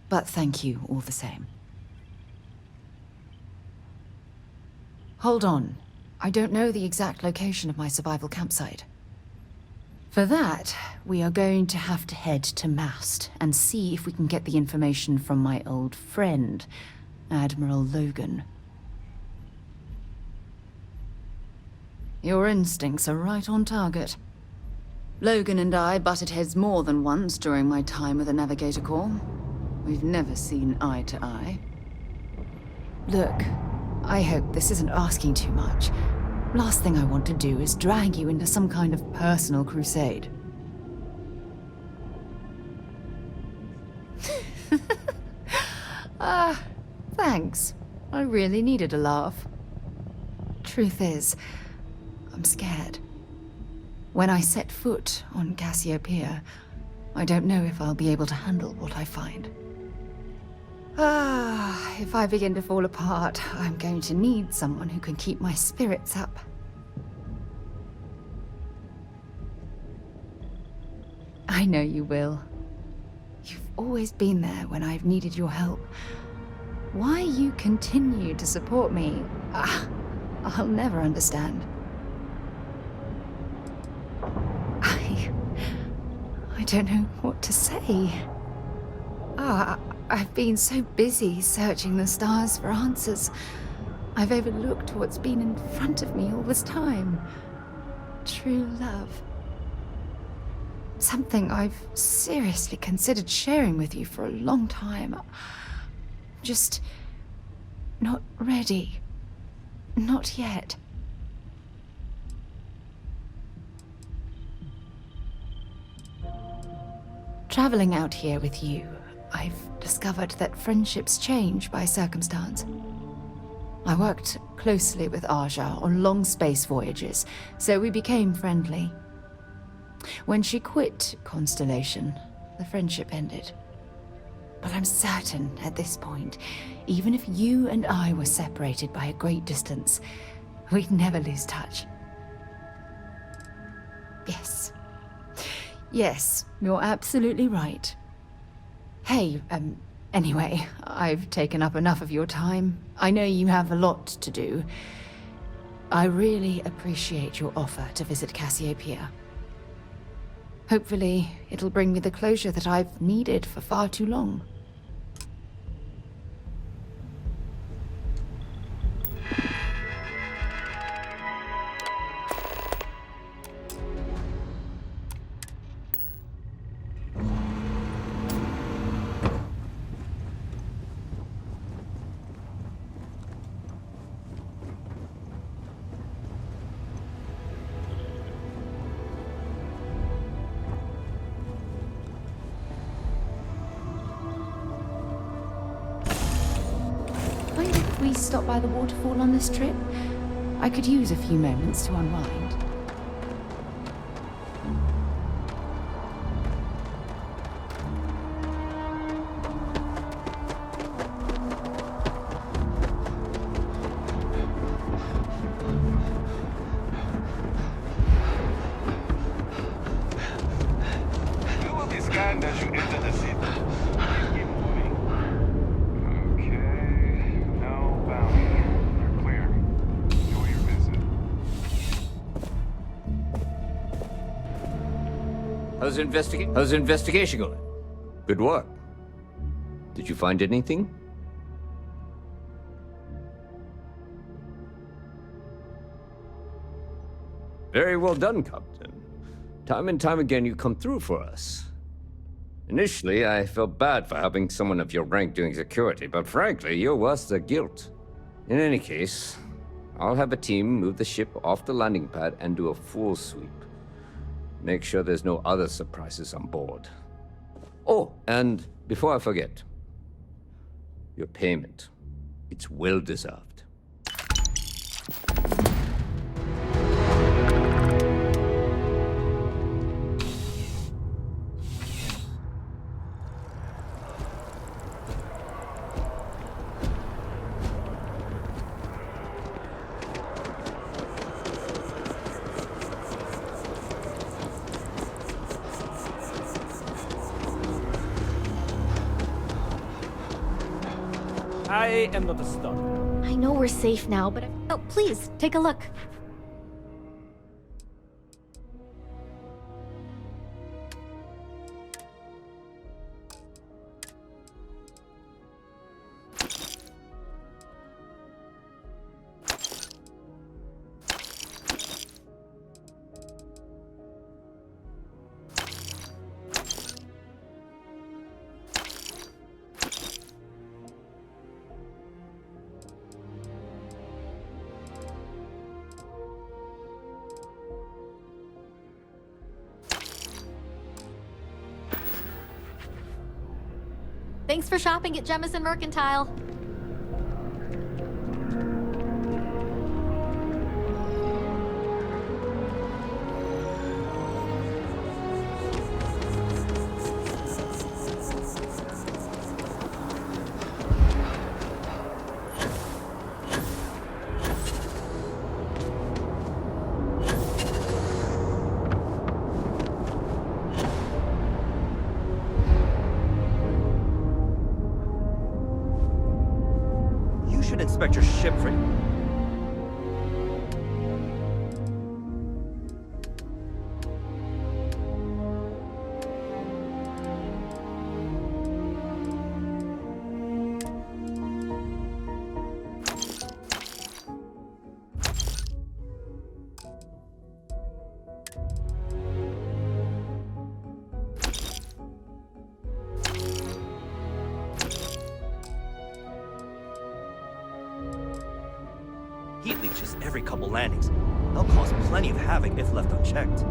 but thank you all the same. Hold on. I don't know the exact location of my survival campsite. For that, we are going to have to head to Mast and see if we can get the information from my old friend, Admiral Logan. Your instincts are right on target. Logan and I butted heads more than once during my time with the Navigator Corps. We've never seen eye to eye. Look, I hope this isn't asking too much. Last thing I want to do is drag you into some kind of personal crusade. Thanks. I really needed a laugh. Truth is, I'm scared. When I set foot on Cassiopeia, I don't know if I'll be able to handle what I find. If I begin to fall apart, I'm going to need someone who can keep my spirits up. I know you will. You've always been there when I've needed your help. Why you continue to support me, I'll never understand. I don't know what to say. I've been so busy searching the stars for answers. I've overlooked what's been in front of me all this time. True love. Something I've seriously considered sharing with you for a long time. Just not ready. Not yet. Traveling out here with you, I've discovered that friendships change by circumstance. I worked closely with Aja on long space voyages, so we became friendly. When she quit Constellation, the friendship ended. But I'm certain at this point, even if you and I were separated by a great distance, we'd never lose touch. Yes. Yes, you're absolutely right. Hey, anyway, I've taken up enough of your time. I know you have a lot to do. I really appreciate your offer to visit Cassiopeia. Hopefully, it'll bring me the closure that I've needed for far too long. We stop by the waterfall on this trip? I could use a few moments to unwind. You will be scanned as you enter the city. Keep moving. Okay. No bounty. You're clear. Enjoy your visit. How's the investigation going? Good work. Did you find anything? Very well done, Captain. Time and time again you come through for us. Initially, I felt bad for having someone of your rank doing security, but frankly, you're worse than guilt. In any case, I'll have a team move the ship off the landing pad and do a full sweep. Make sure there's no other surprises on board. Oh, and before I forget, your payment. It's well deserved. I am not a stalker. I know we're safe now, but oh, please, take a look. Thanks for shopping at Jemison Mercantile. Inspect your ship for heat leeches every couple landings. They'll cause plenty of havoc if left unchecked.